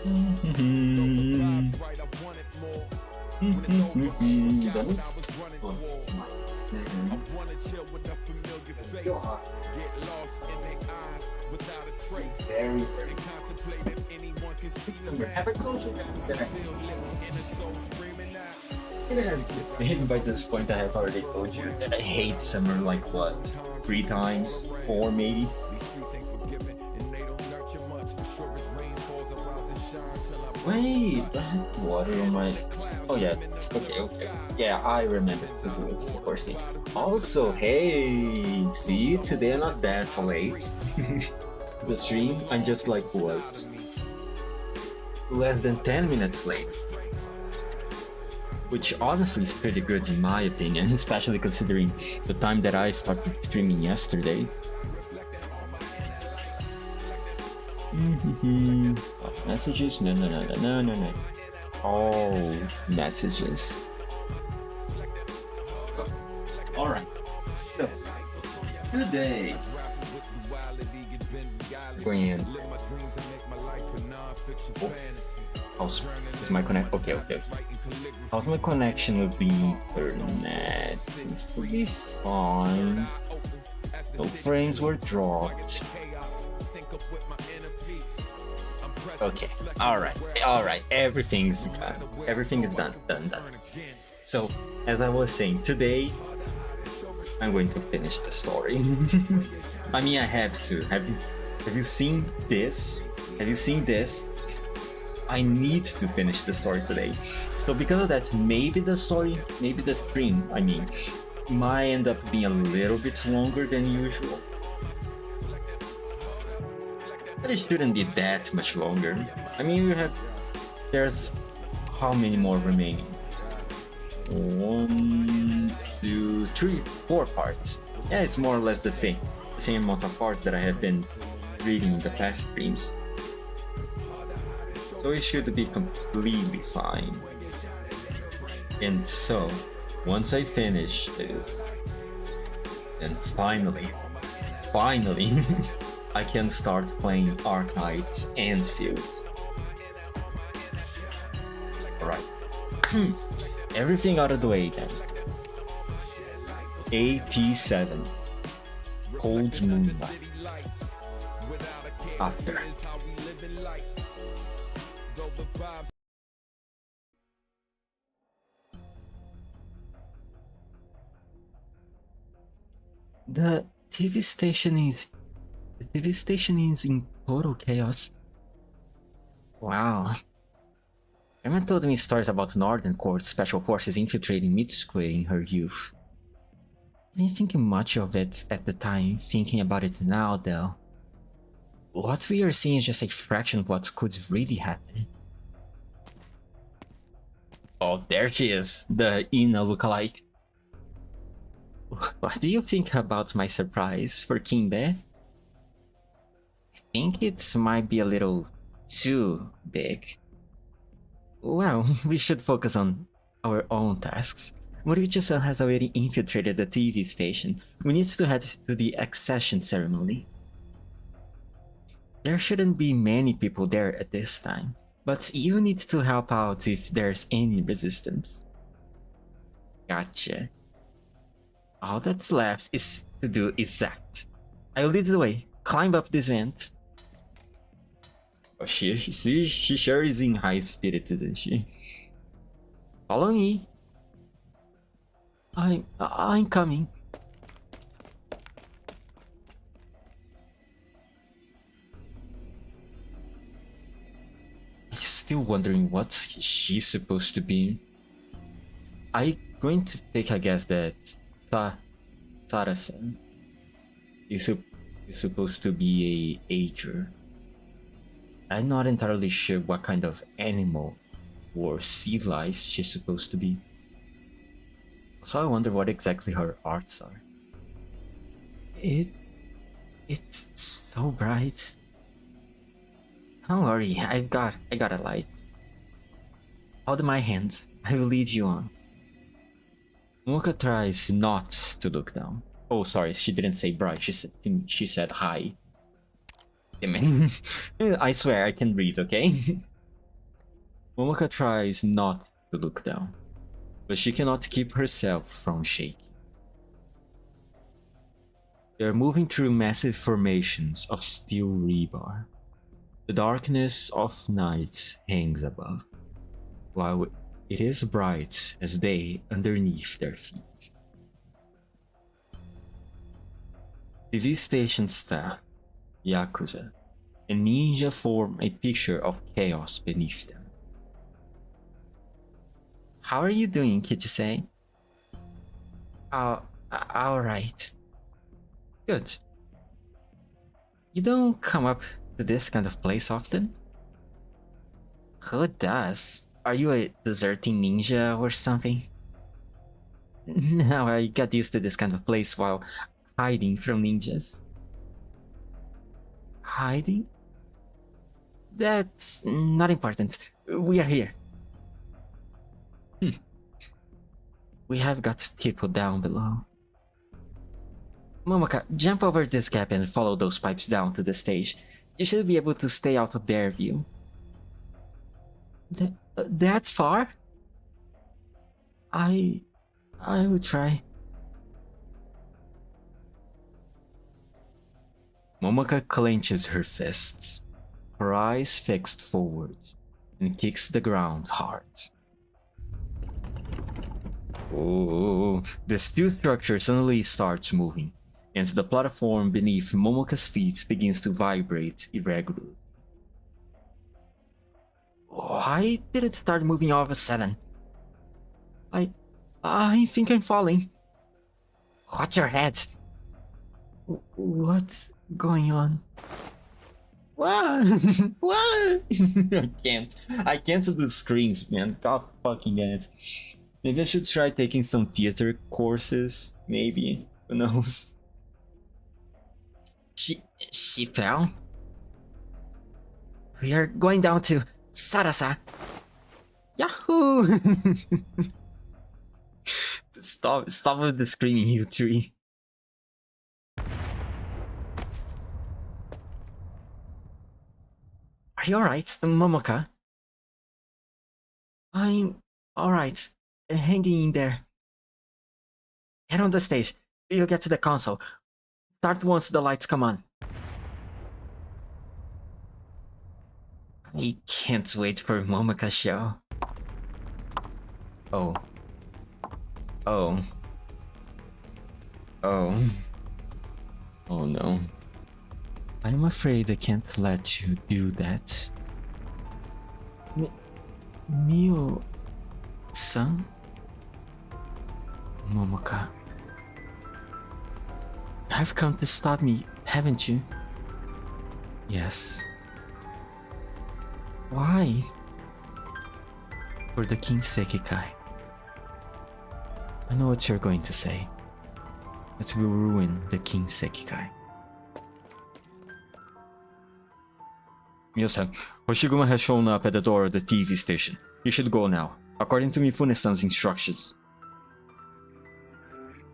Very, very. Have I told you that maybe by this point I have already told you that I hate summer like what? 3 times? 4 maybe? Wait, I have water on my... Oh yeah, okay. Yeah, I remember to do it, of course. Also, hey, see, today I'm not that late. The stream, I'm just like what? Less than 10 minutes late. Which honestly is pretty good in my opinion, especially considering the time that I started streaming yesterday. Messages? No. All messages. Alright. So, today, going in. How's my connect? Okay. How's my connection with the internet? Seems to be fine. No frames were dropped. Okay. Alright. Everything is done. So, as I was saying, today I'm going to finish the story. I mean, I have to. Have you seen this? I need to finish the story today. So because of that, maybe the stream, I mean, might end up being a little bit longer than usual. But it shouldn't be that much longer. I mean, there's how many more remaining? 1, 2, 3, 4 parts. Yeah, it's more or less the same amount of parts that I have been reading in the past streams. So it should be completely fine. And so, once I finish it, then finally, I can start playing Arknights and Fields. Alright. Everything out of the way again. 87. Cold Moonlight. After. The TV station is in total chaos. Wow. Emma told me stories about Northern Court special forces infiltrating Mid-Square in her youth. I didn't think much of it at the time, thinking about it now though. What we are seeing is just a fraction of what could really happen. Oh, there she is, the Ina lookalike. What do you think about my surprise for Kimbe? I think it might be a little too big. Well, we should focus on our own tasks. Moriuchi-san has already infiltrated the TV station. We need to head to the accession ceremony. There shouldn't be many people there at this time, but you need to help out if there's any resistance. Gotcha. All that's left is to do exact. I'll lead the way. Climb up this vent. Oh, she sure is in high spirits, isn't she? Follow me. I'm coming. I'm still wondering what she's supposed to be. I'm going to take a guess that Sarasa is supposed to be a ager. I'm not entirely sure what kind of animal or sea life she's supposed to be. So I wonder what exactly her arts are. It's so bright. Don't worry, I got a light. Hold my hands, I will lead you on. Mocha tries not to look down. Oh, sorry, she didn't say bright, she said hi. Damn it. I swear I can read, okay? Momoka tries not to look down, but she cannot keep herself from shaking. They are moving through massive formations of steel rebar. The darkness of night hangs above, while it is bright as day underneath their feet. TV station staff, Yakuza, and ninja form a picture of chaos beneath them. How are you doing, Kichise? Alright. Good. You don't come up to this kind of place often? Who does? Are you a deserting ninja or something? No, I got used to this kind of place while hiding from ninjas. Hiding? That's not important. We are here. We have got people down below. Momoka, jump over this gap and follow those pipes down to the stage. You should be able to stay out of their view. That's far? I will try. Momoka clenches her fists, her eyes fixed forward, and kicks the ground hard. Oh, the steel structure suddenly starts moving, and the platform beneath Momoka's feet begins to vibrate irregularly. Why did it start moving all of a sudden? I think I'm falling. Watch your head. What's going on? What? What? I can't do the screens, man. God fucking damn it. Maybe I should try taking some theater courses. Maybe. Who knows? She fell? We are going down to Sarasa. Yahoo! Stop with the screaming, you three. Are you alright, Momoka? I'm alright. Hanging in there. Head on the stage. You'll get to the console. Start once the lights come on. I can't wait for Momoka's show. Oh. Oh. Oh. Oh no. I'm afraid I can't let you do that. Mio-san? Momoka. You have come to stop me, haven't you? Yes. Why? For the King Sekikai. I know what you're going to say. It will ruin the King Sekikai. Mio-san, Hoshiguma has shown up at the door of the TV station. You should go now, according to Mifune-san's instructions.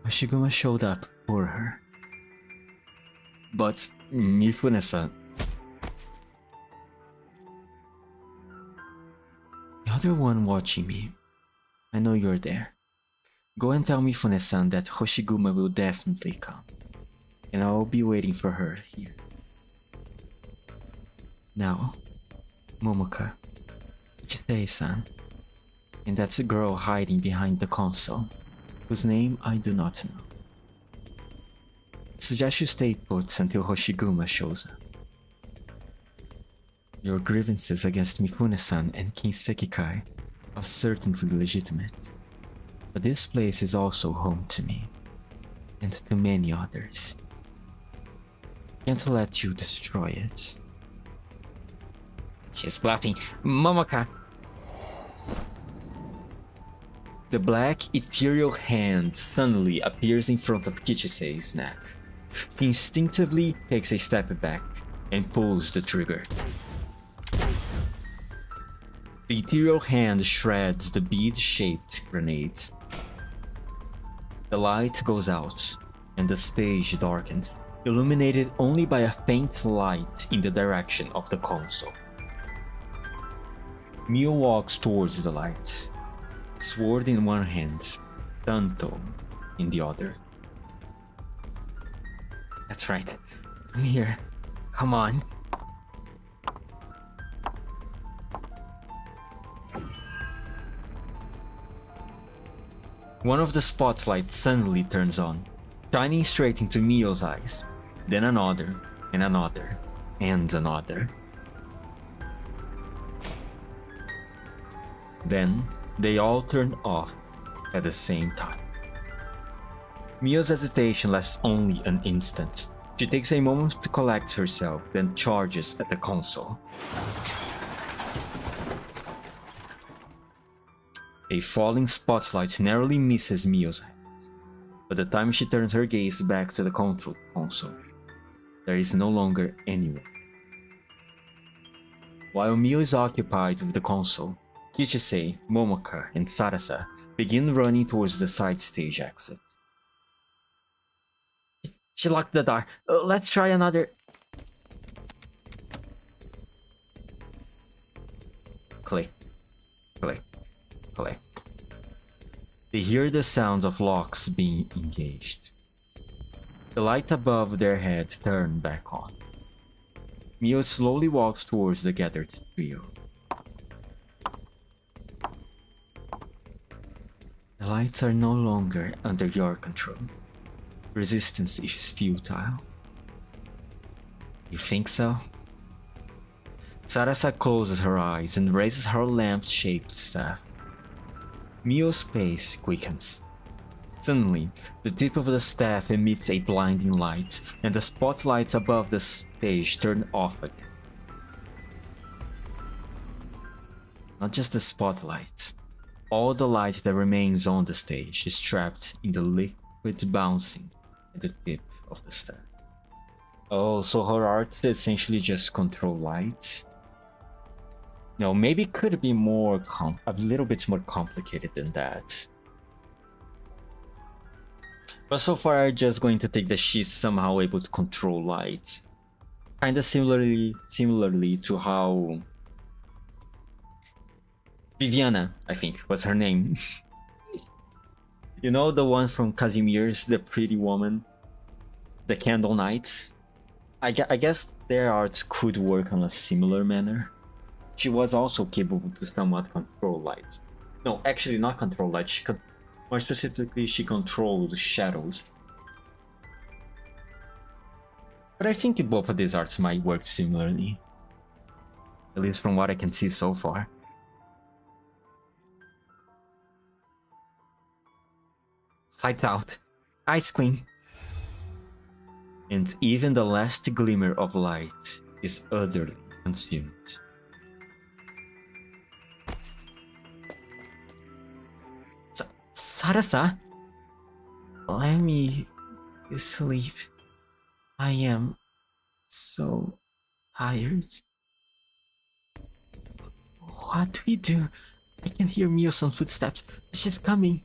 Hoshiguma showed up for her. But Mifune-san... The other one watching me. I know you're there. Go and tell Mifune-san that Hoshiguma will definitely come. And I'll be waiting for her here. Now, Momoka, Chitei-san, and that's a girl hiding behind the console, whose name I do not know. Suggest you stay put until Hoshiguma shows up. Your grievances against Mifune-san and King Sekikai are certainly legitimate, but this place is also home to me, and to many others. Can't let you destroy it. She's bluffing. Momoka! The black, ethereal hand suddenly appears in front of Kichisei's neck. He instinctively takes a step back and pulls the trigger. The ethereal hand shreds the bead-shaped grenade. The light goes out, and the stage darkens, illuminated only by a faint light in the direction of the console. Mio walks towards the light, sword in one hand, Tanto in the other. That's right. I'm here. Come on. One of the spotlights suddenly turns on, shining straight into Mio's eyes, then another, and another, and another. Then, they all turn off at the same time. Mio's hesitation lasts only an instant. She takes a moment to collect herself, then charges at the console. A falling spotlight narrowly misses Mio's hands. By the time she turns her gaze back to the control console, there is no longer anyone. While Mio is occupied with the console, Kichisei, Momoka, and Sarasa begin running towards the side stage exit. She locked the door. Let's try another. Click, click, click. They hear the sounds of locks being engaged. The light above their heads turn back on. Mio slowly walks towards the gathered trio. The lights are no longer under your control. Resistance is futile. You think so? Sarasa closes her eyes and raises her lamp-shaped staff. Mio's pace quickens. Suddenly, the tip of the staff emits a blinding light, and the spotlights above the stage turn off again. Not just the spotlight. All the light that remains on the stage is trapped in the liquid bouncing at the tip of the staff. Oh, so her art is essentially just control light? No, maybe it could be more a little bit more complicated than that. But so far I'm just going to take that she's somehow able to control light. Kinda similarly to how Viviana, I think, was her name. You know, the one from Casimir's, the pretty woman? The Arknights? I guess their arts could work on a similar manner. She was also capable to somewhat control light. No, actually not control light, more specifically, she controls shadows. But I think both of these arts might work similarly. At least from what I can see so far. Lights out. Ice Queen. And even the last glimmer of light is utterly consumed. Sarasa? Let me sleep. I am so tired. What do we do? I can hear Mio's footsteps. She's coming.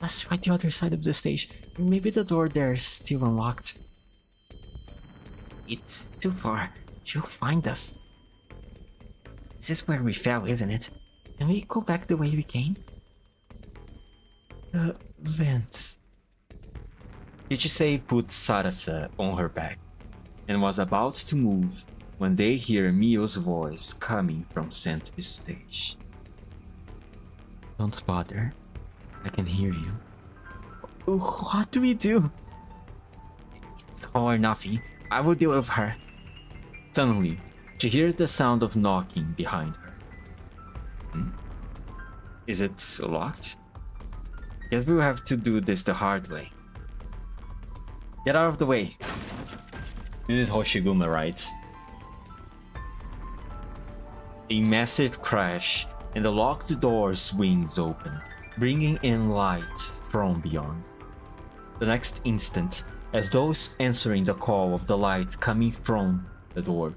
Let's try the other side of the stage. Maybe the door there is still unlocked. It's too far. She'll find us. This is where we fell, isn't it? Can we go back the way we came? The vents. Kichisei put Sarasa on her back and was about to move when they hear Mio's voice coming from center stage. Don't bother. I can hear you. What do we do? It's all or nothing. I will deal with her. Suddenly, she hears the sound of knocking behind her. Is it locked? Guess we'll have to do this the hard way. Get out of the way. This is Hoshiguma, right? A massive crash and the locked door swings open, bringing in light from beyond. The next instant, as those answering the call of the light coming from the door,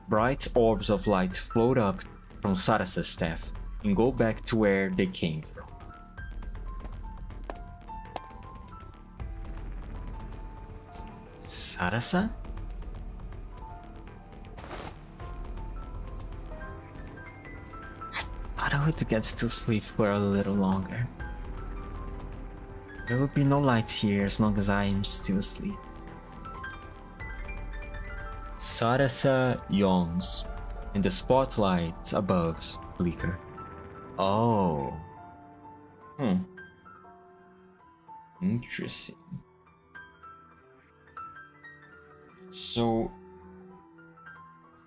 bright orbs of light float up from Sarasa's staff and go back to where they came from. Sarasa? I would get to sleep for a little longer. There will be no light here as long as I am still asleep. Sarasa yawns, and the spotlights above flicker. Oh. Interesting. So,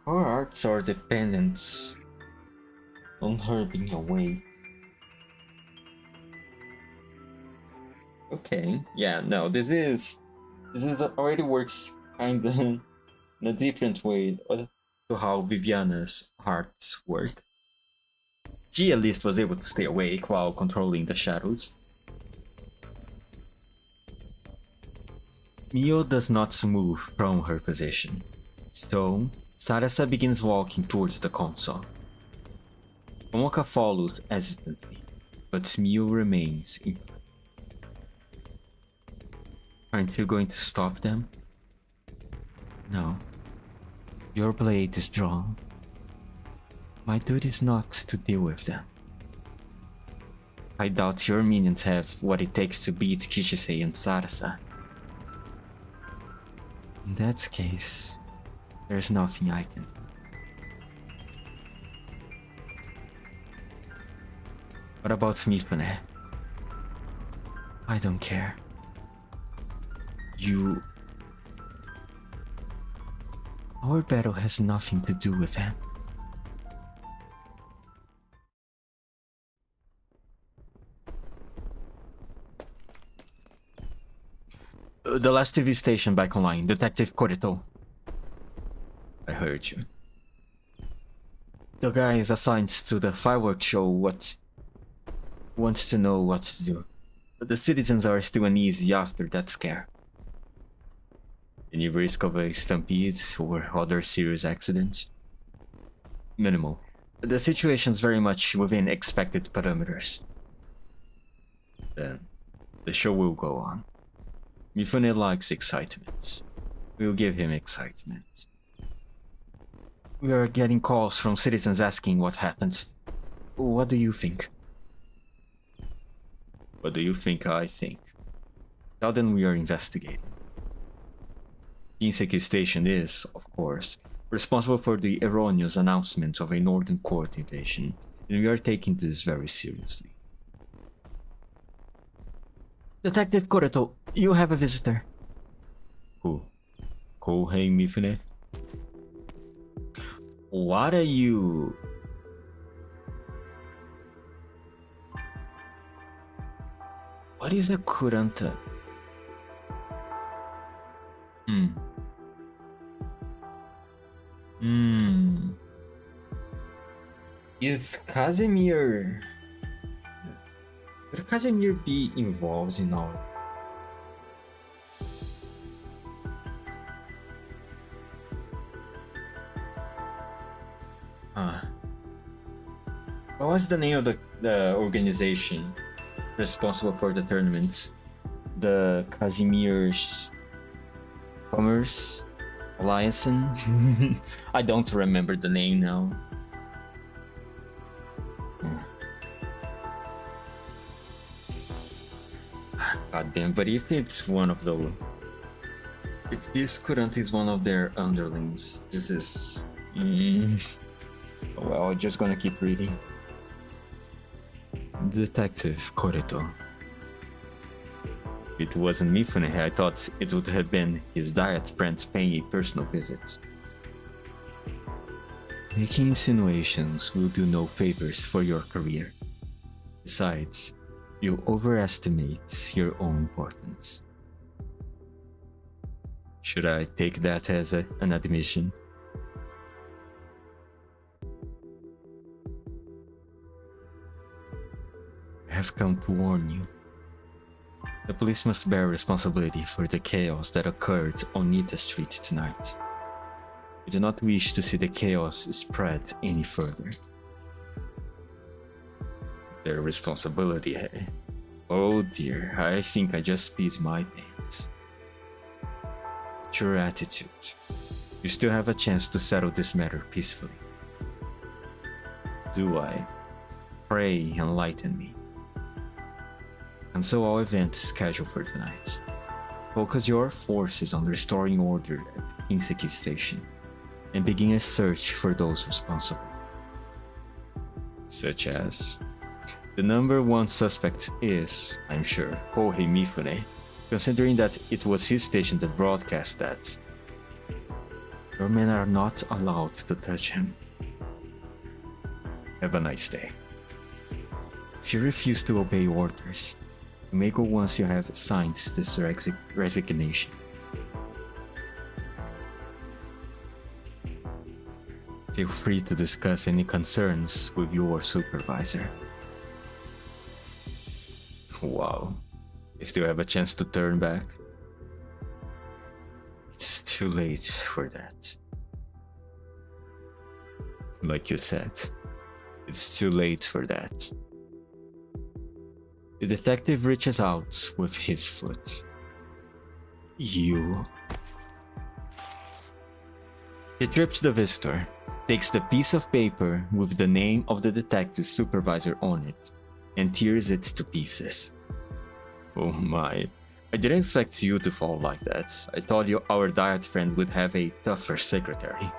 her arts are dependent on her being awake. Okay, yeah, no, this is already works kinda in a different way to how Viviana's hearts work. She at least was able to stay awake while controlling the shadows. Mio does not move from her position, so Sarasa begins walking towards the console. Tomoka follows hesitantly, but Mio remains in. Aren't you going to stop them? No. Your blade is drawn. My duty is not to deal with them. I doubt your minions have what it takes to beat Kishisei and Sarasa. In that case, there's nothing I can do. What about Mifune? I don't care. Our battle has nothing to do with him. The last TV station back online, Detective Korito. I heard you. The guy is assigned to the fireworks show wants to know what to do. But the citizens are still uneasy after that scare. Any risk of a stampede or other serious accidents? Minimal. The situation's very much within expected parameters. Then, the show will go on. Mifune likes excitement. We'll give him excitement. We are getting calls from citizens asking what happened. What do you think? What do you think I think? Tell them we are investigating. Kinseki Station is, of course, responsible for the erroneous announcement of a Northern Court invasion, and we are taking this very seriously. Detective Korito, you have a visitor. Who? Kohei Mifune? What are you... What is a kuranta? Is Casimir... Could Casimir be involved in all? What was the name of the organization responsible for the tournaments? The Casimir's Commerce Alliance? I don't remember the name now. God damn, but if it's one of the... If this current is one of their underlings, this is... Well, I'm just gonna keep reading. Detective Korito. If it wasn't Mifune, I thought it would have been his diet friend paying a personal visit. Making insinuations will do no favors for your career. Besides, you overestimate your own importance. Should I take that as an admission? I have come to warn you. The police must bear responsibility for the chaos that occurred on Nita Street tonight. We do not wish to see the chaos spread any further. Their responsibility, hey? Oh dear, I think I just peed my pants. What's your attitude? You still have a chance to settle this matter peacefully. Do I? pray enlighten me. Cancel all events scheduled for tonight. Focus your forces on restoring order at Pixiv Station and begin a search for those responsible. Such as... The number one suspect is, I'm sure, Kohei Mifune, considering that it was his station that broadcast that. Your men are not allowed to touch him. Have a nice day. If you refuse to obey orders, you may go once you have signed this resignation. Feel free to discuss any concerns with your supervisor. Wow, you still have a chance to turn back? It's too late for that. Like you said, it's too late for that. The detective reaches out with his foot. You. He trips the visitor, takes the piece of paper with the name of the detective supervisor on it, and tears it to pieces. Oh my, I didn't expect you to fall like that. I thought our diet friend would have a tougher secretary.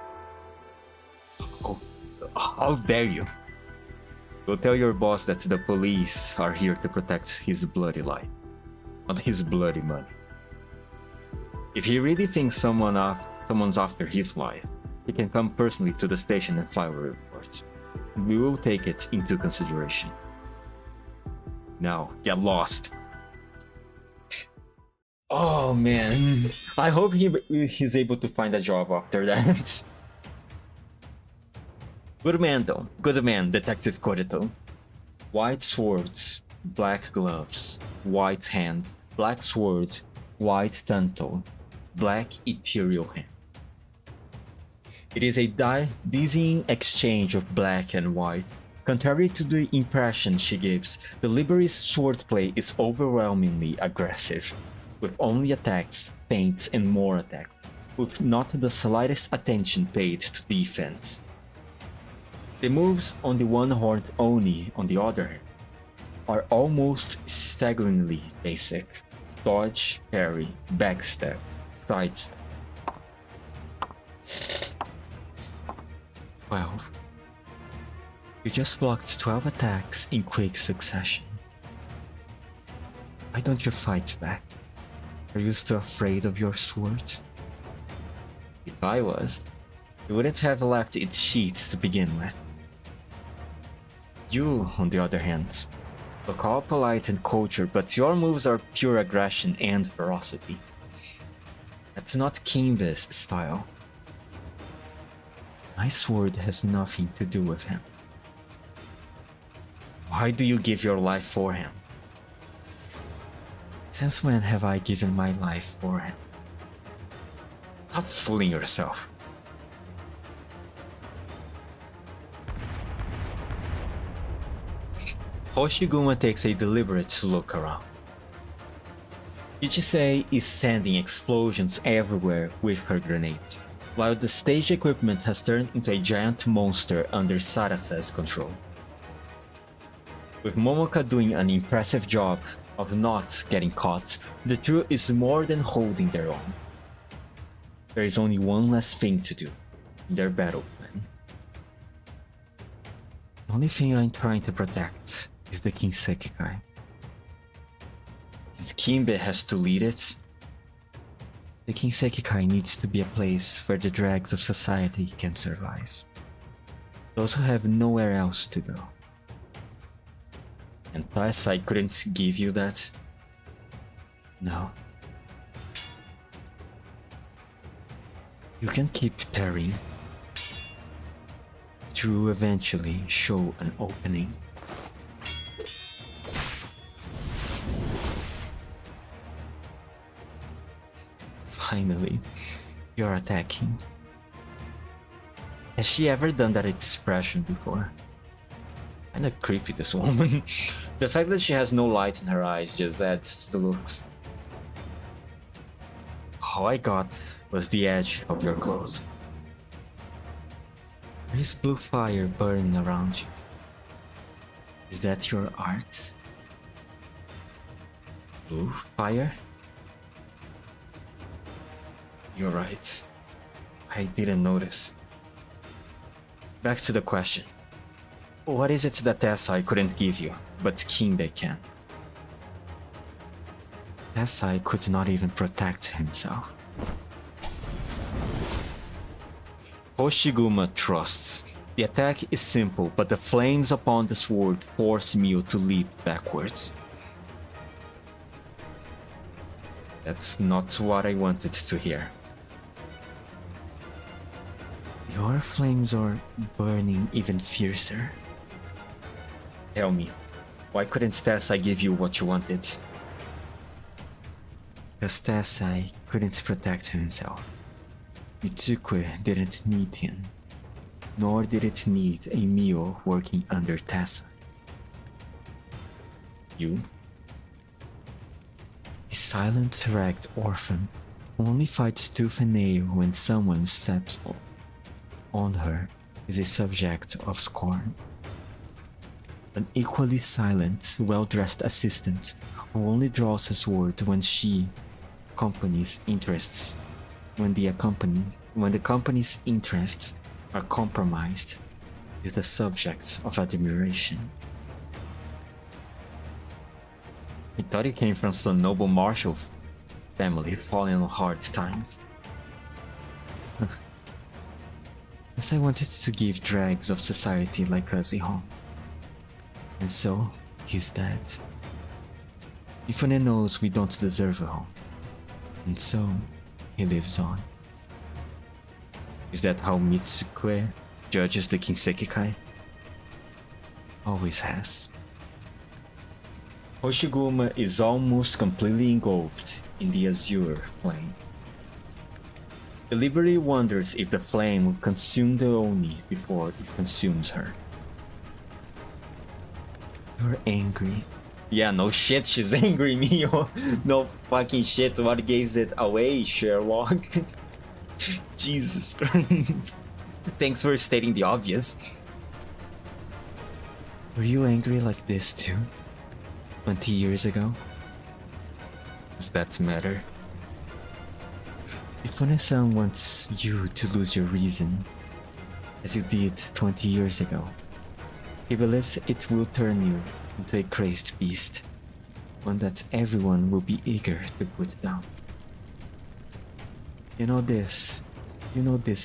Oh, how dare you! Go tell your boss that the police are here to protect his bloody life, not his bloody money. If he really thinks someone's after his life, he can come personally to the station and file a report. We will take it into consideration. Now, get lost. Oh man, I hope he's able to find a job after that. Good man though, good man, Detective Korito. White swords, black gloves, white hand, black sword, white tanto, black ethereal hand. It is a dizzying exchange of black and white. Contrary to the impression she gives, the Liberi's swordplay is overwhelmingly aggressive, with only attacks, feints, and more attacks, with not the slightest attention paid to defense. The moves on the one-horned Oni, on the other hand, are almost staggeringly basic. Dodge, parry, backstab, sidestep. 12. You just blocked 12 attacks in quick succession. Why don't you fight back? Are you still afraid of your sword? If I was, it wouldn't have left its sheaths to begin with. You, on the other hand, look all polite and cultured, but your moves are pure aggression and ferocity. That's not Kimbe's style. My sword has nothing to do with him. Why do you give your life for him? Since when have I given my life for him? Stop fooling yourself. Hoshiguma takes a deliberate look around. Ichise is sending explosions everywhere with her grenades, while the stage equipment has turned into a giant monster under Sarasa's control. With Momoka doing an impressive job of not getting caught, the trio is more than holding their own. There is only one last thing to do in their battle plan. The only thing I'm trying to protect is the Kinsekikai. And Kimbe has to lead it. The Kinsekikai needs to be a place where the dregs of society can survive. Those who have nowhere else to go. And plus, I couldn't give you that. No. You can keep parrying. To eventually show an opening. Finally, you're attacking. Has she ever done that expression before? Kinda creepy, this woman. The fact that she has no light in her eyes just adds to the looks. All I got was the edge of your clothes. There is blue fire burning around you. Is that your art? Ooh, fire? You're right. I didn't notice. Back to the question. What is it that Tessai couldn't give you, but Kimbe can? Tessai could not even protect himself. Hoshiguma trusts. The attack is simple, but the flames upon the sword force Mio to leap backwards. That's not what I wanted to hear. Your flames are burning even fiercer. Tell me, why couldn't Tessai give you what you wanted? Because Tessai couldn't protect himself. Mitsukue didn't need him, nor did it need a Mio working under Tessai. You? A silent, ragged orphan who only fights tooth and nail when someone steps on her is a subject of scorn. An equally silent, well-dressed assistant who only draws a sword when she company's interests. When the company's interests are compromised, is the subject of admiration. I thought he came from some noble martial family falling on hard times. As I wanted to give dregs of society like us a home. And so, he's dead. Ifune knows we don't deserve a home. And so, he lives on. Is that how Mitsukue judges the Kinsekikai? Always has. Hoshiguma is almost completely engulfed in the azure flame. Deliberately wonders if the flame will consume the Oni before it consumes her. You're angry. Yeah, no shit, she's angry, Mio. No fucking shit, what gives it away, Sherlock? Jesus Christ. Thanks for stating the obvious. Were you angry like this too? 20 years ago? Does that matter? If One-san wants you to lose your reason, as you did 20 years ago, he believes it will turn you into a crazed beast, one that everyone will be eager to put down. You know this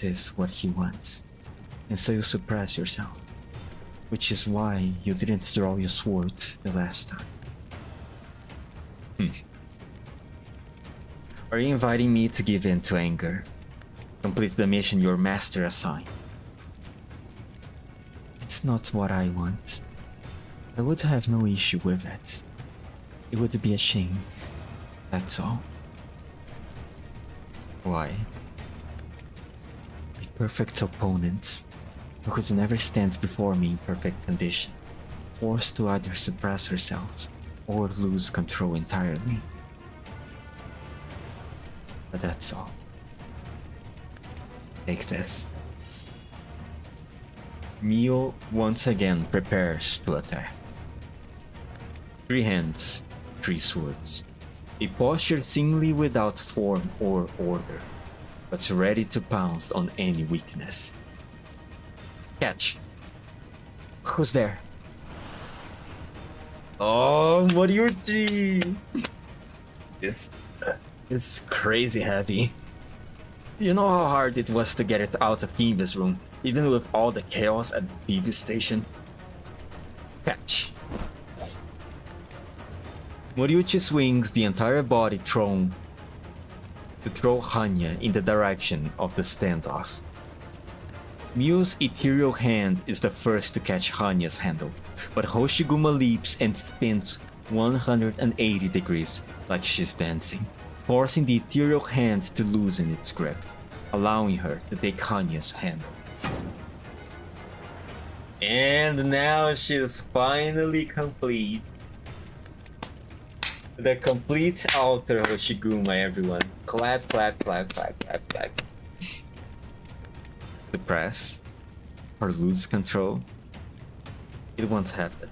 is what he wants, and so you suppress yourself, which is why you didn't draw your sword the last time. Are you inviting me to give in to anger? Complete the mission your master assigned? It's not what I want. I would have no issue with it. It would be a shame. That's all. Why? A perfect opponent who could never stand before me in perfect condition, forced to either suppress herself or lose control entirely. But that's all. Take this. Mio once again prepares to attack. 3 hands, 3 swords. A posture seemingly without form or order, but ready to pounce on any weakness. Catch! Who's there? Oh, Moriuchi! This is crazy heavy. You know how hard it was to get it out of Kimbe's room, even with all the chaos at the TV station? Catch. Moriuchi swings the entire body thrown to throw Hanya in the direction of the standoff. Mio's ethereal hand is the first to catch Hanya's handle, but Hoshiguma leaps and spins 180 degrees like she's dancing, forcing the ethereal hand to loosen its grip, allowing her to take Hanya's handle. And now she's finally complete. The complete alter Hoshiguma, everyone. Clap, clap, clap, clap, clap, clap. Suppress or lose control. It won't happen.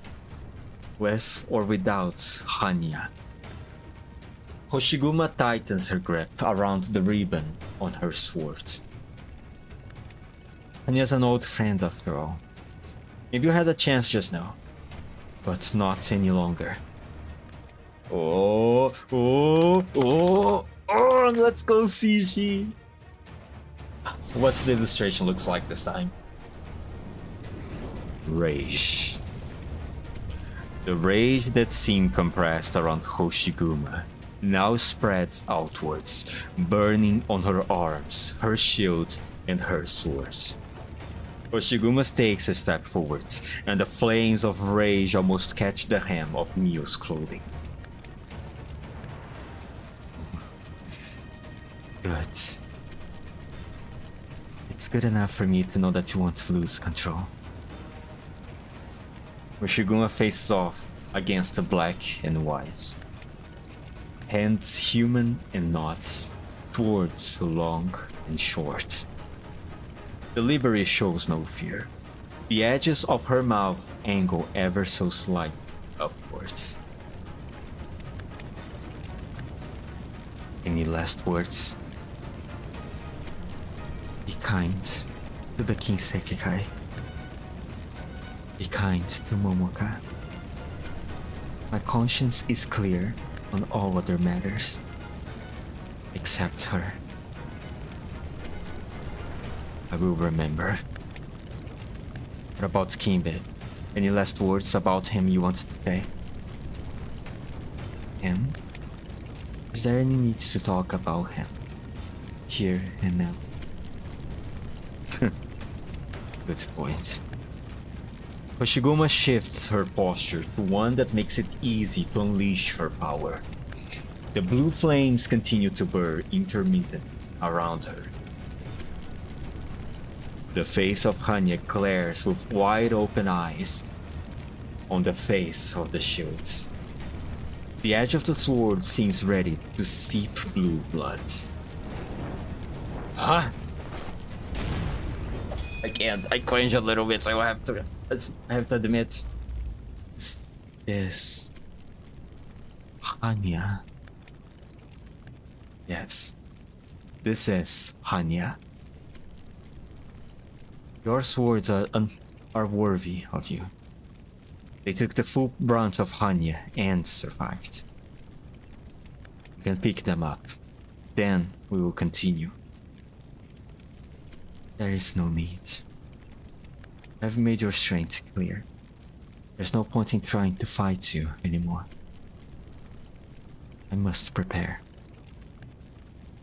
with or without Hanya. Hoshiguma tightens her grip around the ribbon on her sword. Hanya's an old friend after all. Maybe you had a chance just now, but not any longer. Oh, let's go, CG! What's the illustration looks like this time? Rage. The rage that seemed compressed around Hoshiguma now spreads outwards, burning on her arms, her shield, and her swords. Hoshiguma takes a step forwards, and the flames of rage almost catch the hem of Mio's clothing. Good. It's good enough for me to know that you won't lose control. Hoshiguma faces off against the black and white. Hands human and not, swords long and short. The livery shows no fear. The edges of her mouth angle ever so slight upwards. Any last words? Be kind to the Kinsekikai. Be kind to Momoka. My conscience is clear on all other matters, except her. I will remember. What about Kimbe? Any last words about him you want to say? Him? Is there any need to talk about him? Here and now? Good point. Hoshiguma shifts her posture to one that makes it easy to unleash her power. The blue flames continue to burn intermittently around her. The face of Hanya glares with wide open eyes on the face of the shield. The edge of the sword seems ready to seep blue blood. Huh? I can't. I cringe a little bit, so I have to admit. Is this Hanya? Yes. This is Hanya. Your swords are worthy of you. They took the full brunt of Hanya and survived. You can pick them up. Then we will continue. There is no need. I've made your strength clear. There's no point in trying to fight you anymore. I must prepare.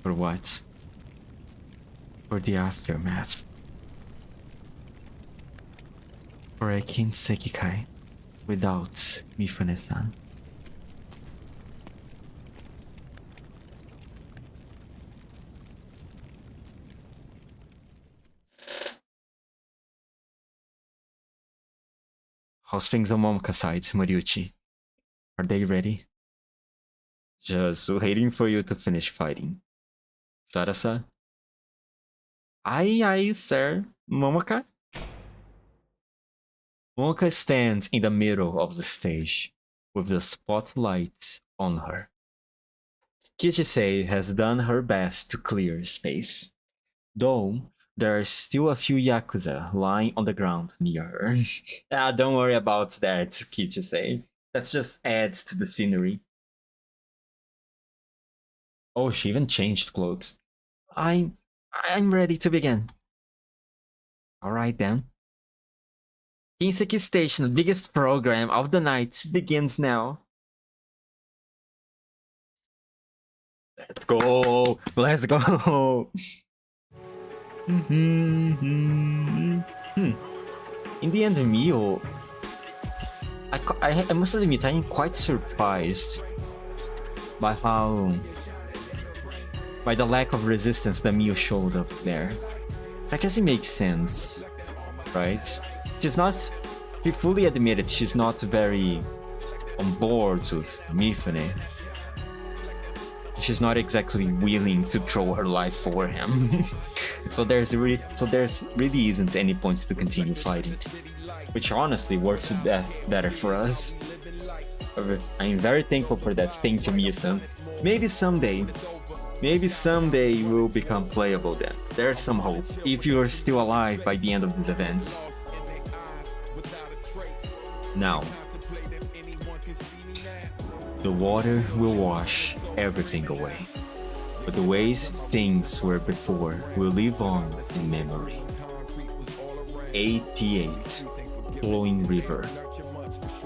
For what? For the aftermath. For a Kinsekikai without Mifune-san. How's things on Momoka's side, Moriuchi? Are they ready? Just waiting for you to finish fighting. Sarasa? Aye, sir. Momoka? Momoka stands in the middle of the stage, with the spotlight on her. Kichisei has done her best to clear space, though there are still a few Yakuza lying on the ground near her. Don't worry about that, Kichisei. That just adds to the scenery. Oh, she even changed clothes. I'm ready to begin. Alright then. Kinseki Station, the biggest program of the night, begins now. Let's go! Let's go! In the end, Mio, I must admit, I'm quite surprised by the lack of resistance that Mio showed up there. I guess it makes sense, right? She fully admitted she's not very on board with Mifune. She's not exactly willing to throw her life for him. so there's really isn't any point to continue fighting, which honestly works better for us. I'm very thankful for that. Thank you, Mia-san. Maybe someday we'll become playable then. There's some hope, if you're still alive by the end of this event. Now, the water will wash everything away, but the ways things were before will live on in memory. 88 flowing river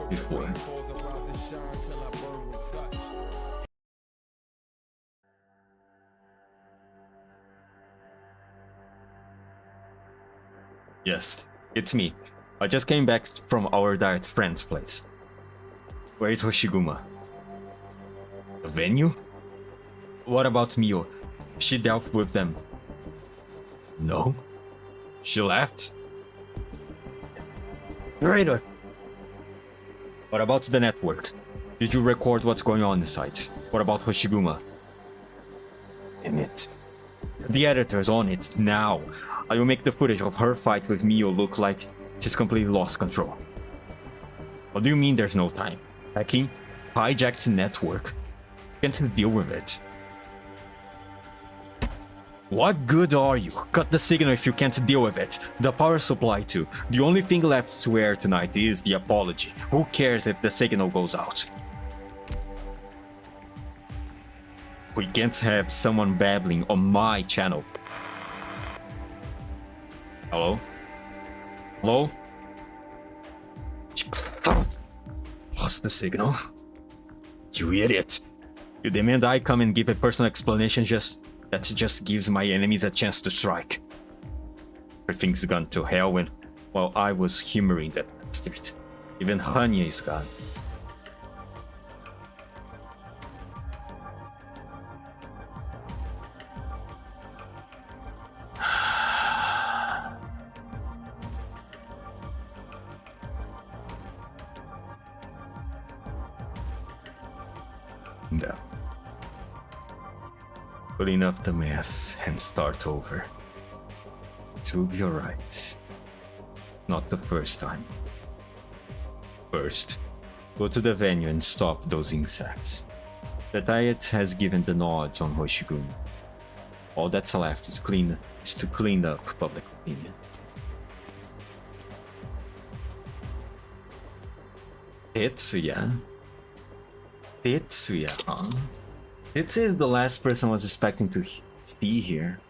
before. Yes, it's me. I just came back from our diet friend's place. Where is Hoshiguma? The venue? What about Mio? She dealt with them. No? She left? Narrator! What about the network? Did you record what's going on inside? What about Hoshiguma? Damn it. The editor's on it now. I will make the footage of her fight with Mio look like she's completely lost control. What do you mean there's no time? Hacking? Hijacked the network? Can't deal with it. What good are you? Cut the signal if you can't deal with it. The power supply too. The only thing left to air tonight is the apology. Who cares if the signal goes out? We can't have someone babbling on my channel. Hello? Hello? Lost the signal. You idiot. You demand I come and give a personal explanation that just gives my enemies a chance to strike. Everything's gone to hell while I was humoring that bastard. Even Hanya is gone. No. Clean up the mess and start over. It will be alright. Not the first time. First, go to the venue and stop those insects. The diet has given the nod on Hoshiguma. All that's left is to clean up public opinion. Tetsuya? Tetsuya, huh? Tetsuya is the last person I was expecting to see here.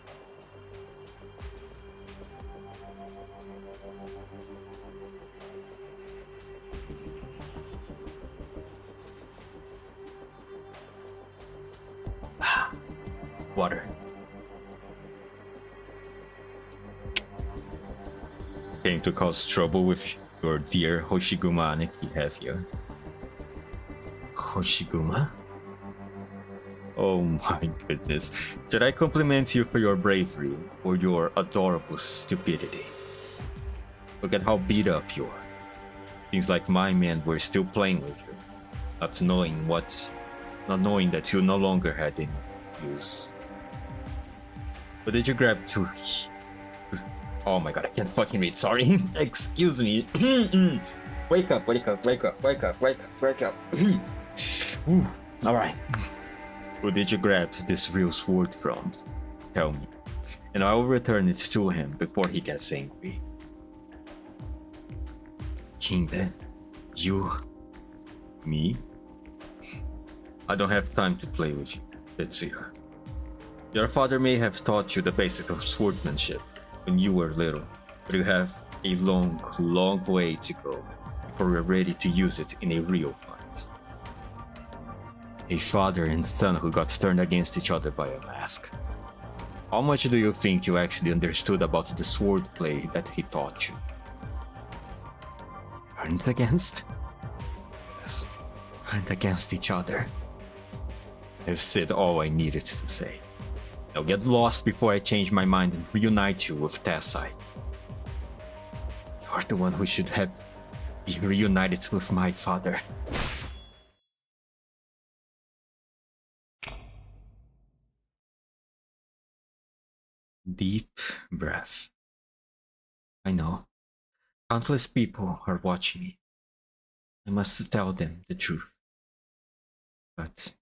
Water. Came to cause trouble with your dear Hoshiguma Aneki, have you? Hoshiguma? Oh my goodness. Should I compliment you for your bravery or your adorable stupidity? Look at how beat up you are. Seems like my men were still playing with you, not knowing that you no longer had any use. But did you grab two? Oh my god, I can't fucking read, sorry. Excuse me. Wake up, wake up, wake up, wake up, wake up, wake up. Alright. Who did you grab this real sword from? Tell me, and I will return it to him before he gets angry. Kingben, you? Me? I don't have time to play with you, Tetsuya. Your father may have taught you the basics of swordsmanship when you were little, but you have a long, long way to go before you're ready to use it in a real fight. A father and son who got turned against each other by a mask. How much do you think you actually understood about the swordplay that he taught you? Turned against? Yes, turned against each other. I've said all I needed to say. Now get lost before I change my mind and reunite you with Tessai. You're the one who should have been reunited with my father. Deep breath. I know. Countless people are watching me. I must tell them the truth. But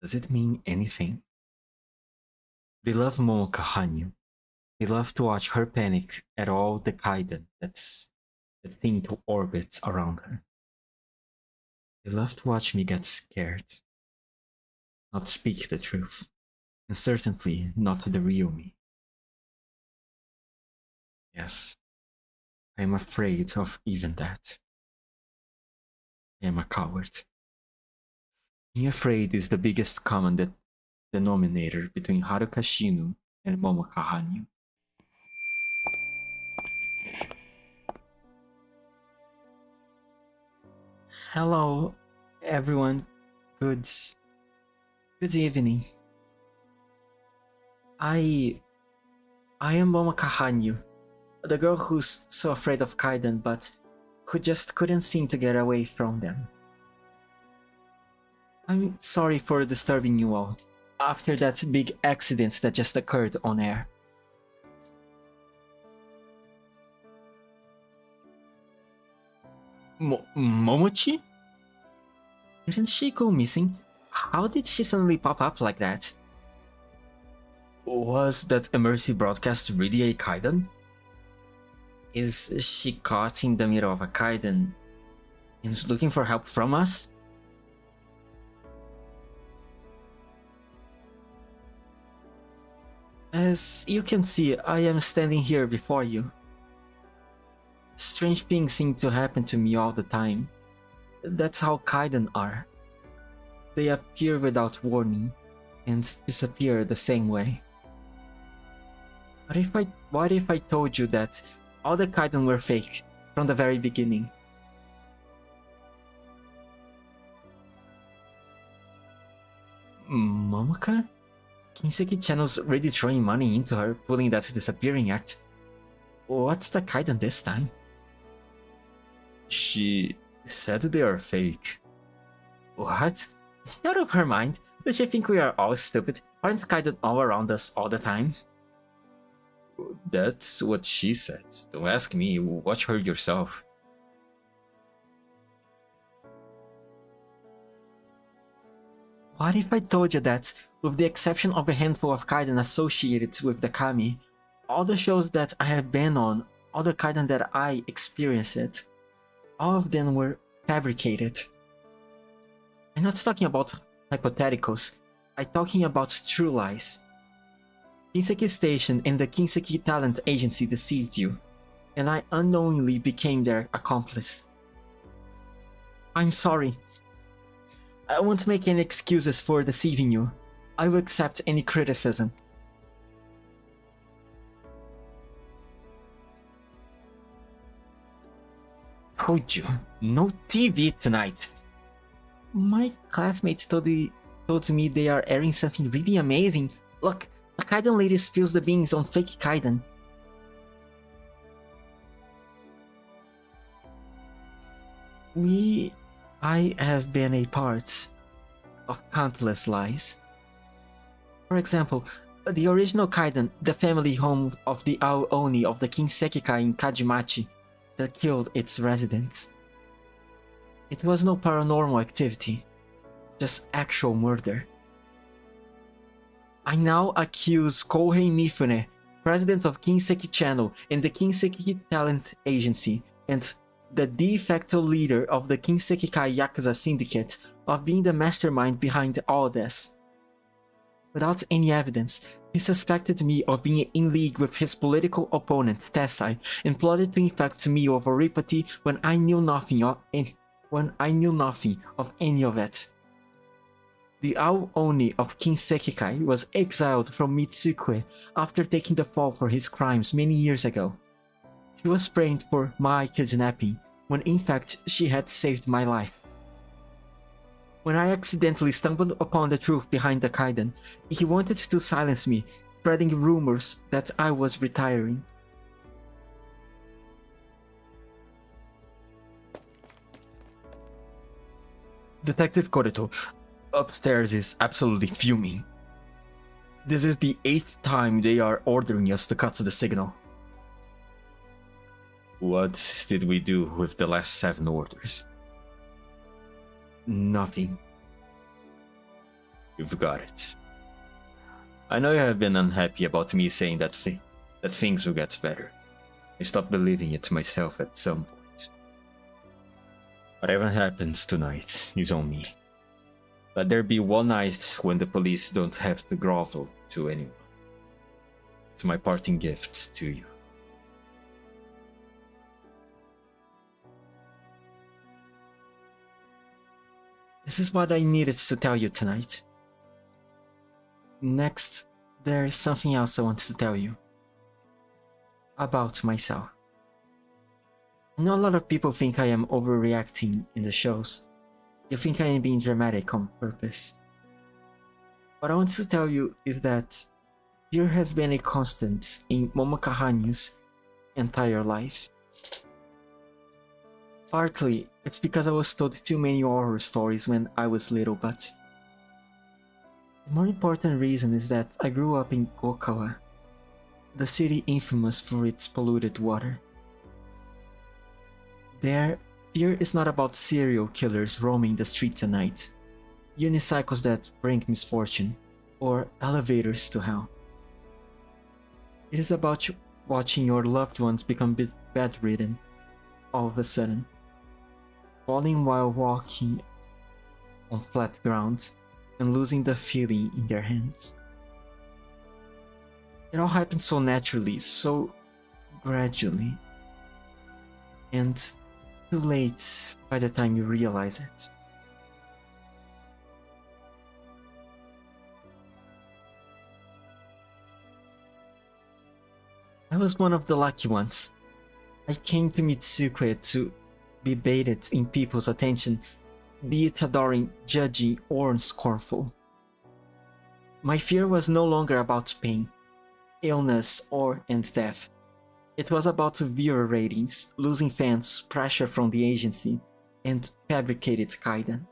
does it mean anything? They love Momoka Hanyu. They love to watch her panic at all the Kaiden that seem to orbit around her. They love to watch me get scared, not speak the truth, and certainly not the real me. Yes, I am afraid of even that. I am a coward. Being afraid is the biggest common denominator between Haruka Shinu and Momoka Hanyu. Hello, everyone. Good evening. I am Momoka Hanyu, the girl who's so afraid of Kaiden, but who just couldn't seem to get away from them. I'm sorry for disturbing you all after that big accident that just occurred on air. Momochi? Didn't she go missing? How did she suddenly pop up like that? Was that emergency broadcast really a Kaiden? Is she caught in the middle of a Kaiden and is looking for help from us? As you can see, I am standing here before you. Strange things seem to happen to me all the time. That's how Kaiden are. They appear without warning and disappear the same way. What if I told you that all the Kaiden were fake from the very beginning? Momoka? Kinseki Channel's really throwing money into her pulling that disappearing act. What's the Kaiden this time? She said they are fake. What? She's out of her mind? Does she think we are all stupid? Aren't Kaiden all around us all the time? That's what she said. Don't ask me, watch her yourself. What if I told you that, with the exception of a handful of Kaiden associated with the Kami, all the shows that I have been on, all the Kaiden that I experienced, all of them were fabricated? I'm not talking about hypotheticals, I'm talking about true lies. Kinseki Station and the Kinseki Talent Agency deceived you, and I unknowingly became their accomplice. I'm sorry. I won't make any excuses for deceiving you. I will accept any criticism. Told you, no TV tonight. My classmates told me they are airing something really amazing. Look, the Kaiden lady spills the beans on fake Kaiden. I have been a part of countless lies. For example, the original Kaiden, the family home of the Ao-Oni of the Kinsekikai in Kajimachi, that killed its residents. It was no paranormal activity, just actual murder. I now accuse Kohei Mifune, president of Kinseki Channel and the Kinseki Talent Agency, and the de facto leader of the Kinsekikai Yakuza Syndicate, of being the mastermind behind all this. Without any evidence, he suspected me of being in league with his political opponent Tessai and plotted to infect me of oripathy when I knew nothing of any of it. The Ao-Oni of Kinsekikai was exiled from Mitsukue after taking the fall for his crimes many years ago. She was framed for my kidnapping, when in fact she had saved my life. When I accidentally stumbled upon the truth behind the Kaiden, he wanted to silence me, spreading rumors that I was retiring. Detective Koreto, upstairs is absolutely fuming. This is the 8th time they are ordering us to cut the signal. What did we do with the last 7 orders? Nothing. You've got it. I know you have been unhappy about me saying that things will get better. I stopped believing it myself at some point. Whatever happens tonight is on me. Let there be one night when the police don't have to grovel to anyone. It's my parting gift to you. This is what I needed to tell you tonight. Next, there is something else I want to tell you. About myself. I know a lot of people think I am overreacting in the shows. You think I am being dramatic on purpose. What I want to tell you is that fear has been a constant in Momoka Hanyu's entire life. Partly, it's because I was told too many horror stories when I was little, but the more important reason is that I grew up in Gokawa, the city infamous for its polluted water. There, fear is not about serial killers roaming the streets at night, unicycles that bring misfortune, or elevators to hell. It is about watching your loved ones become bedridden all of a sudden, falling while walking on flat ground, and losing the feeling in their hands. It all happens so naturally, so gradually, and too late by the time you realize it. I was one of the lucky ones. I came to Mitsukue to be baited in people's attention, be it adoring, judging, or scornful. My fear was no longer about pain, illness, and death. It was about viewer ratings, losing fans, pressure from the agency, and fabricated kaiden.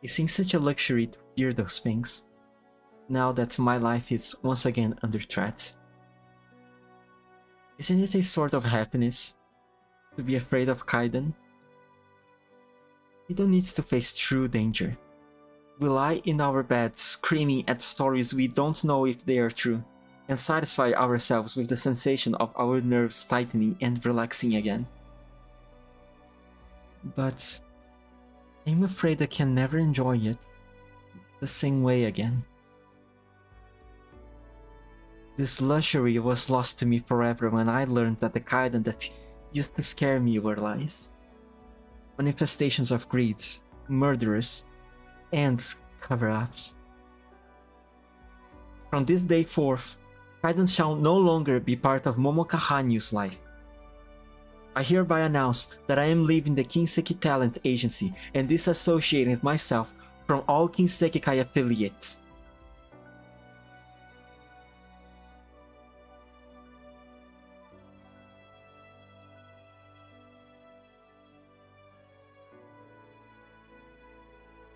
It seems such a luxury to fear those things, now that my life is once again under threat. Isn't it a sort of happiness to be afraid of kaiden? We don't need to face true danger. We lie in our beds screaming at stories we don't know if they are true, and satisfy ourselves with the sensation of our nerves tightening and relaxing again. But I'm afraid I can never enjoy it the same way again. This luxury was lost to me forever when I learned that the kaiden that used to scare me were lies. Manifestations of greed, murderers, and cover-ups. From this day forth, kaiden shall no longer be part of Momoka Hanyu's life. I hereby announce that I am leaving the Kinseki Talent Agency and disassociating myself from all Kinsekikai affiliates.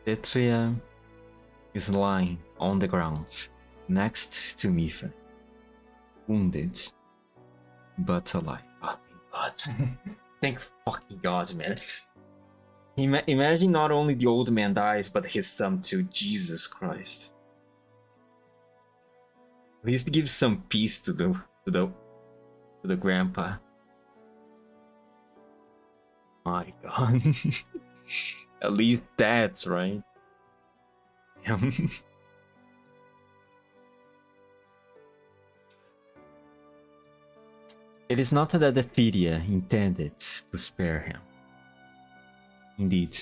Tetsuya is lying on the ground next to Mifune, wounded but alive. Oh, thank God. Thank fucking God, man. Imagine not only the old man dies, but his son too. Jesus Christ. At least give some peace to the grandpa. My God. At least that's right. It is not that the Phidia intended to spare him. Indeed,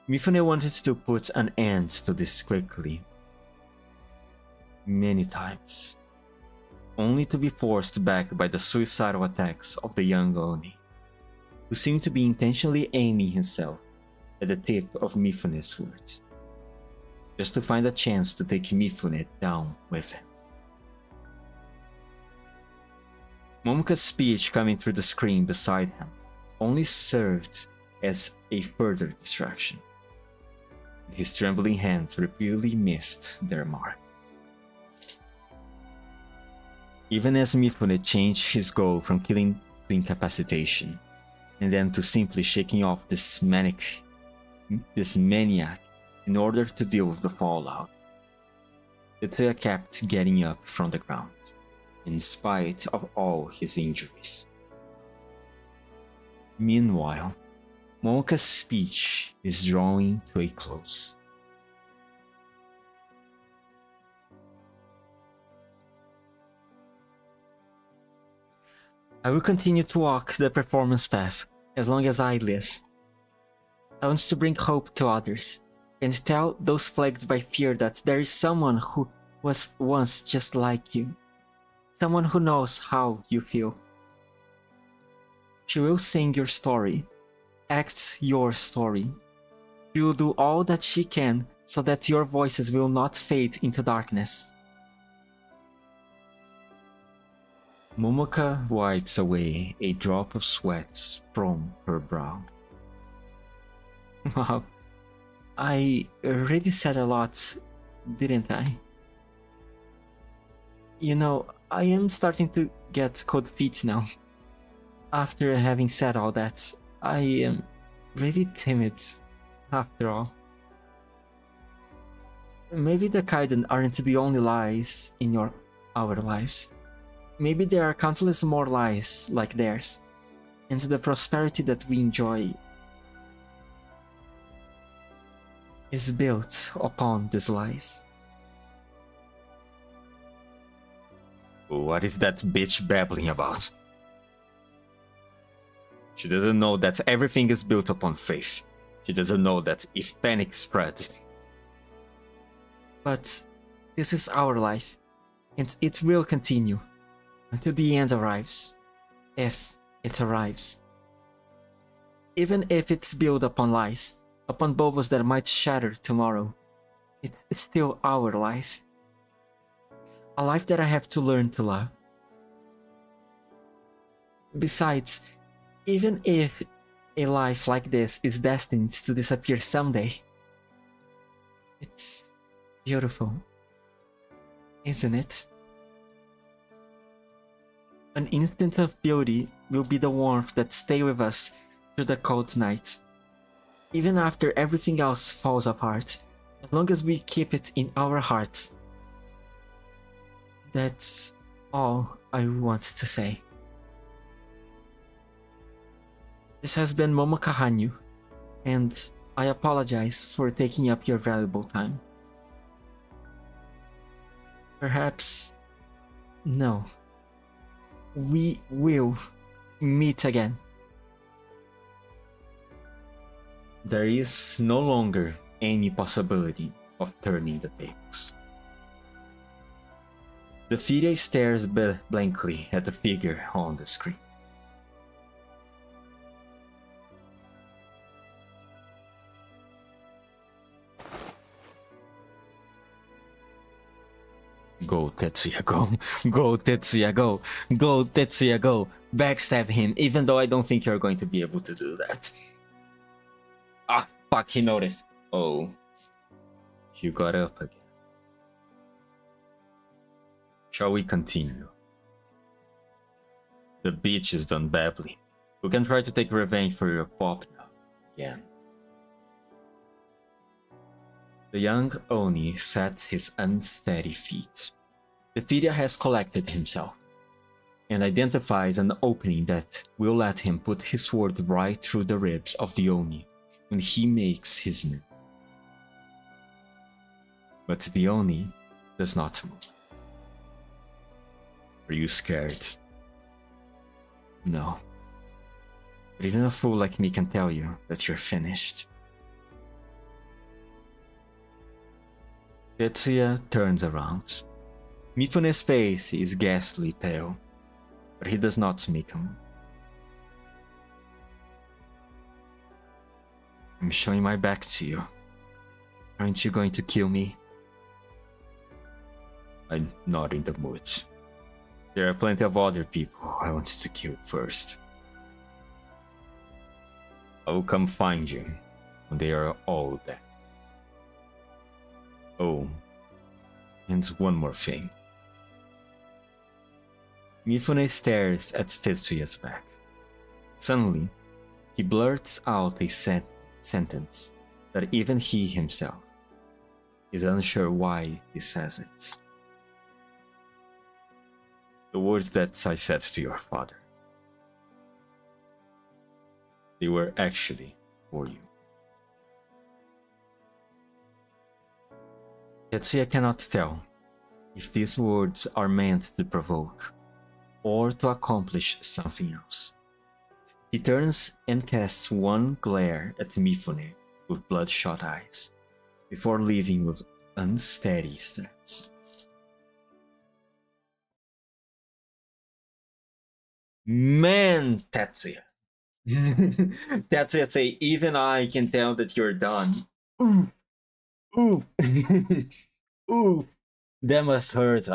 Mifune wanted to put an end to this quickly. Many times. Only to be forced back by the suicidal attacks of the young Oni, who seemed to be intentionally aiming himself at the tip of Mifune's sword, just to find a chance to take Mifune down with him. Momoka's speech coming through the screen beside him only served as a further distraction. His trembling hands repeatedly missed their mark. Even as Mifune changed his goal from killing to incapacitation, and then to simply shaking off this manic this maniac in order to deal with the fallout. Tetsuya kept getting up from the ground, in spite of all his injuries. Meanwhile, Momoka's speech is drawing to a close. I will continue to walk the performance path as long as I live. I want to bring hope to others, and tell those plagued by fear that there is someone who was once just like you. Someone who knows how you feel. She will sing your story, act your story. She will do all that she can so that your voices will not fade into darkness. Momoka wipes away a drop of sweat from her brow. Wow, I already said a lot, didn't I? You know, I am starting to get cold feet now. After having said all that, I am really timid, after all. Maybe the Kaiden aren't the only lies in our lives. Maybe there are countless more lies like theirs, and the prosperity that we enjoy is built upon these lies. What is that bitch babbling about? She doesn't know that everything is built upon faith. She doesn't know that if panic spreads. But this is our life, and it will continue until the end arrives, if it arrives. Even if it's built upon lies, upon bubbles that might shatter tomorrow, it's still our life. A life that I have to learn to love. Besides, even if a life like this is destined to disappear someday, it's beautiful, isn't it? An instant of beauty will be the warmth that stays with us through the cold night. Even after everything else falls apart, as long as we keep it in our hearts. That's all I want to say. This has been Momoka Hanyu, and I apologize for taking up your valuable time. Perhaps... no. We will meet again. There is no longer any possibility of turning the tables. The figure stares blankly at the figure on the screen. Go Tetsuya, go. Go Tetsuya, go. Go Tetsuya, go. Backstab him, even though I don't think you're going to be able to do that. Ah, fuck, he noticed. Oh. You got up again. Shall we continue? The bitch is done babbling. We can try to take revenge for your pop now. Again. The young Oni sets his unsteady feet. The Fidia has collected himself, and identifies an opening that will let him put his sword right through the ribs of the Oni when he makes his move. But the Oni does not move. Are you scared? No. But even a fool like me can tell you that you're finished. Tetsuya turns around. Mifune's face is ghastly pale, but he does not make a move. I'm showing my back to you. Aren't you going to kill me? I'm not in the mood. There are plenty of other people I wanted to kill first. I will come find you when they are all dead. Oh, and one more thing. Mifune stares at Tetsuya's back. Suddenly, he blurts out a sentence, that even he himself is unsure why he says it. The words that I said to your father, they were actually for you. Tetsuya cannot tell if these words are meant to provoke or to accomplish something else. He turns and casts one glare at Mifune with bloodshot eyes, before leaving with unsteady steps. Man, Tetsuya. Tetsuya say, even I can tell that you're done. Ooh. Ooh. Ooh. That must hurt,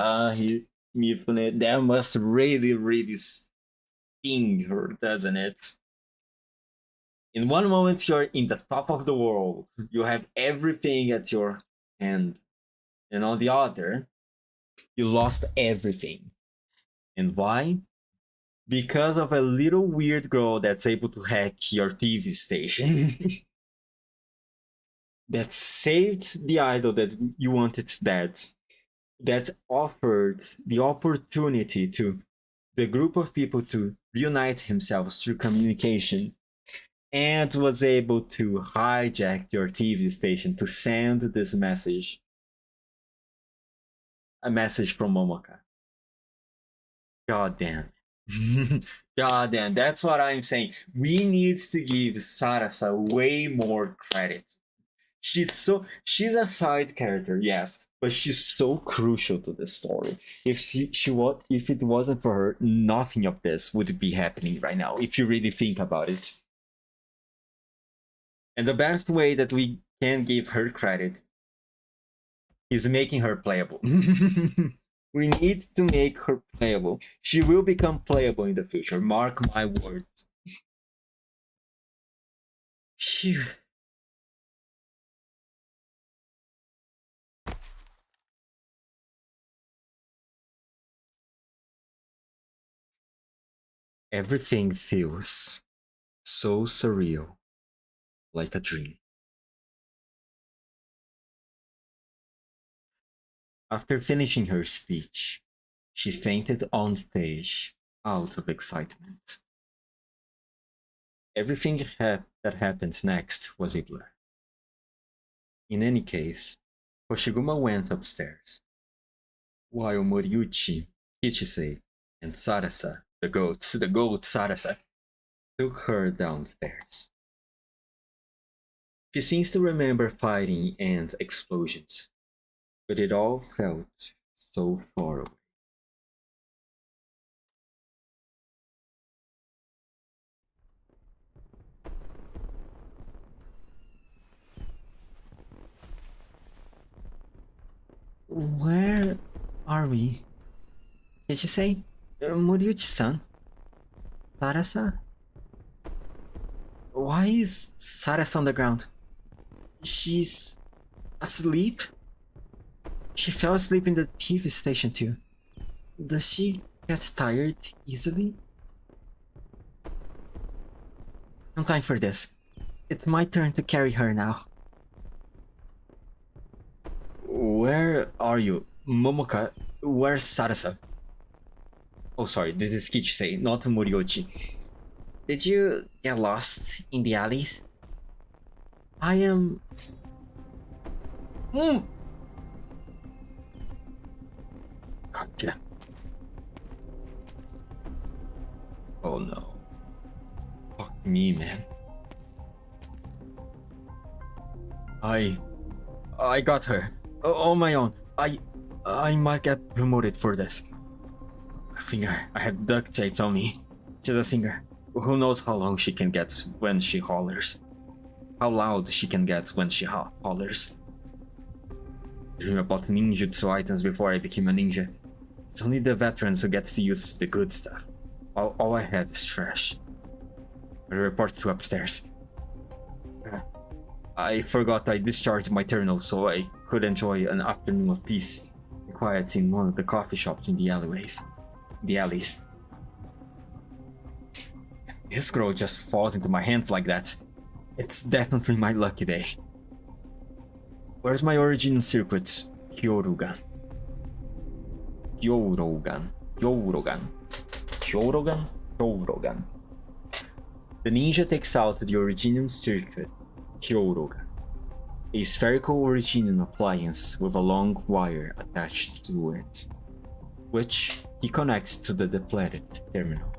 Mifune. That must really, really sting her, doesn't it? In one moment, you're in the top of the world. You have everything at your hand. And on the other, you lost everything. And why? Because of a little weird girl that's able to hack your TV station. That saved the idol that you wanted dead. That offered the opportunity to the group of people to reunite themselves through communication, and was able to hijack your TV station to send this message. A message from Momoka. God damn. God damn, that's what I'm saying. We need to give Sarasa way more credit. She's a side character, yes, but she's so crucial to the story. If if it wasn't for her, nothing of this would be happening right now, if you really think about it. And the best way that we can give her credit is making her playable. We need to make her playable. She will become playable in the future. Mark my words. Phew. Everything feels so surreal, like a dream. After finishing her speech, she fainted on stage out of excitement. Everything that happened next was a blur. In any case, Hoshiguma went upstairs, while Moriuchi, Kichisei, and Sarasa, the goat Sarasa, took her downstairs. She seems to remember fighting and explosions, but it all felt so far away. Where are we? Did you say? Moriuchi-san? Sarasa? Why is Sarasa on the ground? She's asleep? She fell asleep in the TV station too. Does she get tired easily? No time for this. It's my turn to carry her now. Where are you? Momoka, where's Sarasa? Oh, sorry, this is Kichisei, not Moriochi. Did you get lost in the alleys? I am... Gotcha. Oh no. Fuck me, man. I got her. On my own. I might get promoted for this. I think I have duct tape on me. She's a singer. Who knows how long she can get when she hollers. How loud she can get when she hollers. Dream about ninjutsu items before I became a ninja. It's only the veterans who get to use the good stuff. All I have is trash. I report to upstairs. I forgot I discharged my terminal so I could enjoy an afternoon of peace and quiet in one of the coffee shops in the alleys. This girl just falls into my hands like that. It's definitely my lucky day. Where's my origin circuit? Hyorugan. Hyorogan. Hyorogan. Hyorogan? Hyorogan. The ninja takes out the Originium circuit, Hyorogan, a spherical Originium appliance with a long wire attached to it, which he connects to the depleted terminal.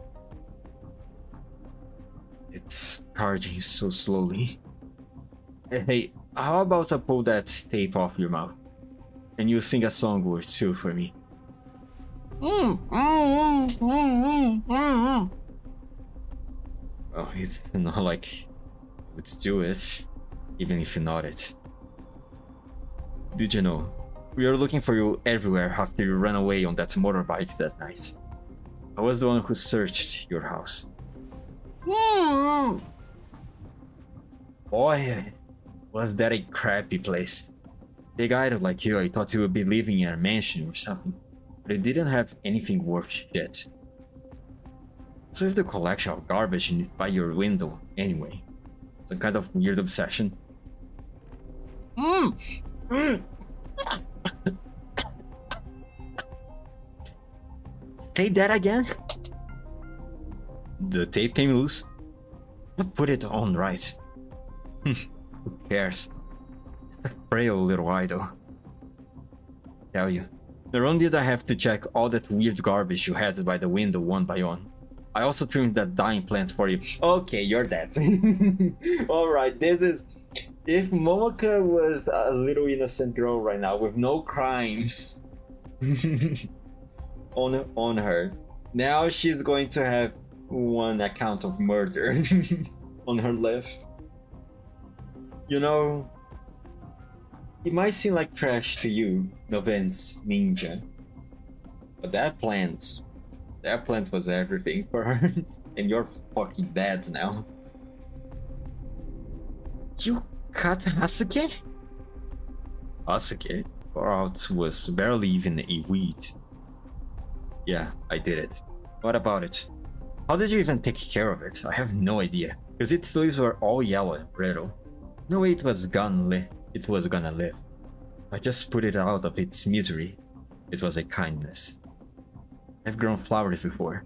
It's charging so slowly. Hey, how about I pull that tape off your mouth, and you sing a song or two for me? Well, it's not like you would do it, even if you nodded. Did you know? We are looking for you everywhere after you ran away on that motorbike that night. I was the one who searched your house. Boy, was that a crappy place. Big idol like you, I thought you would be living in a mansion or something, but it didn't have anything worth shit. So if the collection of garbage by your window, anyway. Some kind of weird obsession. Say that again? The tape came loose? I put it on right. Who cares? A frail little idol. Tell you, not only did I have to check all that weird garbage you had by the window one by one, I also trimmed that dying plant for you. Okay, you're dead. Alright, this is... If Momoka was a little innocent girl right now with no crimes on her, now she's going to have one account of murder on her list. You know, it might seem like trash to you, Noven's ninja, but that plant was everything for her, and you're fucking dead now. You cut Hasuke? Hasuke? Art was barely even a weed. Yeah, I did it. What about it? How did you even take care of it? I have no idea, because its leaves were all yellow and brittle. No way it was gonna live. I just put it out of its misery. It was a kindness. I've grown flowers before,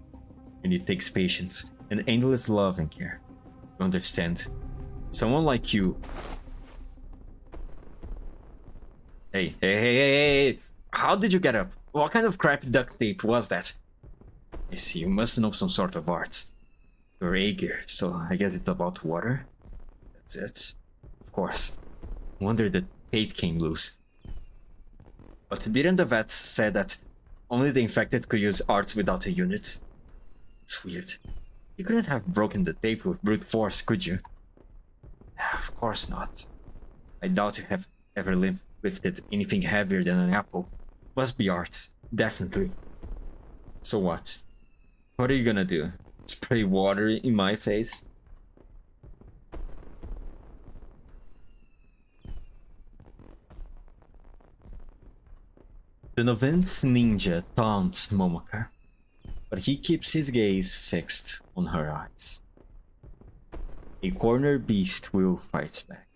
and it takes patience and endless love and care. You understand? Someone like you... Hey, how did you get up? What kind of crap duct tape was that? I see, you must know some sort of art. You're eager, so I guess it's about water? That's it. Of course. Wonder the tape came loose. But didn't the vets say that only the infected could use art without a unit? It's weird. You couldn't have broken the tape with brute force, could you? Of course not. I doubt you have ever lifted anything heavier than an apple. Must be art, definitely. So what? What are you gonna do? Spray water in my face? The Noven's ninja taunts Momoka, but he keeps his gaze fixed on her eyes. A cornered beast will fight back,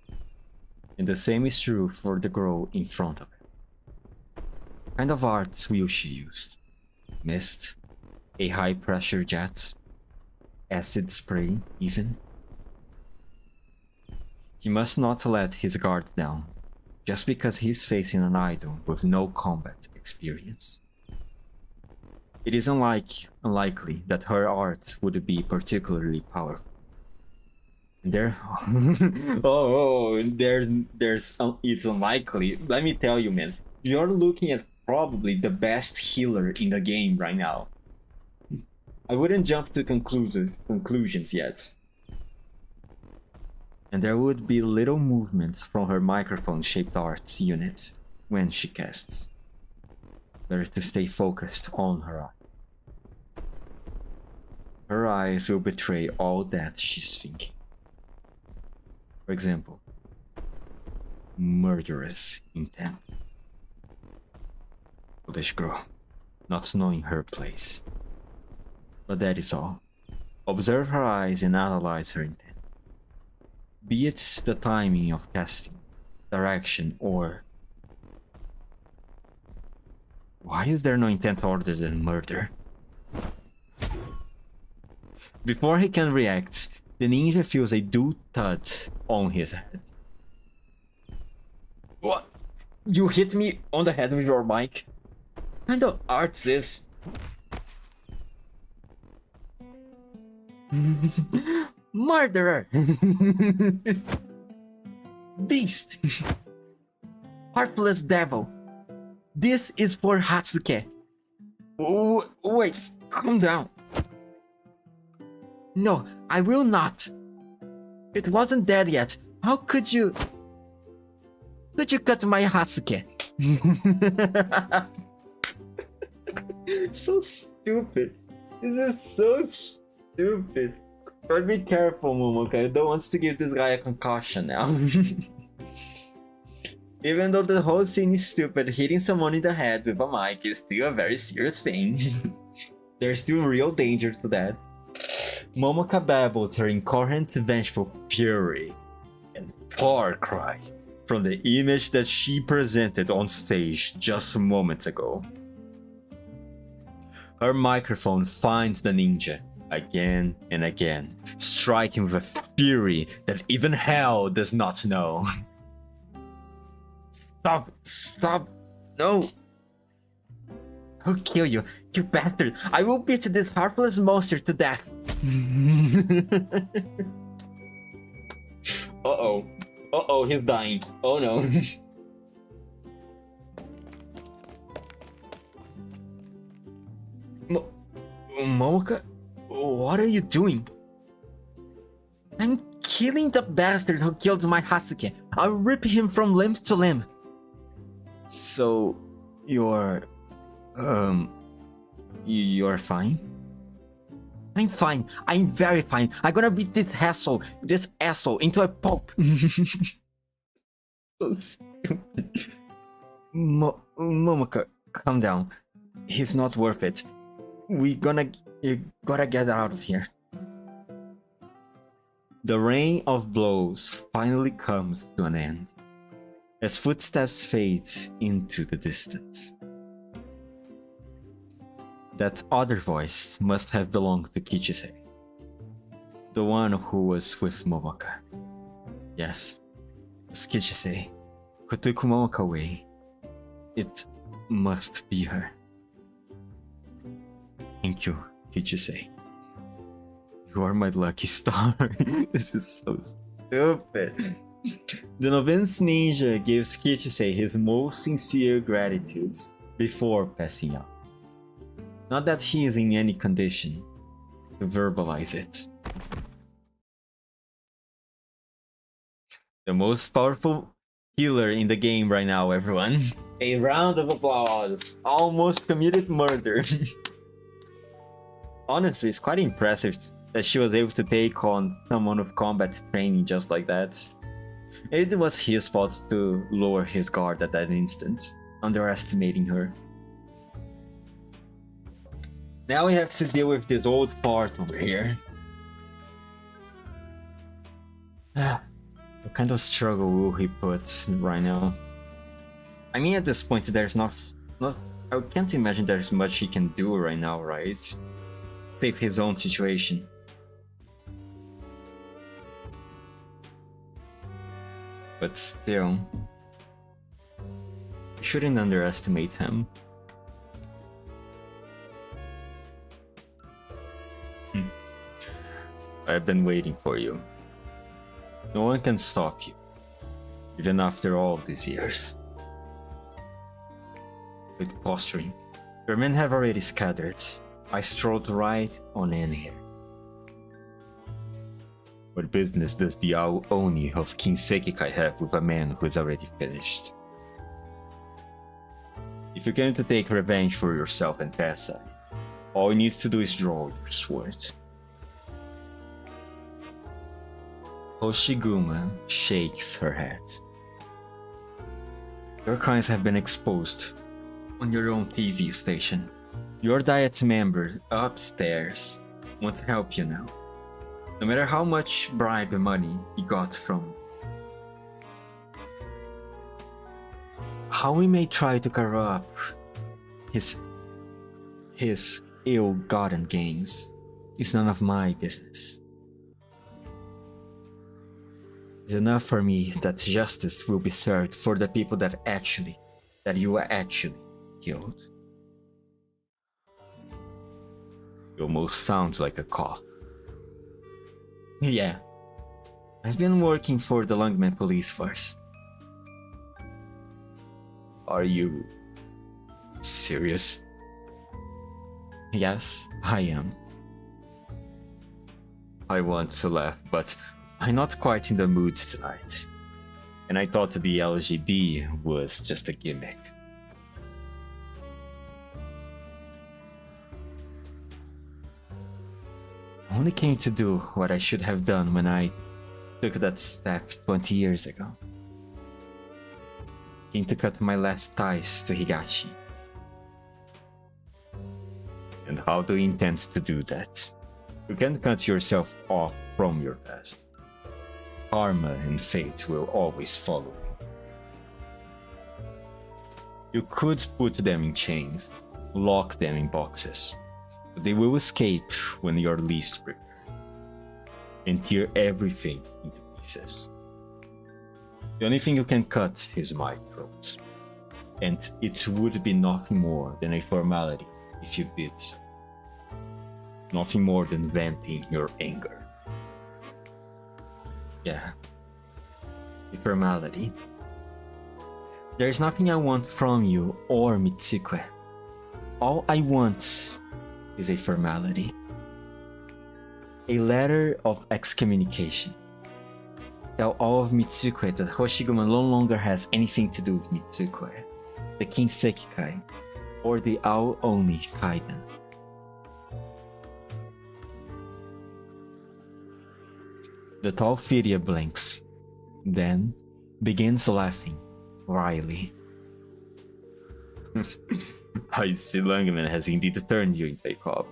and the same is true for the girl in front of him. What kind of arts will she use? Mist? A high-pressure jet? Acid spray, even? He must not let his guard down, just because he's facing an idol with no combat experience. It is unlikely that her art would be particularly powerful. And it's unlikely. Let me tell you, man, you're looking at probably the best healer in the game right now. I wouldn't jump to conclusions yet. And there would be little movements from her microphone-shaped arts unit when she casts. Better to stay focused on her eye. Her eyes will betray all that she's thinking. For example, murderous intent. Foolish girl, not knowing her place. But that is all. Observe her eyes and analyze her intent. Be it the timing of casting, direction, or... Why is there no intent other than murder? Before he can react, the ninja feels a dull thud on his head. What? You hit me on the head with your mic? What kind of art is this? Murderer! Beast! Heartless devil! This is for Hatsuke. Wait, calm down. No, I will not. It wasn't dead yet. How could you... Could you cut my Hatsuke? So stupid. This is so stupid. But be careful, Momoka. I don't want to give this guy a concussion now. Even though the whole scene is stupid, hitting someone in the head with a mic is still a very serious thing. There's still real danger to that. Momoka babbled her incoherent, vengeful fury and far cry from the image that she presented on stage just moments ago. Her microphone finds the ninja again and again, striking with a fury that even hell does not know. Stop, no. I'll kill you, you bastard. I will beat this heartless monster to death. Uh-oh, he's dying. Oh no. Momoka, what are you doing? I'm killing the bastard who killed my Hatsuke. I'll rip him from limb to limb. So, you're fine? I'm fine. I'm very fine. I'm gonna beat this asshole into a pulp. So stupid. Momoka, calm down. He's not worth it. You gotta get out of here. The rain of blows finally comes to an end, as footsteps fade into the distance. That other voice must have belonged to Kichise, the one who was with Momoka. Yes, it was Kichise, who took Momoka away. It must be her. Thank you, Kichise. You are my lucky star. This is so stupid. The novice ninja gives Kichise his most sincere gratitude before passing out. Not that he is in any condition to verbalize it. The most powerful healer in the game right now, everyone. A round of applause. Almost committed murder. Honestly, it's quite impressive that she was able to take on someone with combat training just like that. It was his fault to lower his guard at that instant, underestimating her. Now we have to deal with this old fart over here. What kind of struggle will he put right now? I mean, at this point, there's not I can't imagine there's much he can do right now, right? Save his own situation. But still, you shouldn't underestimate him. I've been waiting for you. No one can stop you, even after all these years. With posturing, your men have already scattered. I strolled right on in here. What business does the Oni of King Sekikai have with a man who is already finished? If you're going to take revenge for yourself and Tessa, all you need to do is draw your sword. Hoshiguma shakes her head. Your crimes have been exposed on your own TV station. Your Diet member upstairs won't help you now. No matter how much bribe money he got from How we may try to cover up his ill-gotten gains is none of my business. It's enough for me that justice will be served for the people that you actually killed. You almost sound like a cop. Yeah. I've been working for the Lungman police force. Are you serious? Yes, I am. I want to laugh, but I'm not quite in the mood tonight. And I thought the LGD was just a gimmick. I only came to do what I should have done when I took that step 20 years ago. Came to cut my last ties to Higachi. And how do you intend to do that? You can't cut yourself off from your past. Karma and fate will always follow you. You could put them in chains, lock them in boxes, but they will escape when you're least prepared, and tear everything into pieces. The only thing you can cut is my throat, and it would be nothing more than a formality if you did so. Nothing more than venting your anger. Yeah, a formality. There is nothing I want from you or Mitsukue. All I want is a formality. A letter of excommunication. Tell all of Mitsukue that Hoshiguma no longer has anything to do with Mitsukue, the Kinseki Kai, or the Ao-Oni Kaiden. The tall figure blinks, then begins laughing wryly. I see Lungman has indeed turned you into a cop.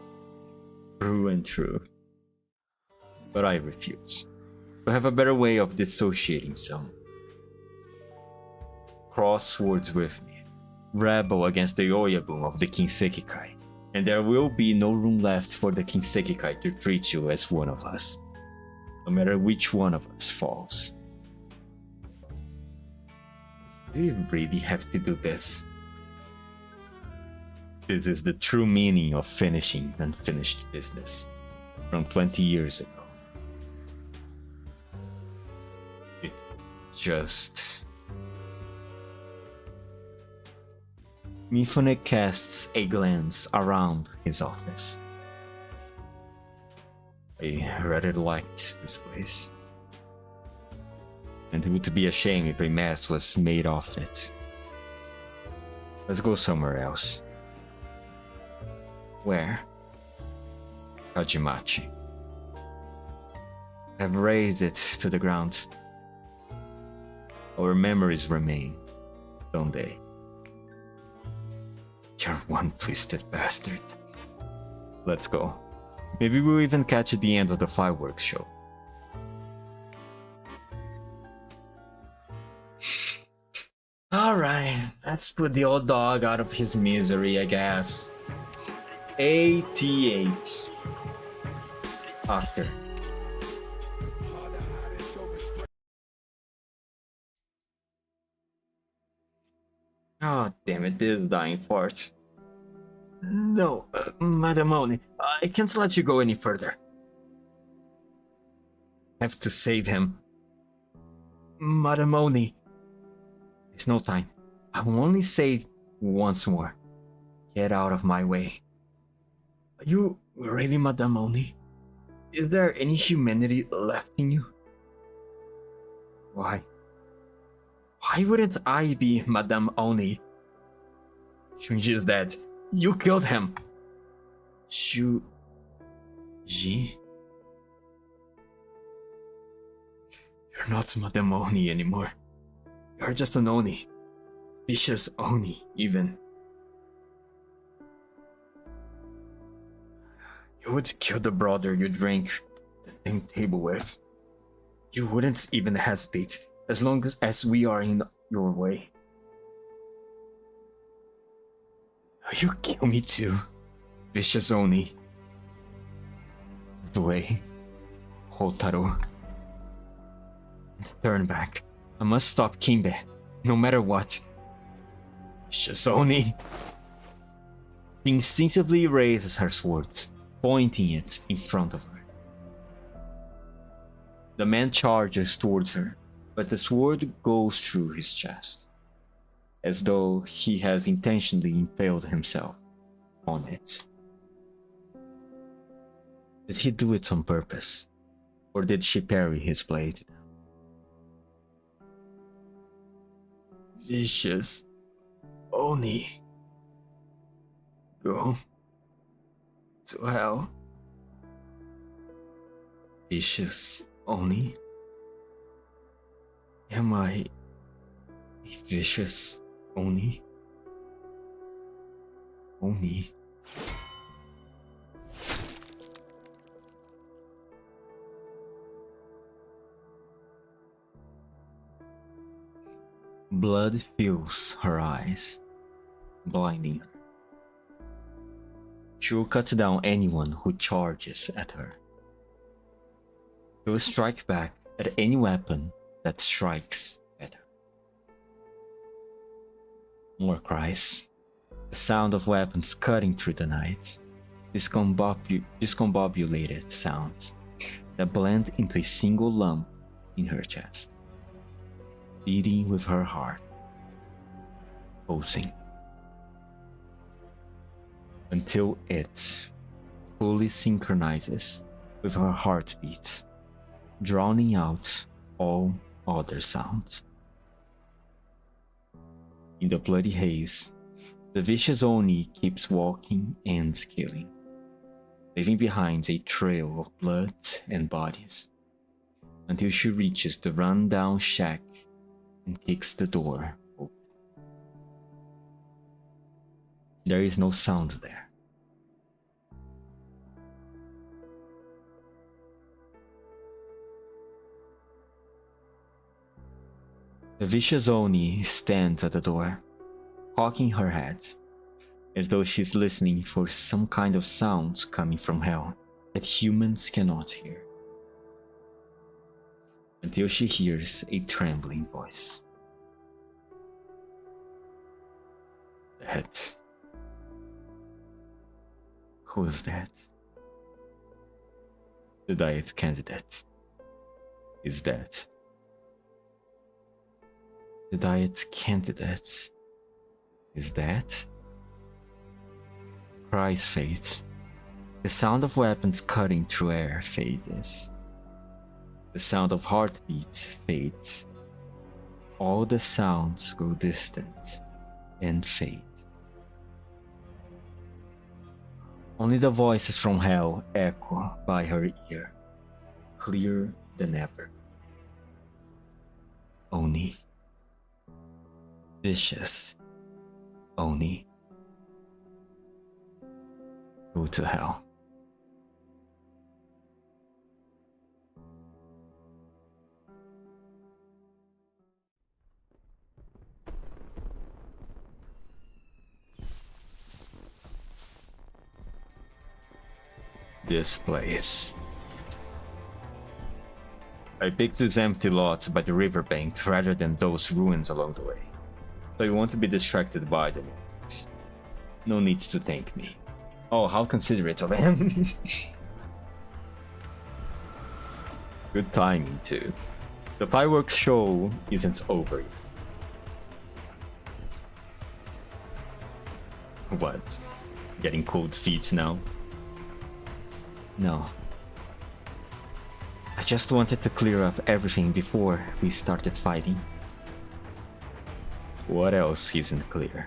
True and true. But I refuse. To have a better way of dissociating some. Cross swords with me. Rebel against the Oyabun of the Kinseki Kai. And there will be no room left for the Kinseki Kai to treat you as one of us. No matter which one of us falls. Do you really have to do this? This is the true meaning of finishing unfinished business from 20 years ago. It just... Mifune casts a glance around his office. I rather liked this place. And it would be a shame if a mess was made of it. Let's go somewhere else. Where? Kajimachi. I've raised it to the ground. Our memories remain, don't they? You're one twisted bastard. Let's go. Maybe we'll even catch at the end of the fireworks show. Alright, let's put the old dog out of his misery, I guess. 88. After. Oh, damn it, this is dying fart. No, Madam Oni, I can't let you go any further. I have to save him. Madam Oni. There's no time. I will only say once more. Get out of my way. Are you really Madame Oni? Is there any humanity left in you? Why? Why wouldn't I be Madame Oni? Shunji is dead. You killed him. Shuji? You're not Madame Oni anymore. You're just an Oni. Vicious Oni, even. You would kill the brother you drink the same table with. You wouldn't even hesitate as long as we are in your way. You kill me too, vicious Oni. The way, Hotaro. And turn back. I must stop Kimbe, no matter what. Vicious Oni. She instinctively raises her sword, pointing it in front of her. The man charges towards her, but the sword goes through his chest, as though he has intentionally impaled himself on it. Did he do it on purpose, or did she parry his blade? Vicious Oni. Go to hell. Vicious Oni. Am I a vicious Oni? Oni. Blood fills her eyes, blinding her. She will cut down anyone who charges at her. She will strike back at any weapon that strikes at her. More cries, the sound of weapons cutting through the night, discombobulated sounds that blend into a single lump in her chest, beating with her heart, pulsing, until it fully synchronizes with her heartbeat, drowning out all other sounds. In the bloody haze, the vicious Oni keeps walking and killing, leaving behind a trail of blood and bodies, until she reaches the run-down shack and kicks the door open. There is no sound there. The vicious Oni stands at the door, cocking her head, as though she's listening for some kind of sound coming from hell that humans cannot hear, until she hears a trembling voice. That? Who is that? The diet candidate is dead. The diet candidate is dead? Cries fade. The sound of weapons cutting through air fades. The sound of heartbeat fades. All the sounds grow distant and fade. Only the voices from hell echo by her ear, clearer than ever. Oni. Vicious Oni. Go to hell. This place. I picked this empty lot by the riverbank rather than those ruins along the way. So you want to be distracted by the lyrics. No need to thank me. Oh, how considerate of him. Good timing too. The fireworks show isn't over yet. What? Getting cold feet now? No. I just wanted to clear up everything before we started fighting. What else isn't clear?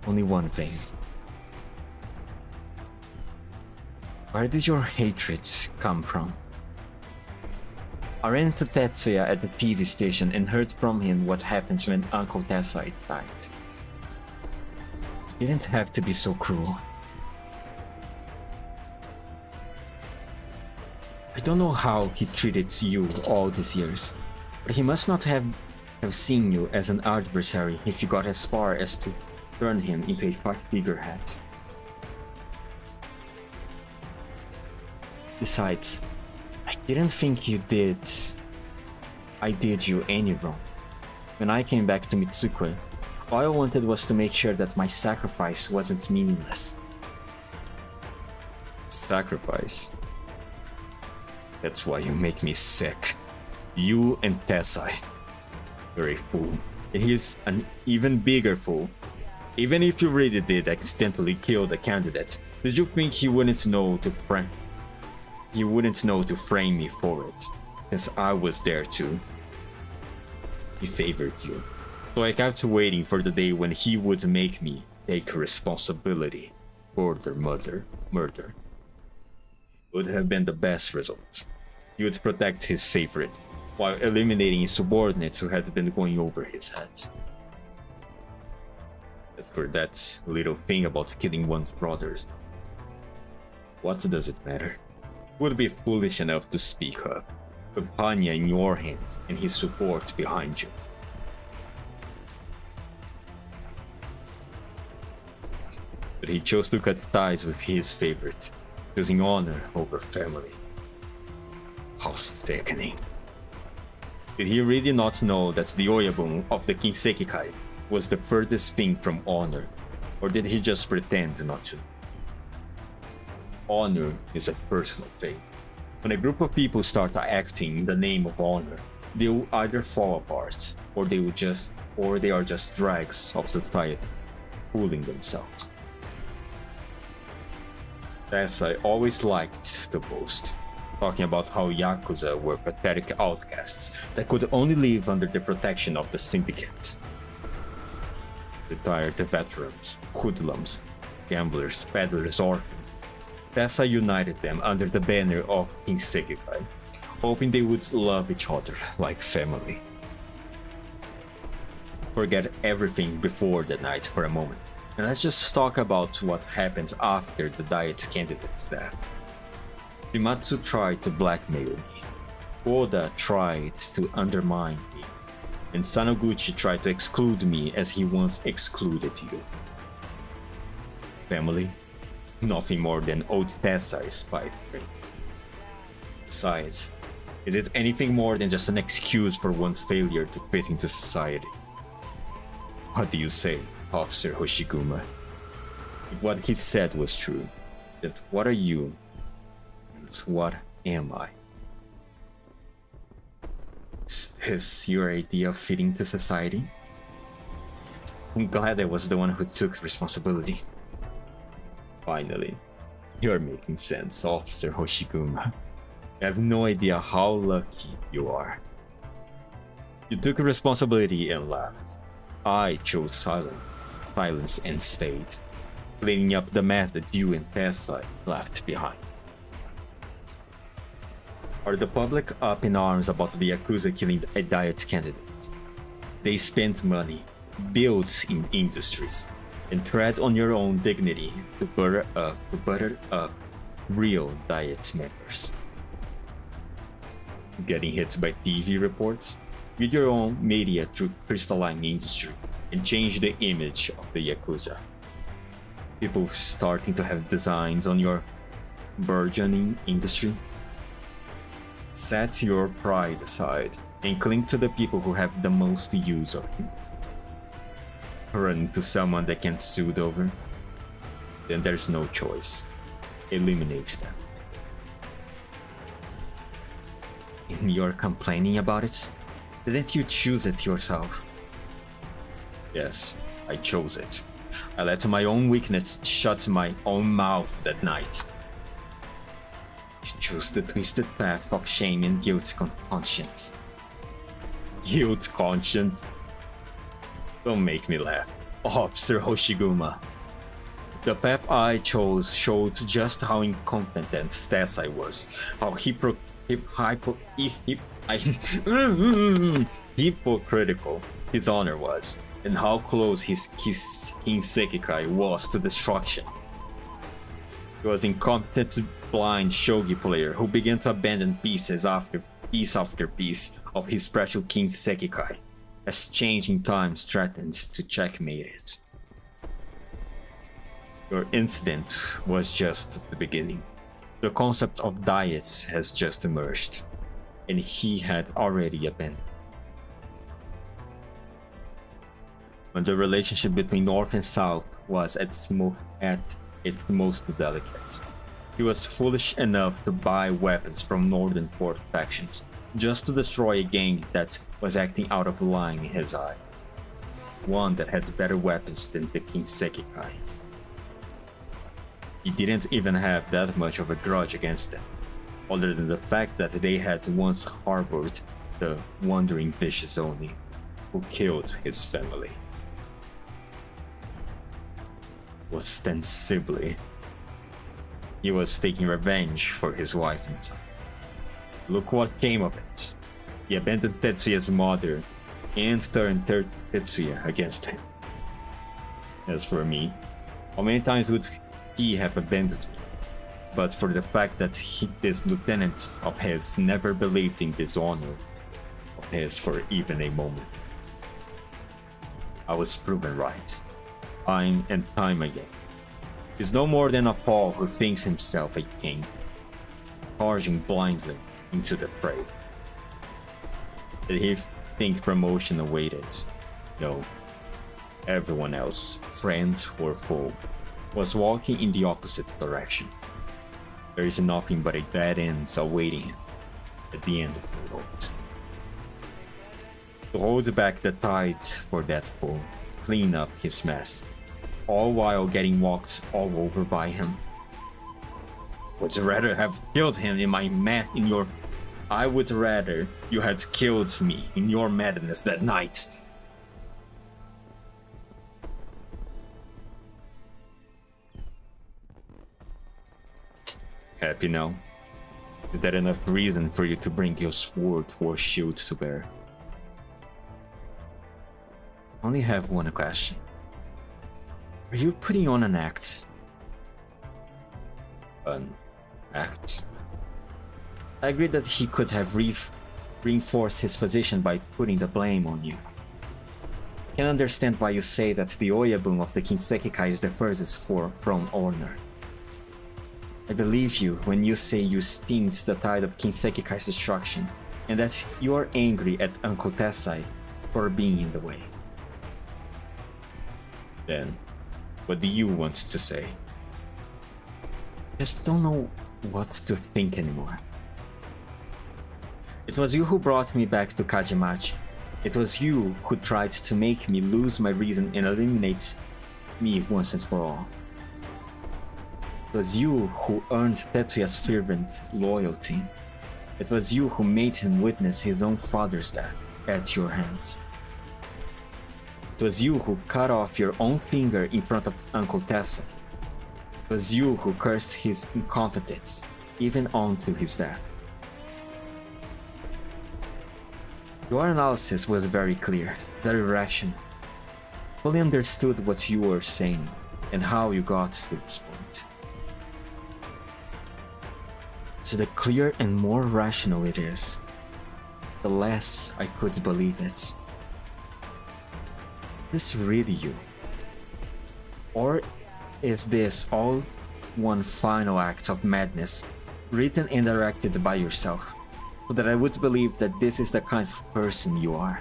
Only one thing. Where did your hatred come from? I ran into Tetsuya at the TV station and heard from him what happens when Uncle Tessite died. You didn't have to be so cruel. I don't know how he treated you all these years, but he must not have seen you as an adversary if you got as far as to turned him into a figurehead. Besides, I didn't think I did you any wrong. When I came back to Mitsukoi, all I wanted was to make sure that my sacrifice wasn't meaningless. Sacrifice? That's why you make me sick. You and Tessai. You're a fool. And he's an even bigger fool. Even if you really did accidentally kill the candidate, did you think he wouldn't know to frame? He wouldn't know to frame me for it, since I was there too. He favored you, so I kept waiting for the day when he would make me take responsibility for their murder. It would have been the best result. He would protect his favorite, while eliminating subordinates who had been going over his head. As for that little thing about killing one's brothers, what does it matter? Would be foolish enough to speak up, with Hanya in your hands and his support behind you. But he chose to cut ties with his favorite, choosing honor over family. How sickening. Did he really not know that the Oyabun of the King Sekikai was the furthest thing from honor, or did he just pretend not to? Honor is a personal thing. When a group of people start acting in the name of honor, they will either fall apart, or they are just dregs of society, fooling themselves. As I always liked to boast, talking about how Yakuza were pathetic outcasts that could only live under the protection of the syndicate. Retired veterans, hoodlums, gamblers, peddlers, orphans, Tessa united them under the banner of King Sekikai, hoping they would love each other like family. Forget everything before the night for a moment, and let's just talk about what happens after the Diet's candidate's death. Shimatsu tried to blackmail me, Oda tried to undermine me, and Sanoguchi tried to exclude me as he once excluded you. Family? Nothing more than old Tessai's pipe dream. Besides, is it anything more than just an excuse for one's failure to fit into society? What do you say, Officer Hoshiguma? If what he said was true, then what are you, and what am I? Is this your idea of fitting into society? I'm glad I was the one who took responsibility. Finally, you're making sense, Officer Hoshiguma. I have no idea how lucky you are. You took responsibility and left. I chose silence and stayed, cleaning up the mess that you and Tessai left behind. Are the public up in arms about the Yakuza killing a Diet candidate? They spent money, built in industries, and tread on your own dignity to butter up real Diet members. Getting hit by TV reports? Build your own media through crystalline industry and change the image of the Yakuza. People starting to have designs on your burgeoning industry? Set your pride aside and cling to the people who have the most use of you. Run to someone that can't soothe over? Then there's no choice. Eliminate them. And you're complaining about it? Didn't you choose it yourself? Yes, I chose it. I let my own weakness shut my own mouth that night. You chose the twisted path of shame and guilt conscience. Guilt conscience? Don't make me laugh, Officer Hoshiguma. The path I chose showed just how incompetent Tessai was, how hypocritical his honor was, and how close his King Sekikai was to destruction. He was an incompetent, blind shogi player who began to abandon piece after piece of his special King Sekikai, as changing times threatened to checkmate it. Your incident was just the beginning. The concept of diets has just emerged, and he had already abandoned. When the relationship between North and South was at its most delicate, he was foolish enough to buy weapons from Northern Port factions just to destroy a gang that was acting out of line in his eye. One that had better weapons than the Kinseki Kai. He didn't even have that much of a grudge against them, other than the fact that they had once harbored the wandering vicious Oni, who killed his family. Ostensibly, he was taking revenge for his wife and son. Look what came of it. He abandoned Tetsuya's mother and turned Tetsuya against him. As for me, how many times would he have abandoned me? But for the fact that this lieutenant of his never believed in this honor of his for even a moment. I was proven right, time and time again. He's no more than a Paul who thinks himself a king, charging blindly into the fray. Did he think promotion awaited? No. Everyone else, friend or foe, was walking in the opposite direction. There is nothing but a dead end awaiting him at the end of the road. To hold back the tides for that foe, clean up his mess, all while getting walked all over by him. Would rather have killed him I would rather you had killed me in your madness that night. Happy now? Is that enough reason for you to bring your sword or shield to bear? I only have one question. Are you putting on an act? An act? I agree that he could have reinforced his position by putting the blame on you. I can understand why you say that the Oyabun of the Kinseki Kai is the furthest from honor. I believe you when you say you stemmed the tide of Kinseki Kai's destruction, and that you are angry at Uncle Tessai for being in the way. Then, what do you want to say? Just don't know what to think anymore. It was you who brought me back to Kajimachi. It was you who tried to make me lose my reason and eliminate me once and for all. It was you who earned Tetsuya's fervent loyalty. It was you who made him witness his own father's death at your hands. It was you who cut off your own finger in front of Uncle Tessa. It was you who cursed his incompetence, even onto his death. Your analysis was very clear, very rational. Fully understood what you were saying and how you got to this point. So the clearer and more rational it is, the less I could believe it. Is this really you? Or is this all one final act of madness, written and directed by yourself, so that I would believe that this is the kind of person you are?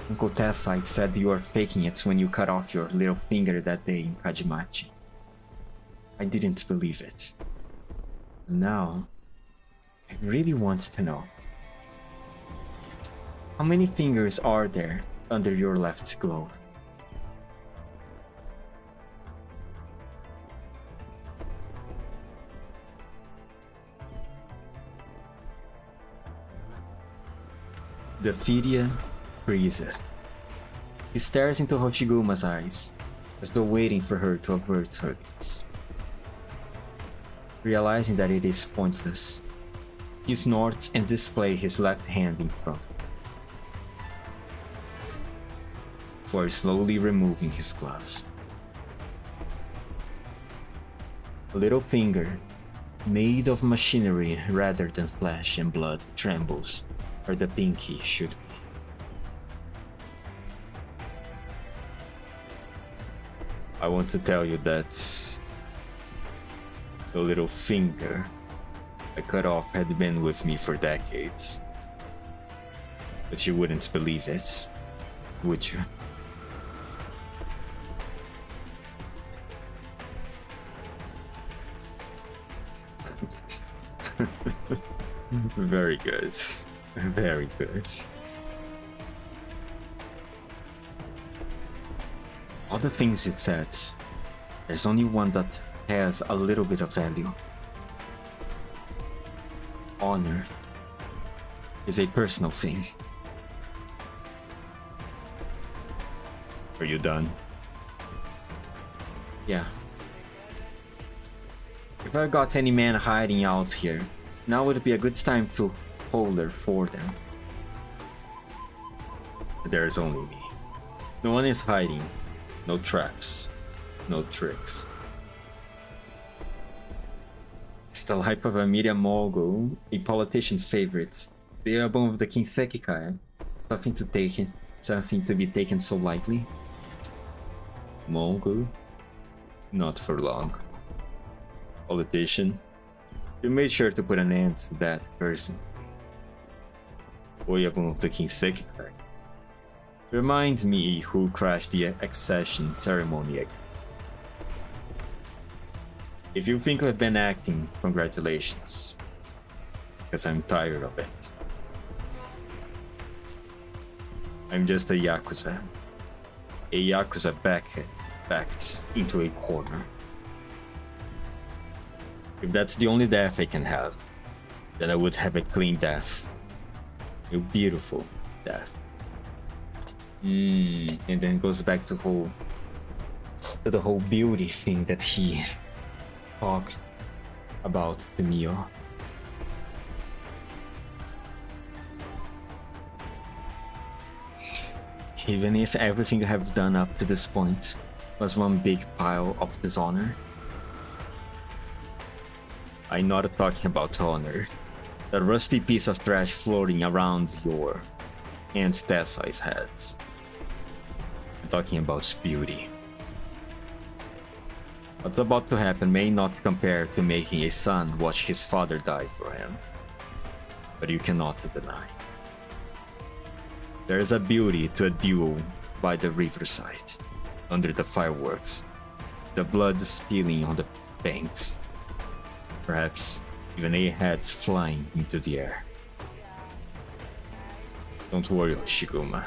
Uncle Tessai said you were faking it when you cut off your little finger that day in Kajimachi. I didn't believe it. Now, I really want to know. How many fingers are there under your left glove? The Fidia freezes. He stares into Hoshiguma's eyes, as though waiting for her to avert her gaze. Realizing that it is pointless, he snorts and displays his left hand in front, before slowly removing his gloves. A little finger, made of machinery rather than flesh and blood, trembles where the pinky should be. I want to tell you that the little finger I cut off had been with me for decades. But you wouldn't believe it, would you? Very good. Very good. All the things you said, there's only one that has a little bit of value. Honor is a personal thing. Are you done? Yeah. If I got any man hiding out here, now would be a good time to hold her for them. There's only me. No one is hiding. No traps. No tricks. It's the life of a media mogul, a politician's favorite. The album of the King Sekikai. Something to be taken so lightly. Mogul? Not for long. Politician? You made sure to put an end to that person. Oyabun of the King Sekikai. Remind me who crashed the accession ceremony again. If you think I've been acting, congratulations. Because I'm tired of it. I'm just a Yakuza. A Yakuza backed into a corner. If that's the only death I can have, then I would have a clean death. A beautiful death. And then goes back to the whole beauty thing that he talks about to Neo. Even if everything I have done up to this point was one big pile of dishonor. I'm not talking about honor. The rusty piece of trash floating around your Aunt Tessai's heads. I'm talking about beauty. What's about to happen may not compare to making a son watch his father die for him. But you cannot deny. There is a beauty to a duel by the riverside, under the fireworks, the blood spilling on the banks. Perhaps even a head flying into the air. Don't worry, Shiguma.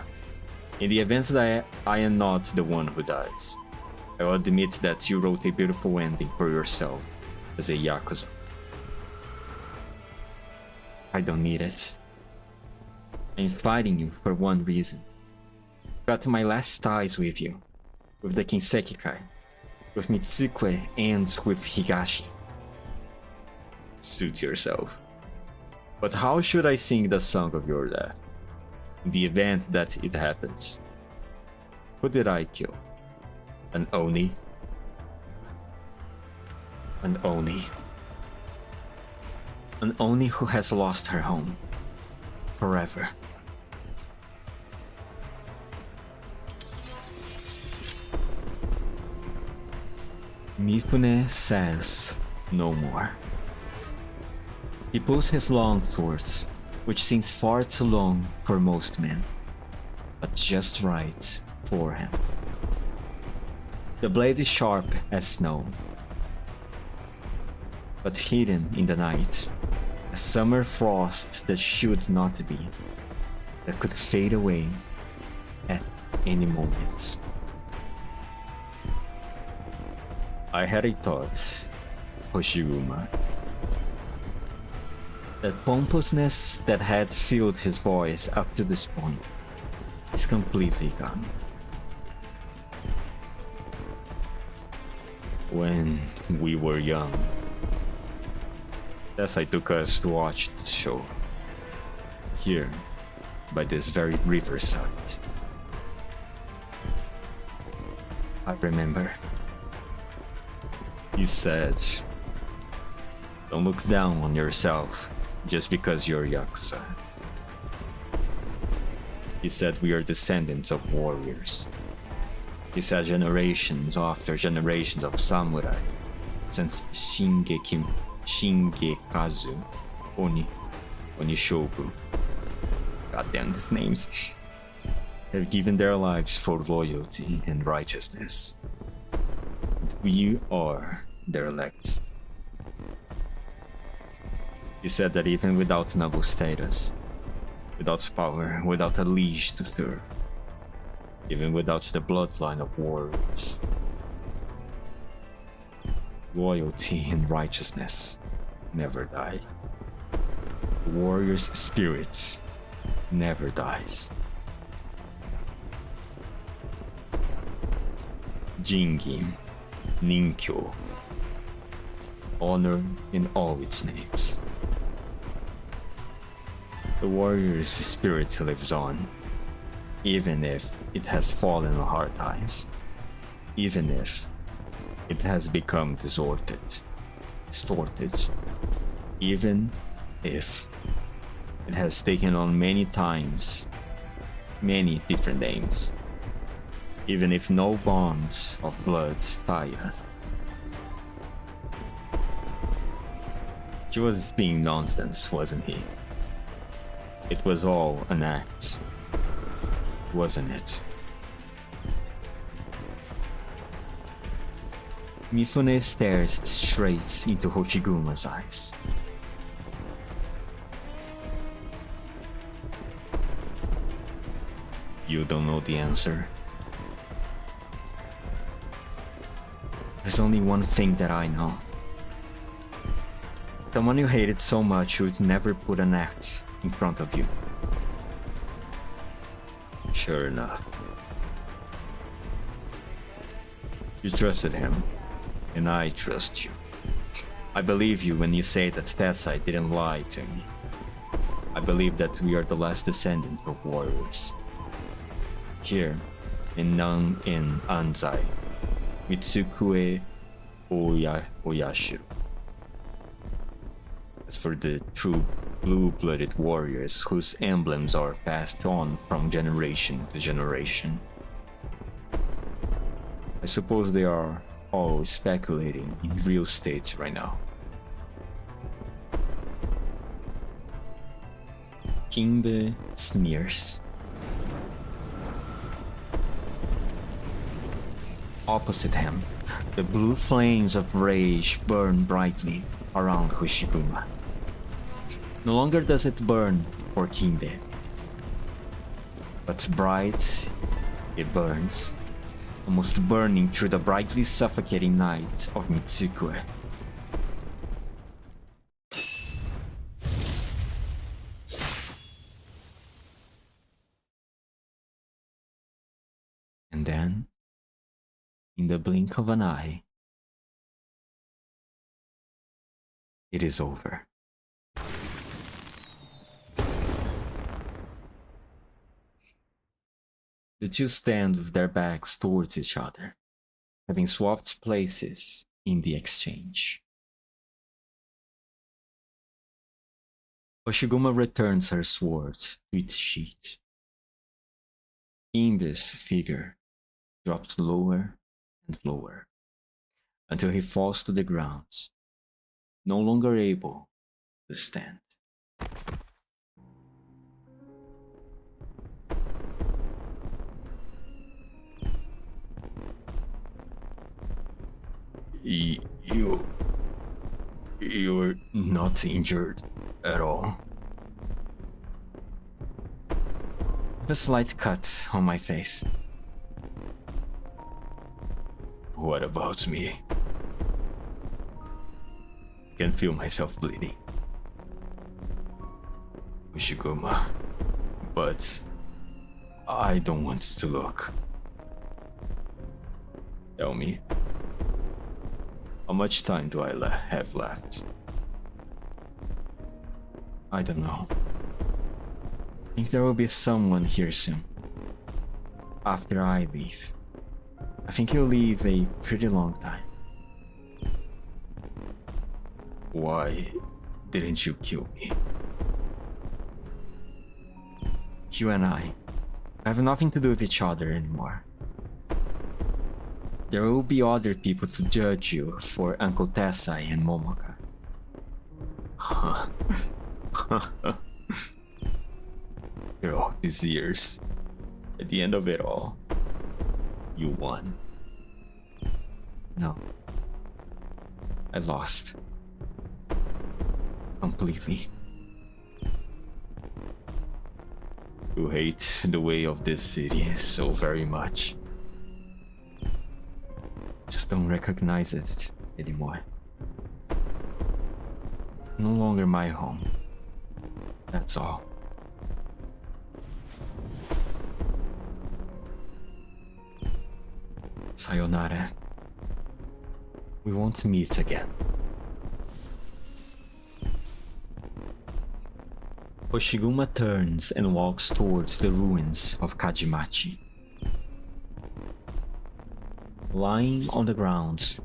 In the event that I am not the one who dies, I will admit that you wrote a beautiful ending for yourself as a Yakuza. I don't need it. I'm fighting you for one reason. Got my last ties with you, with the King Sekikai, with Mitsukue and with Higashi. Suit yourself. But how should I sing the song of your death? In the event that it happens. Who did I kill? An Oni? An Oni. An Oni who has lost her home. Forever. Mifune says no more. He pulls his long swords, which seems far too long for most men, but just right for him. The blade is sharp as snow, but hidden in the night, a summer frost that should not be, that could fade away at any moment. I had a thought, Hoshiguma. That pompousness that had filled his voice up to this point is completely gone. When we were young, Tessai took us to watch the show. Here, by this very riverside. I remember. He said, "Don't look down on yourself just because you're Yakuza." He said we are descendants of warriors. He said generations after generations of samurai, since Shingekazu Onishobu, goddamn these names, have given their lives for loyalty and righteousness. And we are their elects. He said that even without noble status, without power, without a liege to serve, even without the bloodline of warriors, loyalty and righteousness never die. The warrior's spirit never dies. Jingi, Ninkyo, honor in all its names. The warrior's spirit lives on, even if it has fallen on hard times, even if it has become distorted, even if it has taken on many times, many different names, even if no bonds of blood tie us. He was being nonsense, wasn't he? It was all an act, wasn't it? Mifune stares straight into Hoshiguma's eyes. You don't know the answer. There's only one thing that I know. The one you hated so much would never put an axe in front of you. Sure enough. You trusted him, and I trust you. I believe you when you say that Stasai didn't lie to me. I believe that we are the last descendant of warriors. Here, in Anzai, Mitsukue Oyashiro. As for the true blue-blooded warriors whose emblems are passed on from generation to generation, I suppose they are all speculating in real estate right now. Kimbe sneers. Opposite him, the blue flames of rage burn brightly around Hoshiguma. No longer does it burn for Kimbe, but bright it burns, almost burning through the brightly suffocating night of Mitsukue. And then, in the blink of an eye, it is over. The two stand with their backs towards each other, having swapped places in the exchange. Hoshiguma returns her sword to its sheath. Kimbe's figure drops lower and lower until he falls to the ground, no longer able to stand. You're not injured at all. A slight cut on my face. What about me? I can feel myself bleeding. Hoshiguma, but I don't want to look. Tell me, how much time do I have left? I don't know. I think there will be someone here soon. After I leave. I think he'll leave a pretty long time. Why didn't you kill me? You and I have nothing to do with each other anymore. There will be other people to judge you for Uncle Tessai and Momoka. After all these years, at the end of it all, you won. No. I lost. Completely. You hate the way of this city so very much. Just don't recognize it anymore. No longer my home. That's all. Sayonara. We won't meet again. Hoshiguma turns and walks towards the ruins of Kajimachi. Lying on the ground,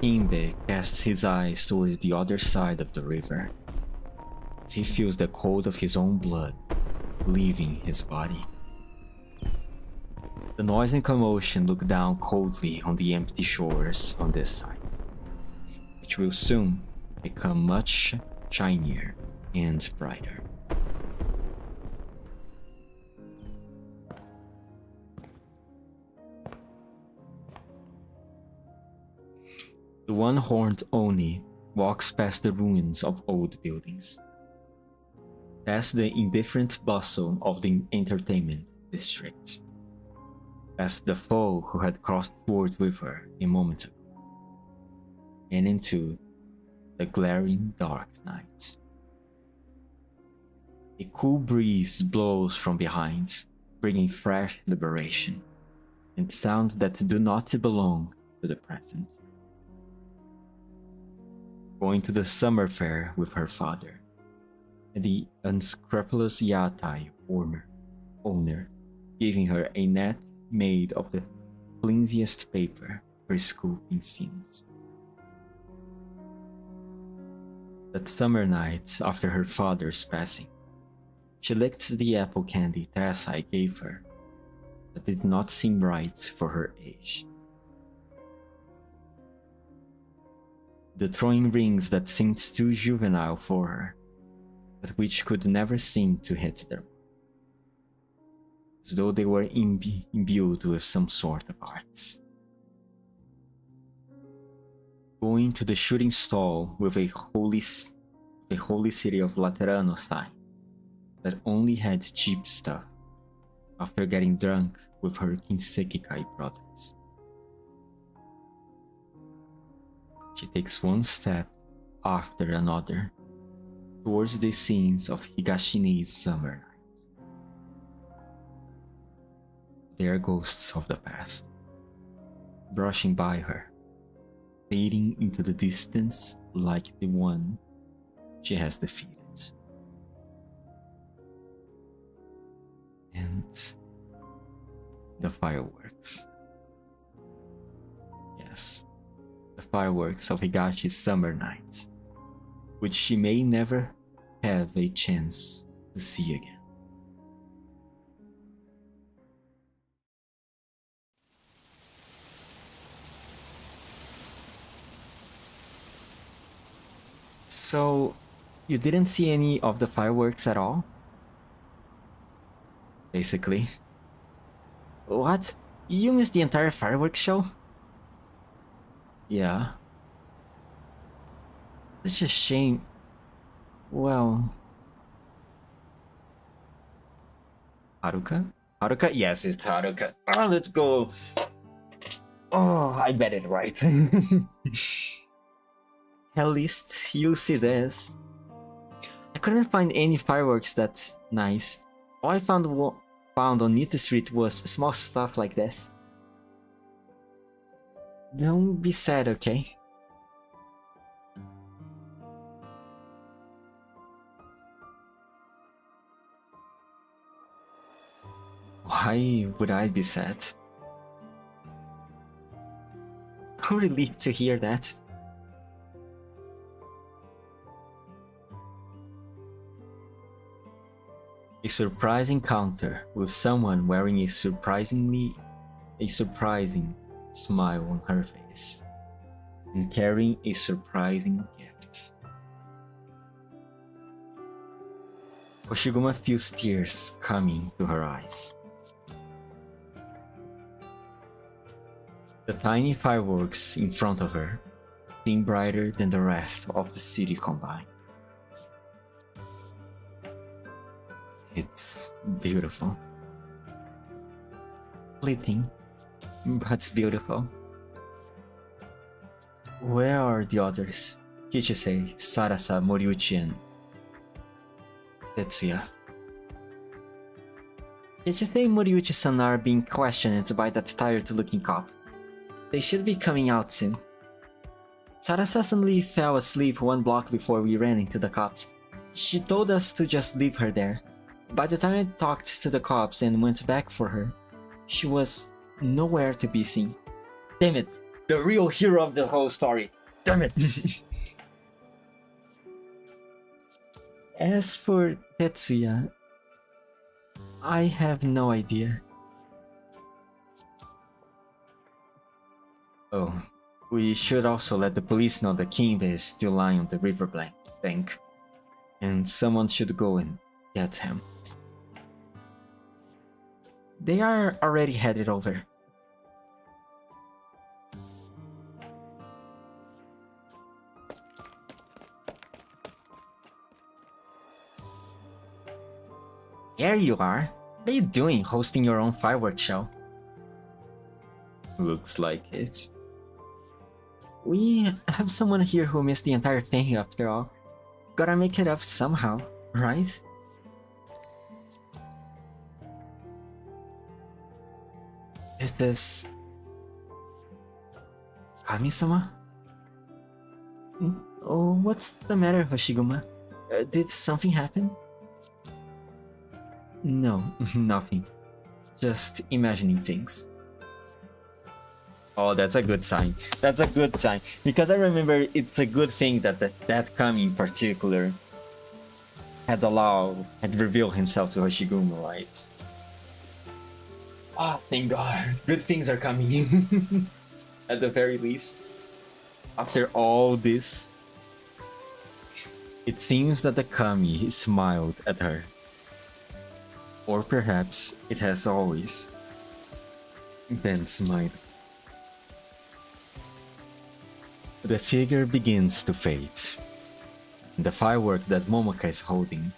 Kimbe casts his eyes towards the other side of the river, as he feels the cold of his own blood leaving his body. The noise and commotion look down coldly on the empty shores on this side, which will soon become much shinier and brighter. The one-horned Oni walks past the ruins of old buildings, past the indifferent bustle of the entertainment district, past the foe who had crossed swords with her a moment ago, and into the glaring dark night. A cool breeze blows from behind, bringing fresh liberation, and sounds that do not belong to the present. Going to the summer fair with her father, and the unscrupulous yatai owner giving her a net made of the flimsiest paper for scooping fins. That summer night after her father's passing, she licked the apple candy Tessai gave her that did not seem right for her age. The throwing rings that seemed too juvenile for her, but which could never seem to hit them, as though they were imbued with some sort of arts. Going to the shooting stall with a holy city of Laterano sign that only had cheap stuff after getting drunk with her Kinsekikai brothers. She takes one step after another towards the scenes of Higashini's summer nights. They are ghosts of the past, brushing by her, fading into the distance like the one she has defeated. And the fireworks. Yes, the fireworks of Higashi's summer nights, which she may never have a chance to see again. So, you didn't see any of the fireworks at all? Basically. What? You missed the entire fireworks show? Yeah. Such a shame. Well... Haruka? Haruka? Yes, it's Haruka. Oh, let's go. Oh, I bet it right. At least you'll see this. I couldn't find any fireworks that's nice. All I found on Nita Street was small stuff like this. Don't be sad, okay? Why would I be sad? I'm relieved to hear that. A surprise encounter with someone wearing a surprising smile on her face and carrying a surprising gift. Hoshiguma feels tears coming to her eyes. The tiny fireworks in front of her seem brighter than the rest of the city combined. It's beautiful. Fleeting, but beautiful. Where are the others? Kichise, Sarasa, Moriuchi, and Tetsuya. Kichise and Moriuchi-san are being questioned by that tired-looking cop. They should be coming out soon. Sarasa suddenly fell asleep 1 block before we ran into the cops. She told us to just leave her there. By the time I talked to the cops and went back for her, she was nowhere to be seen. Damn it! The real hero of the whole story! Damn it! As for Tetsuya, I have no idea. Oh, we should also let the police know that Kinbe is still lying on the river bank, and someone should go and get him. They are already headed over. There you are. What are you doing, hosting your own fireworks show? Looks like it. We have someone here who missed the entire thing after all. Gotta make it up somehow, right? Is this... Kami-sama? Oh, what's the matter, Hoshiguma? Did something happen? No, nothing. Just imagining things. Oh, that's a good sign. That's a good sign. Because I remember it's a good thing that that Kami in particular had revealed himself to Hoshiguma, right? Ah, thank God. Good things are coming in. At the very least. After all this, it seems that the Kami smiled at her. Or perhaps it has always been smiling. The figure begins to fade. The firework that Momoka is holding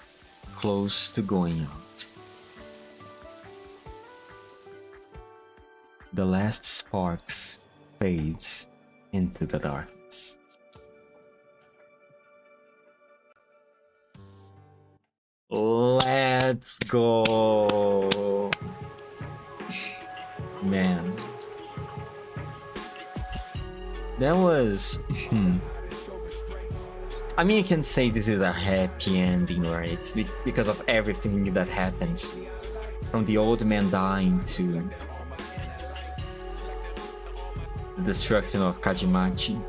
close to going out. The last sparks fades into the darkness. Let's go! Man. That was... I mean, you can say this is a happy ending, right? Because of everything that happens. From the old man dying to the destruction of Kajimachi.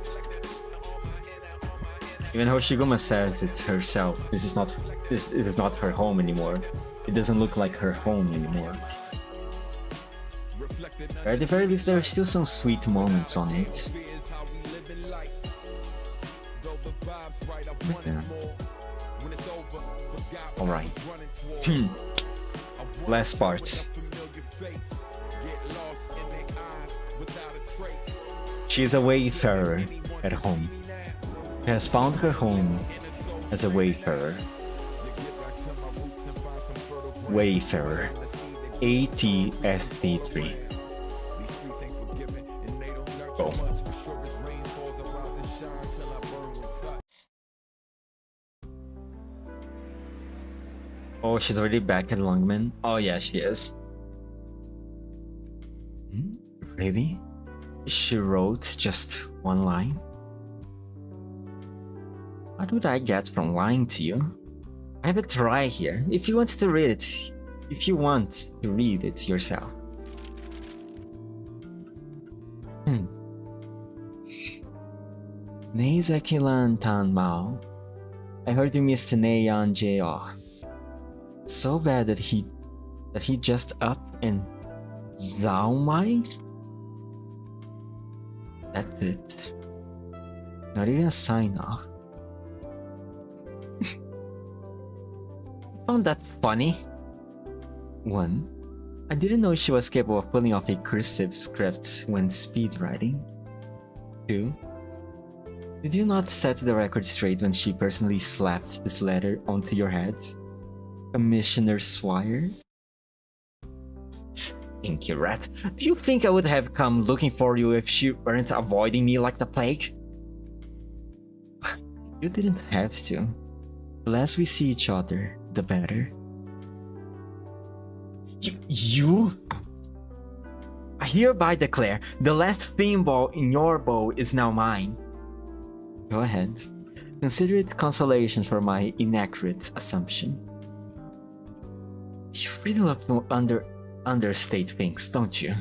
Even Hoshiguma says it's herself. This is not her home anymore. It doesn't look like her home anymore. Or at the very least, there are still some sweet moments on it. Yeah. Alright. Last part. She's a wayfarer at home. She has found her home as a wayfarer. Wayfarer. ATST3. Go. Oh, she's already back at Longman? Oh yeah, she is. Really? She wrote just one line? What would I get from lying to you? I have it right here. If you want to read it yourself. Neizakilan Tan Mao. I heard you missed Neian J.R. So bad that he just up and Zaomai? That's it. Not even a sign off. Found that funny. 1. I didn't know she was capable of pulling off a cursive script when speed writing. 2. Did you not set the record straight when she personally slapped this letter onto your head? Commissioner Swire? Stinky rat. Do you think I would have come looking for you if you weren't avoiding me like the plague? You didn't have to. The less we see each other, the better. You? I hereby declare the last thimble in your bow is now mine. Go ahead. Consider it consolation for my inaccurate assumption. You really love to understate things, don't you?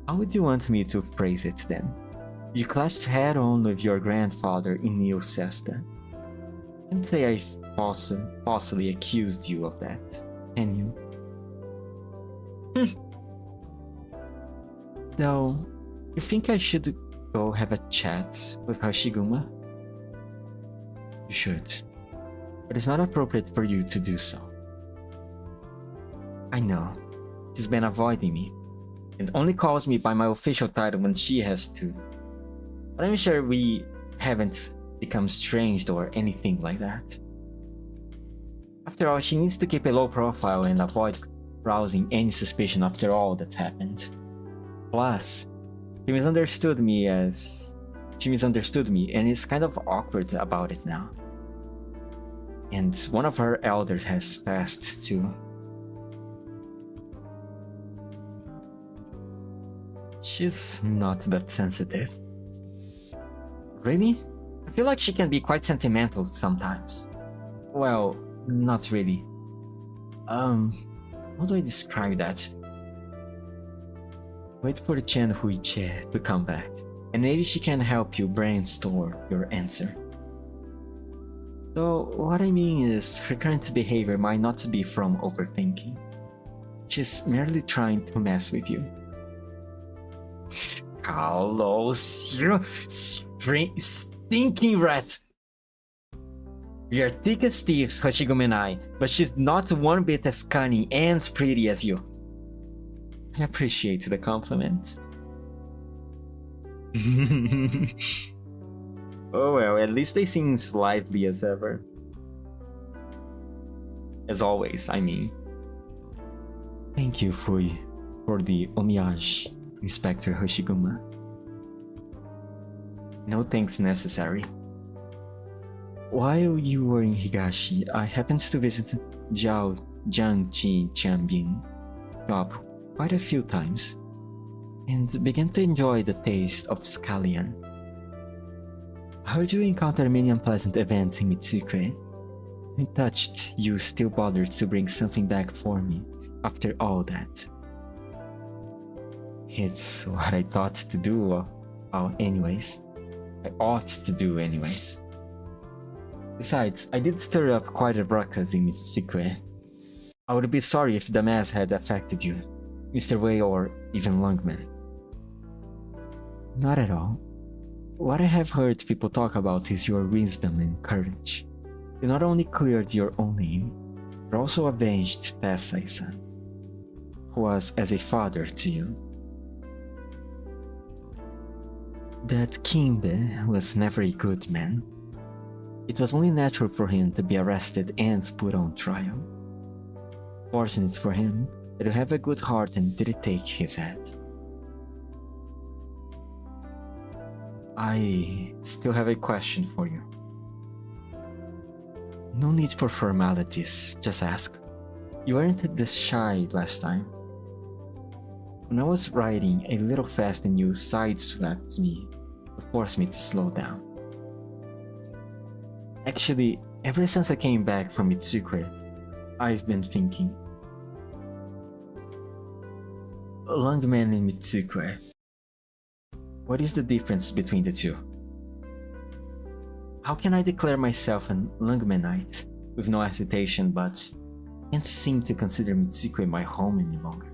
How would you want me to phrase it then? You clashed head-on with your grandfather in New Cesta. Can't say I falsely accused you of that, can you? Though, you think I should go have a chat with Hashiguma? You should, but it's not appropriate for you to do so. I know, she's been avoiding me, and only calls me by my official title when she has to. But I'm sure we haven't become estranged or anything like that. After all, she needs to keep a low profile and avoid rousing any suspicion after all that happened. Plus, she misunderstood me and is kind of awkward about it now. And one of her elders has passed too. She's not that sensitive. Really? I feel like she can be quite sentimental sometimes. Well, not really. How do I describe that? Wait for Chen Huiche to come back, and maybe she can help you brainstorm your answer. So what I mean is, her current behavior might not be from overthinking. She's merely trying to mess with you. Carlos, you stinking rat! We are thick as thieves, Hashigumi and I, but she's not one bit as cunning and pretty as you. I appreciate the compliment. Oh well, at least they seem as lively as ever. As always, I mean. Thank you, Fui, for the homage, Inspector Hoshiguma. No thanks necessary. While you were in Higashi, I happened to visit Jiao Jiangqi Jianbin shop quite a few times, and began to enjoy the taste of scallion. I heard you encounter many unpleasant events in Mitsukue. I'm touched you still bothered to bring something back for me after all that. It's what I thought to do anyways. I ought to do anyways. Besides, I did stir up quite a ruckus in Mitsukue. I would be sorry if the mess had affected you, Mr. Wei, or even Lungman. Not at all. What I have heard people talk about is your wisdom and courage. You not only cleared your own name, but also avenged Pasai-san, who was as a father to you. That Kimbe was never a good man. It was only natural for him to be arrested and put on trial. Fortunate for him that you have a good heart and didn't take his head. I still have a question for you. No need for formalities, just ask. You weren't this shy last time. When I was riding a little fast and you sideswept me to force me to slow down. Actually, ever since I came back from Mitsukue, I've been thinking. Lungman and Mitsukue. What is the difference between the two? How can I declare myself an Lungmanite with no hesitation, but can't seem to consider Mitsukue my home any longer?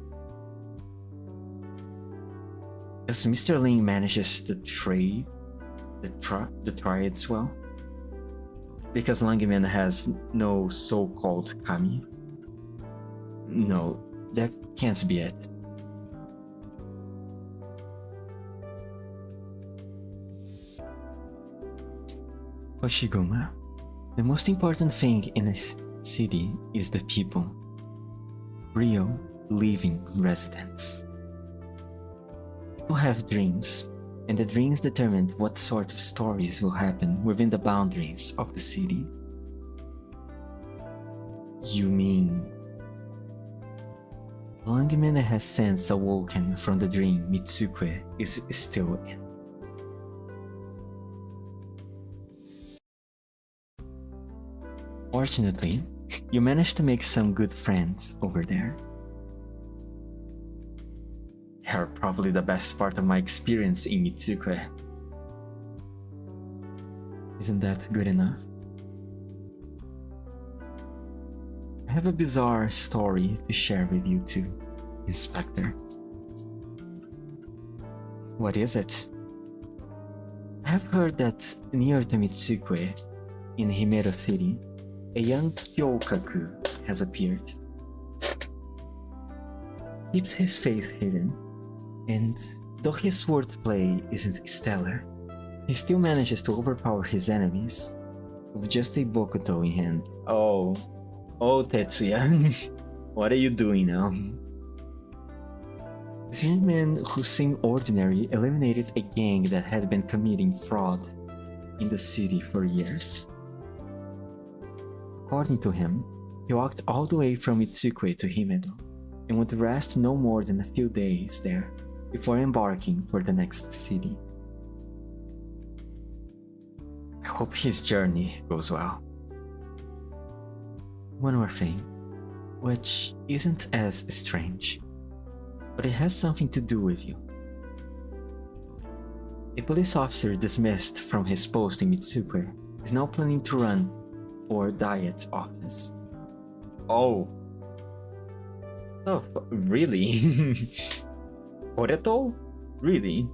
Does Mr. Ling manages the triads well? Because Langman has no so-called kami? No, that can't be it. Hoshiguma, the most important thing in a city is the people. Real, living residents. People have dreams, and the dreams determine what sort of stories will happen within the boundaries of the city. You mean... Langman has since awoken from the dream Mitsukue is still in. Fortunately, you managed to make some good friends over there. They're probably the best part of my experience in Mitsukue. Isn't that good enough? I have a bizarre story to share with you too, Inspector. What is it? I have heard that near to Mitsukue, in Himero City, a young Kyokaku has appeared. He keeps his face hidden, and though his swordplay isn't stellar, he still manages to overpower his enemies with just a Bokuto in hand. Oh, Tetsuya, what are you doing now? This young man who seemed ordinary eliminated a gang that had been committing fraud in the city for years. According to him, he walked all the way from Mitsukue to Himedo and would rest no more than a few days there before embarking for the next city. I hope his journey goes well. One more thing, which isn't as strange, but it has something to do with you. A police officer dismissed from his post in Mitsukue is now planning to run for Diet office. Oh, really? Oreto? Really?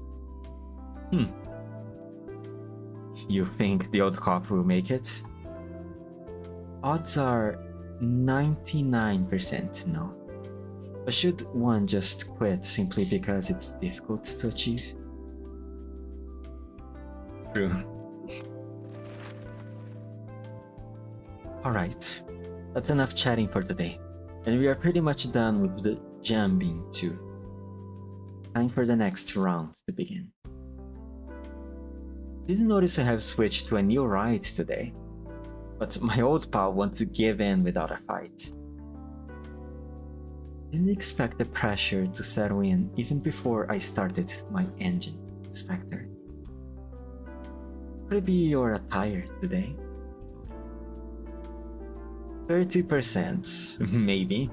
You think the old cop will make it? Odds are 99% no. But should one just quit simply because it's difficult to achieve? True. Alright, that's enough chatting for today, and we are pretty much done with the jambing too. Time for the next round to begin. Didn't notice I have switched to a new ride today, but my old pal wants to give in without a fight. Didn't expect the pressure to settle in even before I started my engine, Inspector. Could it be your attire today? 30%, maybe.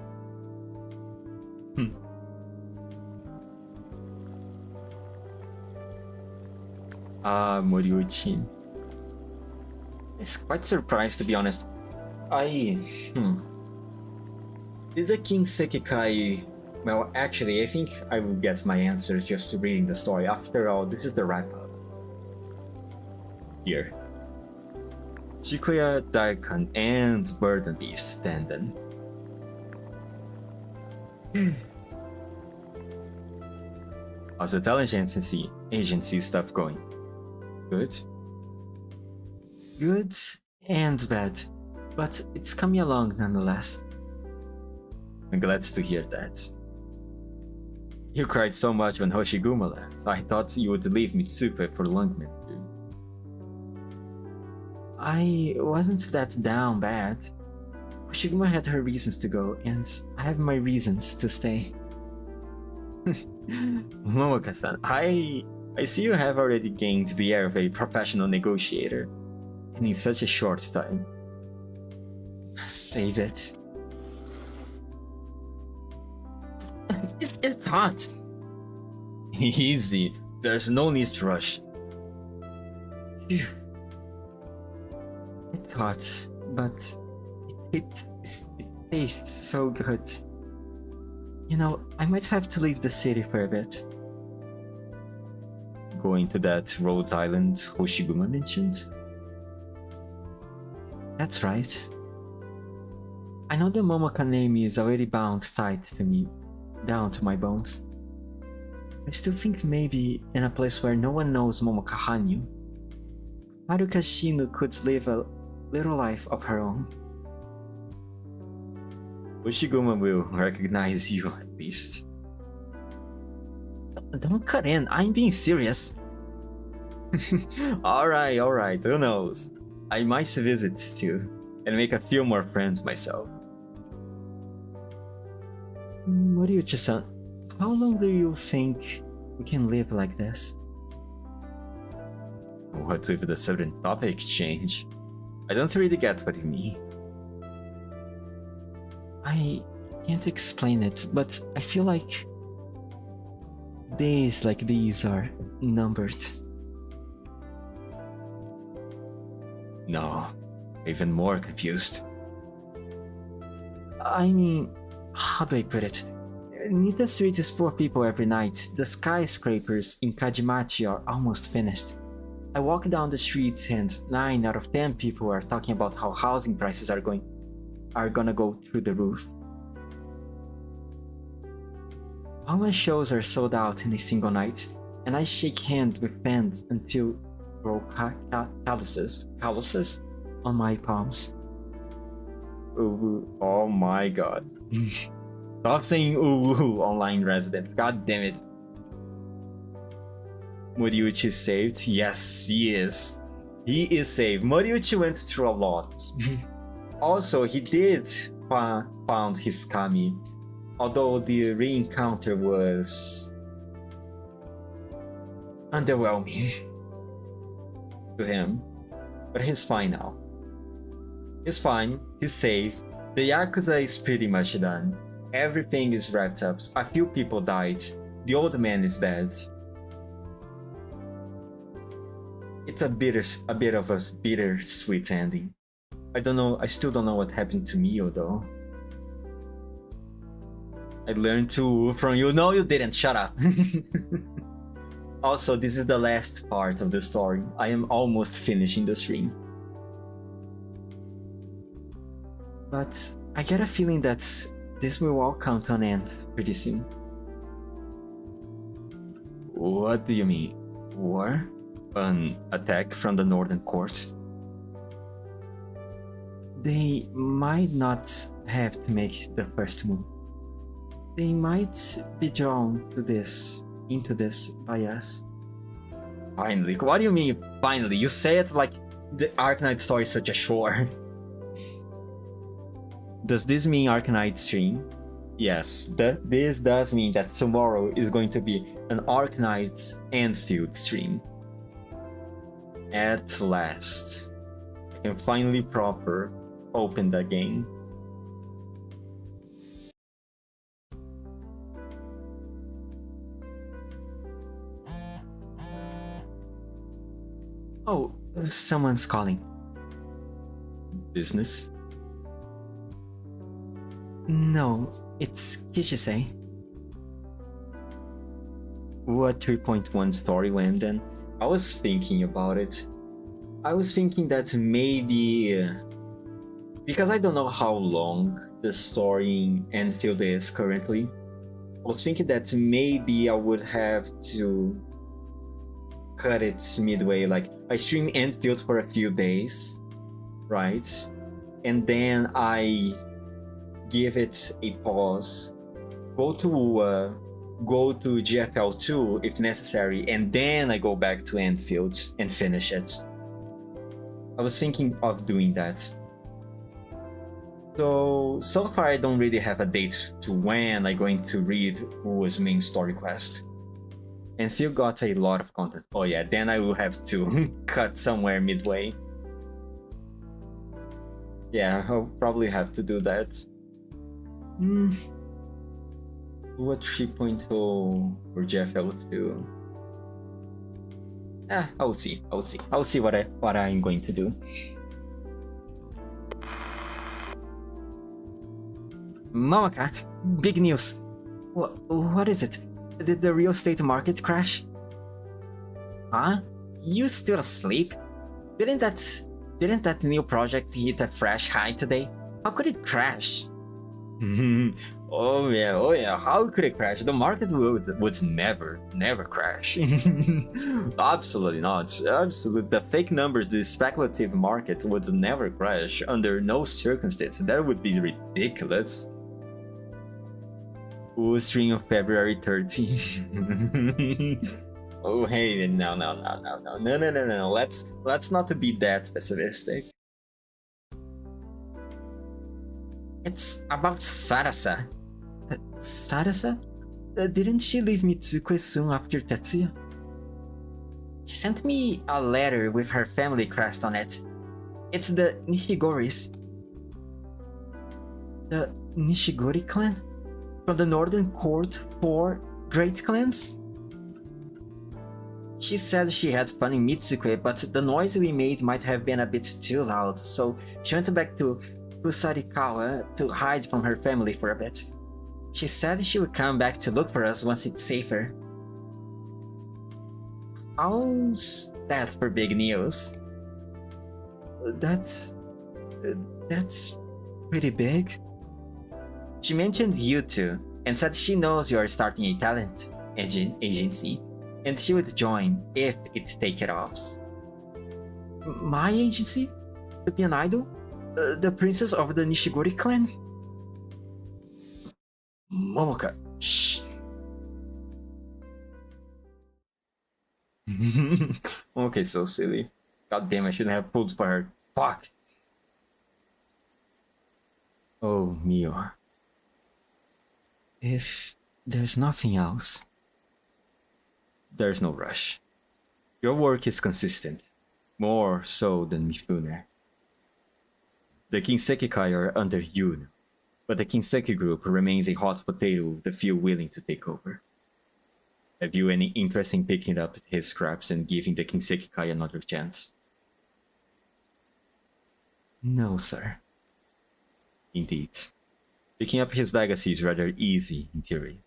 Moriuchi. It's quite surprised, to be honest. Did the King Sekikai... Well, actually, I think I will get my answers just reading the story. After all, this is the wrap-up. Here. Chikuya, Daikon, and Burden Beast Tendon. How's the intelligence agency stuff going? Good? Good and bad, but it's coming along nonetheless. I'm glad to hear that. You cried so much when Hoshiguma left, I thought you would leave Mitsukue for Lungman too. I wasn't that down bad. Hoshiguma had her reasons to go, and I have my reasons to stay. Momoka-san, I see you have already gained the air of a professional negotiator, and in such a short time. Save it. It's hot. Easy, there's no need to rush. Phew. It's hot, but it tastes so good. You know, I might have to leave the city for a bit. going to that Rhode Island Hoshiguma mentioned? That's right. I know the Momoka name is already bound tight to me, down to my bones. I still think maybe in a place where no one knows Momoka Hanyu, Haruka Shinu could live a little life of her own. Hoshiguma will recognize you at least. Don't cut in, I'm being serious. Alright, who knows? I might visit too, and make a few more friends myself. Moriuchi-san, how long do you think we can live like this? What with the sudden topic exchange? I don't really get what you mean. I can't explain it, but I feel like days like these are numbered. No, even more confused. I mean, how do I put it? Nita Street is full of people every night. The skyscrapers in Kajimachi are almost finished. I walk down the streets and 9 out of 10 people are talking about how housing prices are gonna go through the roof. All my shows are sold out in a single night, and I shake hands with fans until grow calluses on my palms. Ooh, oh my god. Stop saying ooh, online resident. God damn it. Moriuchi is saved? Yes, he is. He is saved. Moriuchi went through a lot. Also, he did found his Kami, although the re-encounter was underwhelming to him. But he's fine now. He's fine, he's safe. The Yakuza is pretty much done. Everything is wrapped up. A few people died. The old man is dead. It's a bit of a bittersweet ending. I still don't know what happened to Mio though. I learned to from you. No, you didn't. Shut up. Also, this is the last part of the story. I am almost finishing the stream. But I get a feeling that this will all come to an end pretty soon. What do you mean? War? An attack from the Northern Court? They might not have to make the first move. They might be drawn into this by us. Finally? What do you mean, finally? You say it like the Arknight story is such a chore. Does this mean Arknight stream? Yes, this does mean that tomorrow is going to be an Arknights Enfield stream. At last, I can finally proper open the game. Oh, someone's calling. Business? No, it's Kishise. What 3.1 story went then? I was thinking about it. I was thinking that maybe... because I don't know how long the story in Enfield is currently. I was thinking that maybe I would have to cut it midway, like I stream Enfield for a few days, right? And then I give it a pause, go to GFL2 if necessary, and then I go back to Enfield and finish it. I was thinking of doing that. So far I don't really have a date to when I'm going to read Ua's main story quest. Enfield got a lot of content. Oh yeah, then I will have to cut somewhere midway. Yeah, I'll probably have to do that. What 3.0 or GFL2? I'll see. I'll see what I'm going to do. Momaka, big news. What is it? Did the real estate market crash? Huh? You still asleep? Didn't that didn't that new project hit a fresh high today? How could it crash? Oh yeah, how could it crash? The market would never crash. Absolutely not. Absolutely. The fake numbers, the speculative market would never crash under no circumstance. That would be ridiculous. Ooh, string of February 13th. Oh hey, no. Let's not be that pessimistic. It's about Sarasa. Sarasa? Didn't she leave Mitsuko soon after Tetsuya? She sent me a letter with her family crest on it. It's the Nishigoris. The Nishigori clan? From the Northern Court 4 Great Clans? She said she had fun in Mitsuko, but the noise we made might have been a bit too loud, so she went back to Kusarikawa to hide from her family for a bit. She said she would come back to look for us once it's safer. How's that for big news? That's pretty big. She mentioned you two and said she knows you are starting a talent agency and she would join if it take off. My agency? To be an idol? The princess of the Nishigori clan? Momoka, shh. Okay, so silly. God damn, I shouldn't have pulled for her. Fuck. Oh, Mio. If there's nothing else, there's no rush. Your work is consistent, more so than Mifune. The Kinseki Kai are under you, but the Kinseki group remains a hot potato with a few willing to take over. Have you any interest in picking up his scraps and giving the Kinseki Kai another chance? No, sir. Indeed. Picking up his legacy is rather easy in theory,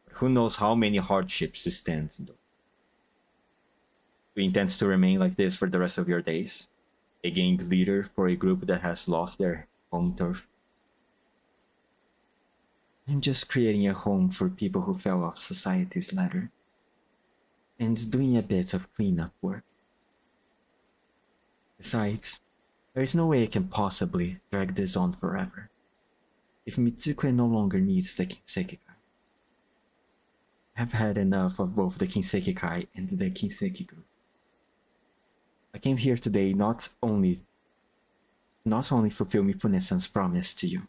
but who knows how many hardships he stands in. Do you intend to remain like this for the rest of your days? A gang leader for a group that has lost their home turf? I'm just creating a home for people who fell off society's ladder, and doing a bit of cleanup work. Besides, there is no way I can possibly drag this on forever. If Mitsuko no longer needs the Kinseki Kai. I've had enough of both the Kinseki Kai and the Kinseki group. I came here today not only fulfill Mifune-san's promise to you,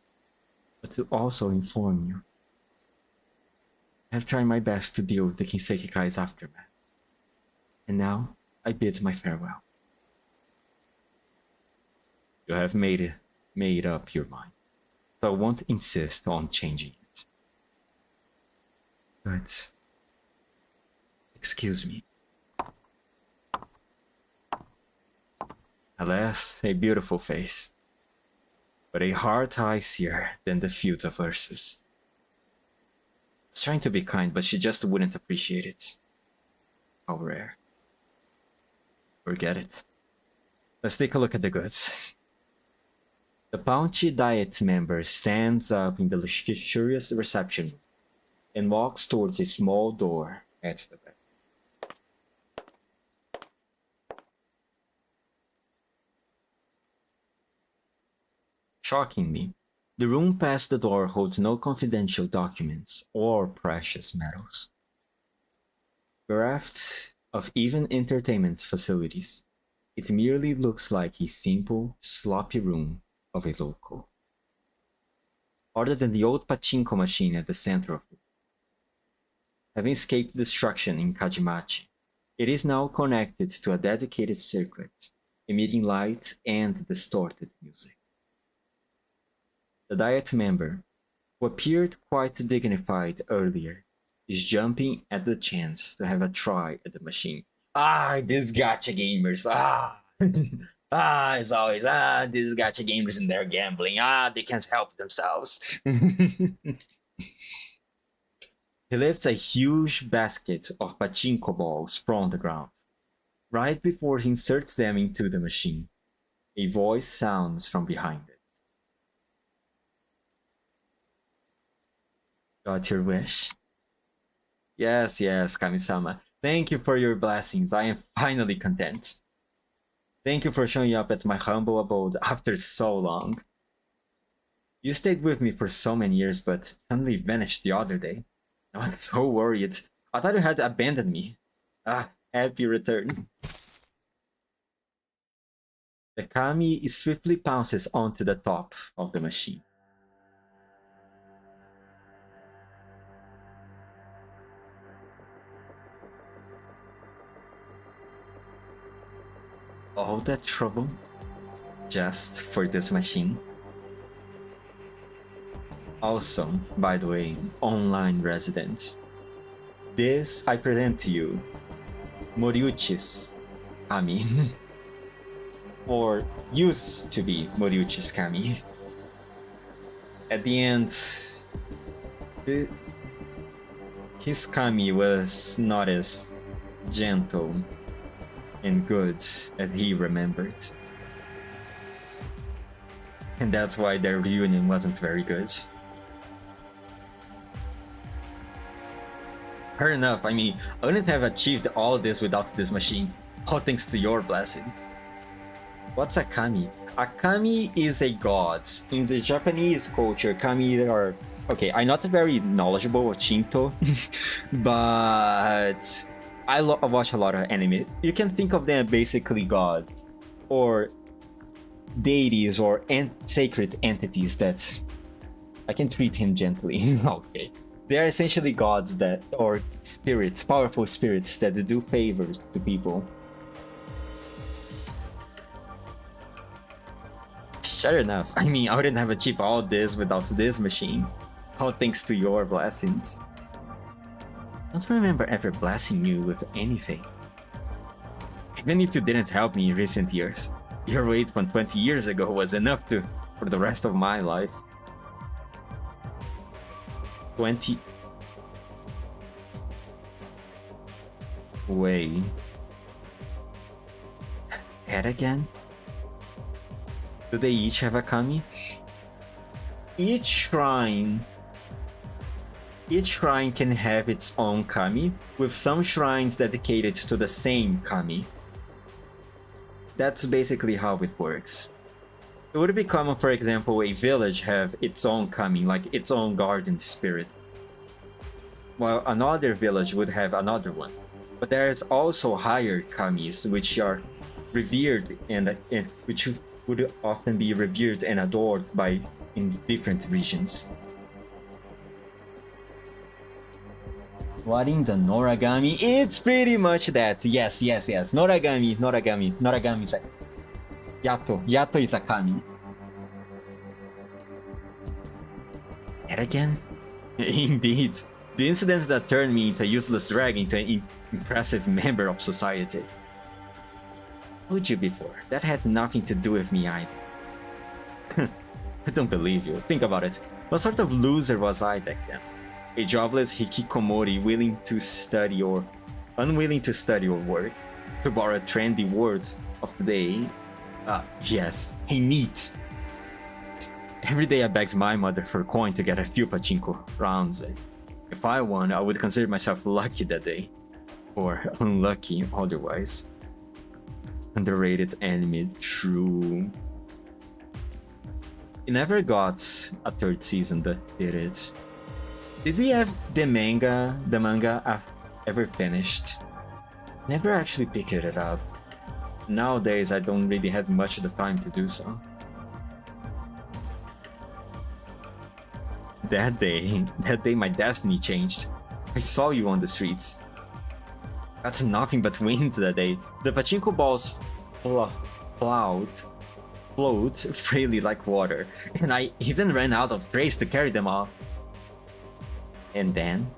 but to also inform you. I have tried my best to deal with the Kinseki Kai's aftermath, and now I bid my farewell. You have made up your mind, so I won't insist on changing it. But excuse me. Alas, a beautiful face, but a heart icier than the fields of Ursus. I was trying to be kind, but she just wouldn't appreciate it. How rare. Forget it. Let's take a look at the goods. The Bounty Diet member stands up in the luxurious reception room and walks towards a small door at the back. Shockingly, the room past the door holds no confidential documents or precious metals. Bereft of even entertainment facilities, it merely looks like a simple, sloppy room of a local. Other than the old pachinko machine at the center of it. Having escaped destruction in Kajimachi, it is now connected to a dedicated circuit, emitting light and distorted music. The Diet member, who appeared quite dignified earlier, is jumping at the chance to have a try at the machine. These gacha gamers, as always, these gacha gamers and their gambling, they can't help themselves. He lifts a huge basket of pachinko balls from the ground Right before he inserts them into the machine, a voice sounds from behind it. Got your wish? Yes, yes, Kami-sama. Thank you for your blessings. I am finally content. Thank you for showing up at my humble abode after so long. You stayed with me for so many years, but suddenly vanished the other day. I was so worried. I thought you had abandoned me. Ah, happy returns. The Kami swiftly pounces onto the top of the machine. All that trouble just for this machine? Also, by the way, online resident. This I present to you, Moriuchi's Kami. Or used to be Moriuchi's Kami. At the end, his Kami was not as gentle and good as he remembered. And that's why their reunion wasn't very good. Fair enough, I mean, I wouldn't have achieved all this without this machine, all thanks to your blessings. What's a Kami? A Kami is a god. In the Japanese culture, Kami are... Okay, I'm not very knowledgeable of Shinto, but I watch a lot of anime. You can think of them basically gods, or deities, or sacred entities that I can treat him gently. Okay. They are essentially gods that, or spirits, powerful spirits that do favors to people. Sure enough, I mean, I wouldn't have achieved all this without this machine. All thanks to your blessings. I don't remember ever blessing you with anything. Even if you didn't help me in recent years, your wait from 20 years ago was enough for the rest of my life. 20... Wait... That again? Do they each have a Kami? Each shrine can have its own Kami, with some shrines dedicated to the same Kami. That's basically how it works. It would be common, for example, a village have its own Kami, like its own garden spirit, while another village would have another one. But there's also higher Kamis, which are revered and which would often be revered and adored in different regions. What in the Noragami? It's pretty much that. Yes. Noragami is a... Yato is a Kami. That again? Indeed. The incidents that turned me into a useless drag into an impressive member of society. I told you before, that had nothing to do with me either. I don't believe you. Think about it. What sort of loser was I back then? A jobless hikikomori willing to study or unwilling to study or work? To borrow a trendy word of the day, yes, a NEET. Every day I begged my mother for a coin to get a few pachinko rounds. If I won, I would consider myself lucky that day. Or unlucky otherwise. Underrated anime, true. It never got a third season, did it? Did we have the manga ever finished? Never actually picked it up. Nowadays I don't really have much of the time to do so. That day my destiny changed. I saw you on the streets. Got nothing but wind that day. The pachinko balls float freely like water, and I even ran out of praise to carry them off. And then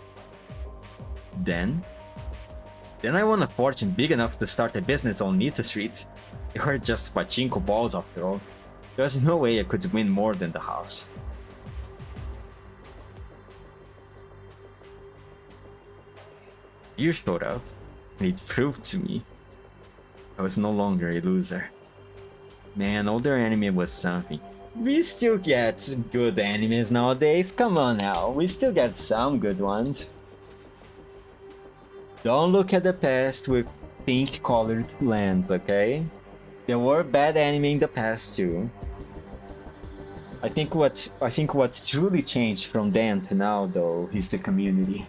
I won a fortune big enough to start a business on Nita Street. They were just pachinko balls after all. There was no way I could win more than the house. You showed up, and it proved to me I was no longer a loser. Man, older anime was something. We still get good animes nowadays, come on now, we still get some good ones. Don't look at the past with pink-colored lens, okay? There were bad anime in the past too. I think what truly changed from then to now, though, is the community.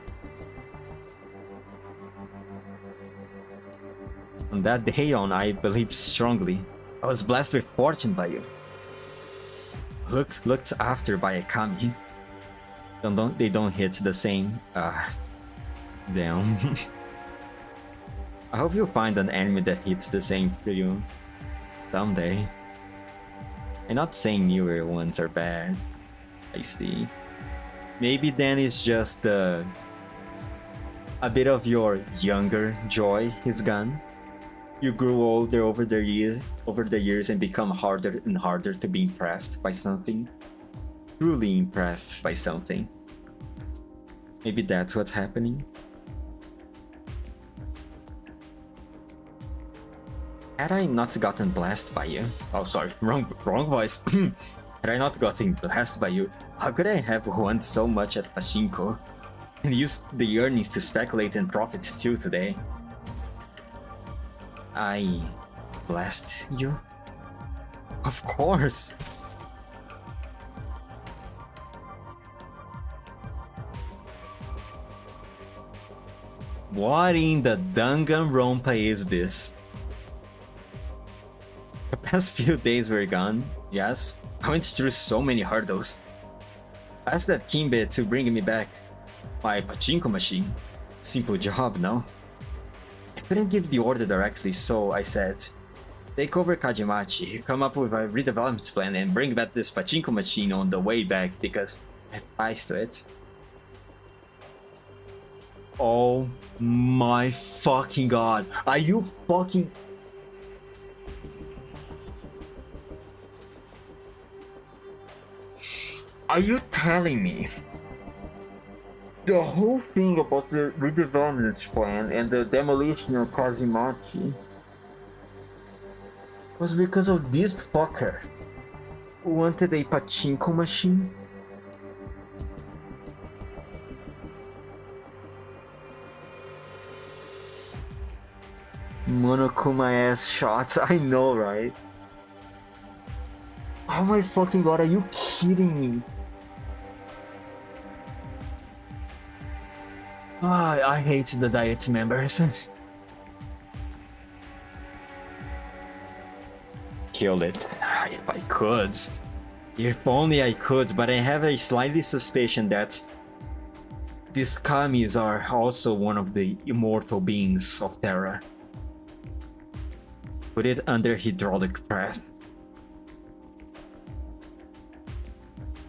On that day on, I believed strongly. I was blessed with fortune by you. Looked after by a kami. They don't hit the same. Damn. I hope you'll find an anime that hits the same for you someday. I'm not saying newer ones are bad. I see. Maybe then it's just a bit of your younger joy is gone. You grew older over the years and become harder and harder to be impressed by something. Truly impressed by something. Maybe that's what's happening. Had I not gotten blessed by you... Oh, sorry, wrong voice. Had I not gotten blessed by you, how could I have won so much at Pachinko? And used the earnings to speculate and profit too today? I... blessed you? Of course! What in the Danganronpa is this? The past few days were gone, yes. I went through so many hurdles. I asked that Kimbe to bring me back my pachinko machine. Simple job, no? I couldn't give the order directly, so I said, take over Kajimachi, come up with a redevelopment plan and bring back this pachinko machine on the way back because I have ties to it. Oh my fucking god. Are you fucking... Are you telling me the whole thing about the redevelopment plan and the demolition of Kazimachi was because of this fucker who wanted a pachinko machine? Monokuma ass shot, I know, right? Oh my fucking god, are you kidding me? I hate the Diet members. Killed it. If I could. If only I could, but I have a slightly suspicion that these kamis are also one of the immortal beings of Terra. Put it under hydraulic press.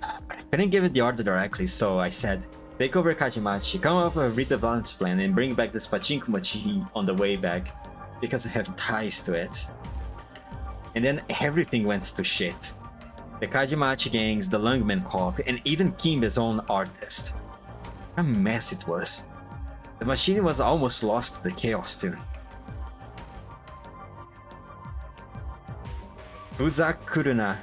I couldn't give it the order directly, so I said, take over Kajimachi, come up with a redevelopment plan and bring back this pachinko machine on the way back, because I have ties to it. And then everything went to shit. The Kajimachi gangs, the Lungman Corp, and even Kimbe's own artist. What a mess it was. The machine was almost lost to the chaos too. Fuzakuruna.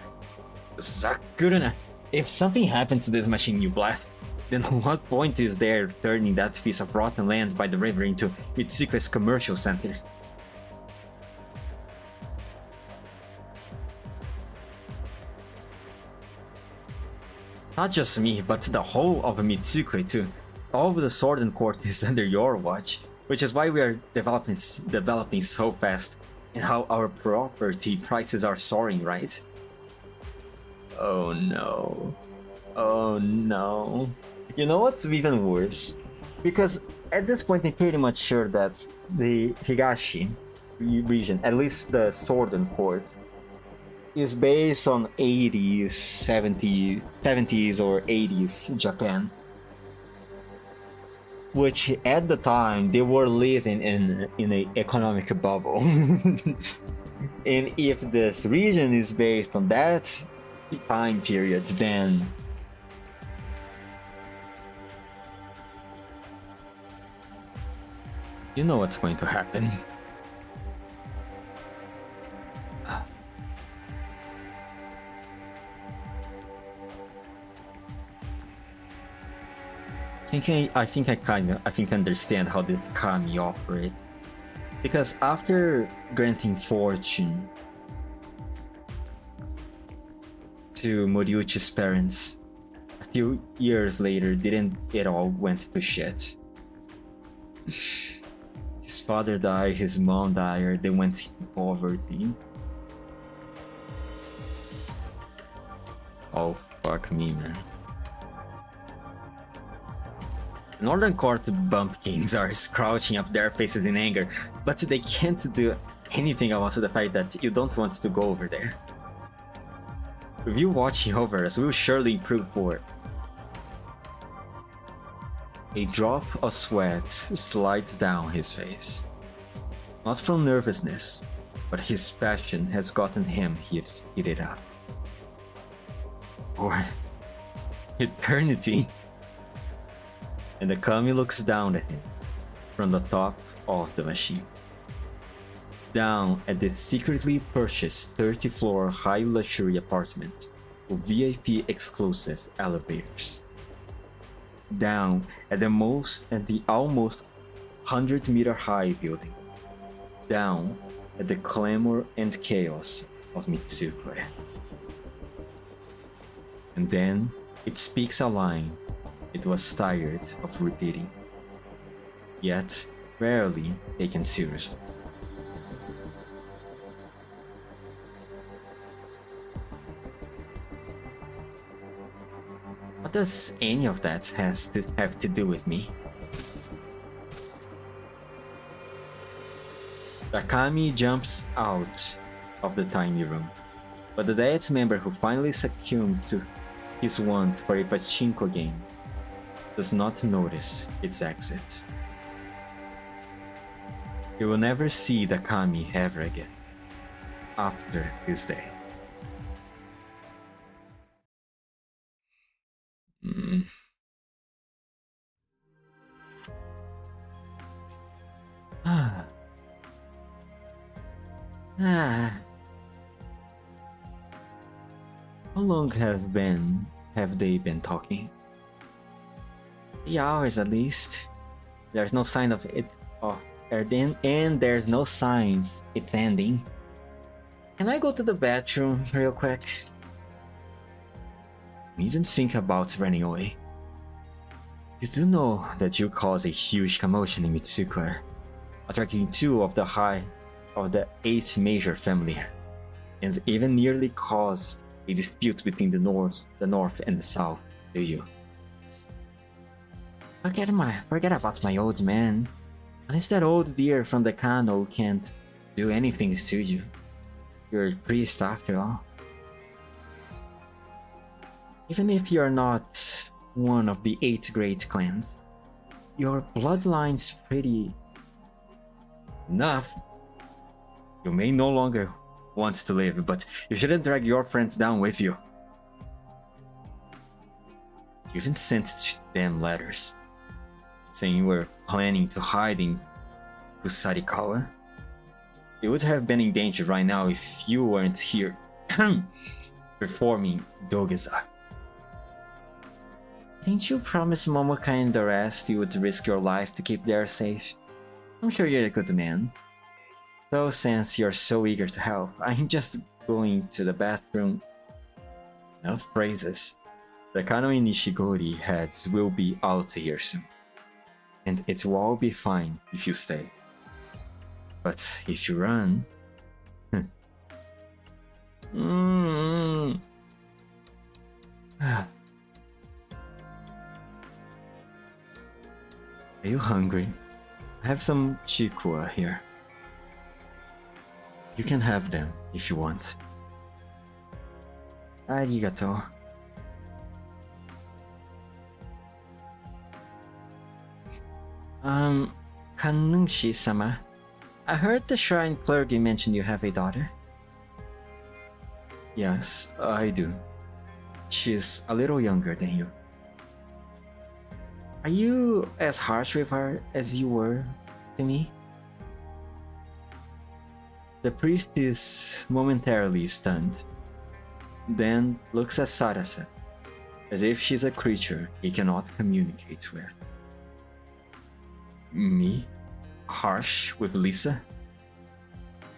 If something happened to this machine you blast, then what point is there turning that piece of rotten land by the river into Mitsuko's commercial center? Not just me, but the whole of Mitsuko too. All of the Sword and Court is under your watch, which is why we are developing so fast, and how our property prices are soaring, right? Oh no. Oh no. You know what's even worse? Because at this point I'm pretty much sure that the Higashi region, at least the Sword and Court, is based on 80s, 70s or 80s Japan. Which at the time they were living in an economic bubble. And if this region is based on that time period, then you know what's going to happen. I think I understand how this kami operates. Because after granting fortune to Moriuchi's parents, a few years later, didn't it all went to shit? His father died, his mom died, they went into poverty. Oh, fuck me, man. Northern Court bumpkins are crouching up their faces in anger, but they can't do anything about the fact that you don't want to go over there. With you watching over us, we'll surely improve for it. A drop of sweat slides down his face. Not from nervousness, but his passion has gotten him heated up. For eternity. And the kami looks down at him from the top of the machine. Down at the secretly purchased 30-floor high luxury apartment with VIP exclusive elevators. Down at the almost 100-meter high building. Down at the clamor and chaos of Mitsukure. And then it speaks a line it was tired of repeating, yet rarely taken seriously. What does any of that have to do with me? The kami jumps out of the tiny room, but the Diet member who finally succumbed to his want for a pachinko game does not notice its exit. He will never see the kami ever again after this day. How long have they been talking? 3 hours at least. There's no sign of it. And there's no signs it's ending. Can I go to the bathroom real quick? Even think about running away. You do know that you caused a huge commotion in Mitsukure, attracting 2 of the 8 major family heads, and even nearly caused a dispute between the north and the south, do you? Forget about my old man. At least that old deer from the Kano can't do anything to you. You're a priest after all. Even if you're not one of the 8 great clans, your bloodline's pretty enough. You may no longer want to live, but you shouldn't drag your friends down with you. You even sent them letters saying you were planning to hide in Kusarikawa. You would have been in danger right now if you weren't here performing Dogeza. Didn't you promise Momoka and the rest you would risk your life to keep them safe? I'm sure you're a good man. So since you're so eager to help, I'm just going to the bathroom. Enough phrases. The Kano and Nishigori heads will be out here soon. And it will all be fine if you stay. But if you run... Are you hungry? I have some chikua here. You can have them if you want. Arigato. Kanungshi-sama, I heard the shrine clergy mention you have a daughter. Yes, I do. She's a little younger than you. Are you as harsh with her as you were to me? The priest is momentarily stunned, then looks at Sarasa, as if she's a creature he cannot communicate with. Me? Harsh with Lisa?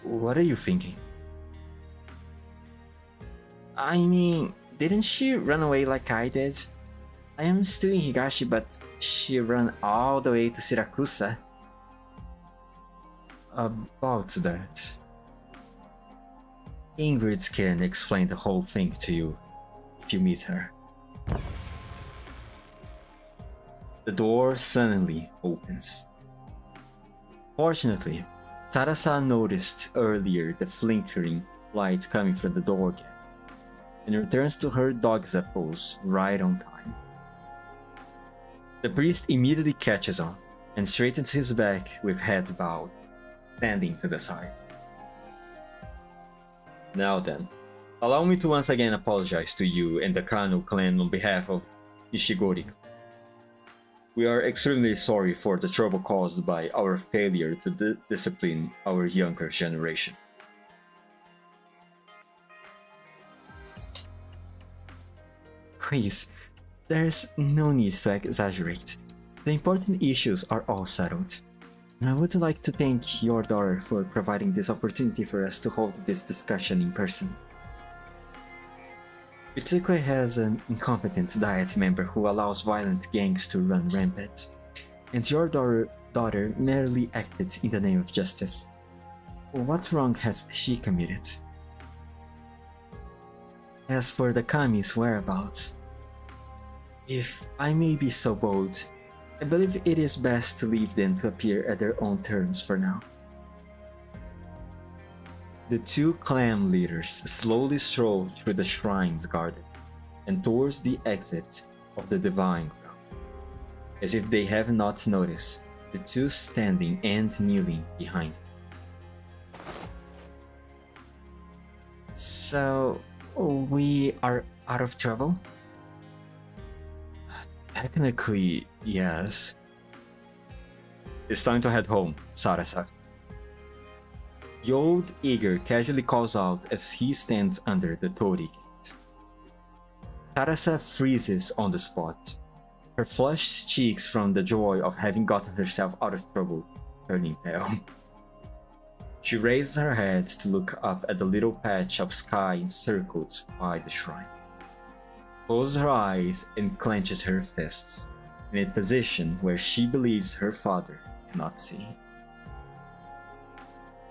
What are you thinking? I mean, didn't she run away like I did? I am still in Higashi, but she ran all the way to Sirakusa. About that, Ingrid can explain the whole thing to you if you meet her. The door suddenly opens. Fortunately, Sarasa noticed earlier the flickering light coming from the door again, and returns to her dog's pose right on time. The priest immediately catches on and straightens his back with head bowed, standing to the side. Now then, allow me to once again apologize to you and the Kano clan on behalf of Ishigori. We are extremely sorry for the trouble caused by our failure to discipline our younger generation. Please, there's no need to exaggerate. The important issues are all settled. And I would like to thank your daughter for providing this opportunity for us to hold this discussion in person. Utsukoi has an incompetent Diet member who allows violent gangs to run rampant, and your daughter merely acted in the name of justice. What wrong has she committed? As for the Kami's whereabouts, if I may be so bold, I believe it is best to leave them to appear at their own terms for now. The two clan leaders slowly stroll through the shrine's garden and towards the exit of the divine ground, as if they have not noticed the two standing and kneeling behind them. So, we are out of trouble? Technically, yes. It's time to head home, Sarasa. The old eager casually calls out as he stands under the torii gate. Sarasa freezes on the spot, her flushed cheeks from the joy of having gotten herself out of trouble turning pale. She raises her head to look up at the little patch of sky encircled by the shrine, closes her eyes and clenches her fists in a position where she believes her father cannot see.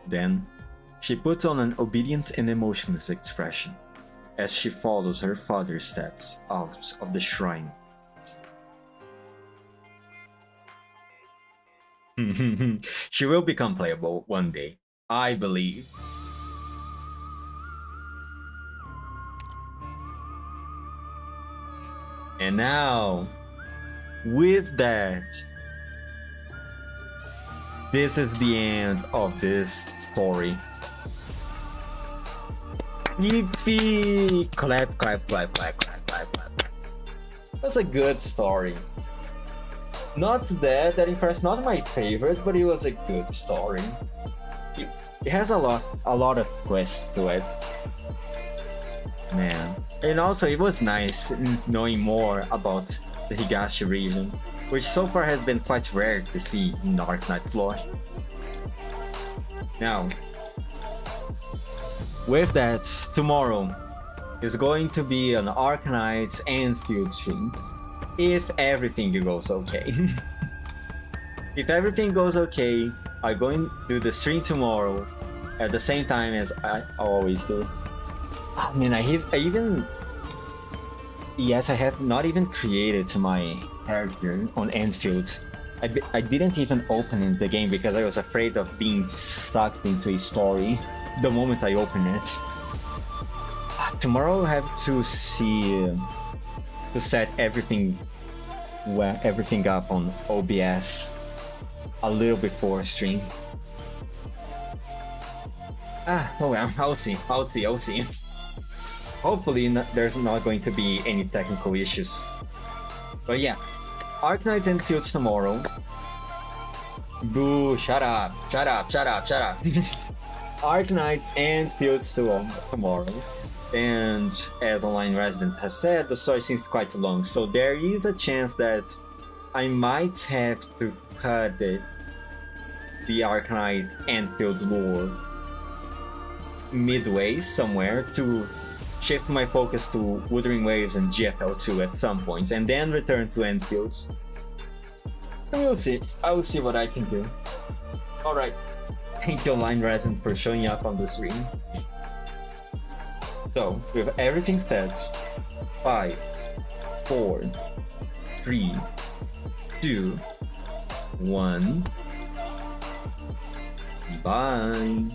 Then, she puts on an obedient and emotionless expression as she follows her father's steps out of the shrine. She will become playable one day, I believe. And now, with that, this is the end of this story. Yippee! Clap, clap, clap, clap, clap, clap, clap. That's a good story. Not that impressed, not my favorite, but it was a good story. It has a lot of twists to it. Man. And also it was nice knowing more about the Higashi region, which so far has been quite rare to see in the Arknights lore. Now, with that, tomorrow is going to be an Arknights and field streams, if everything goes okay. If everything goes okay, I'm going to do the stream tomorrow at the same time as I always do. I mean, I have not even created my character on Enfield. I didn't even open the game because I was afraid of being sucked into a story the moment I open it. Tomorrow I have to set everything up on OBS a little before stream. Oh well, I'll see. Hopefully there's not going to be any technical issues. But yeah, Arknights and Fields tomorrow. Boo, shut up. Arknights and Fields tomorrow. And as Online Resident has said, the story seems quite long, so there is a chance that I might have to cut the Arknight Enfield lore midway somewhere to shift my focus to Wuthering Waves and GFL2 at some point, and then return to Enfields. We'll see. I will see what I can do. Alright. Thank you, Online Resident, for showing up on the stream. So, with everything set, 5, 4, 3, 2, 1. Bye.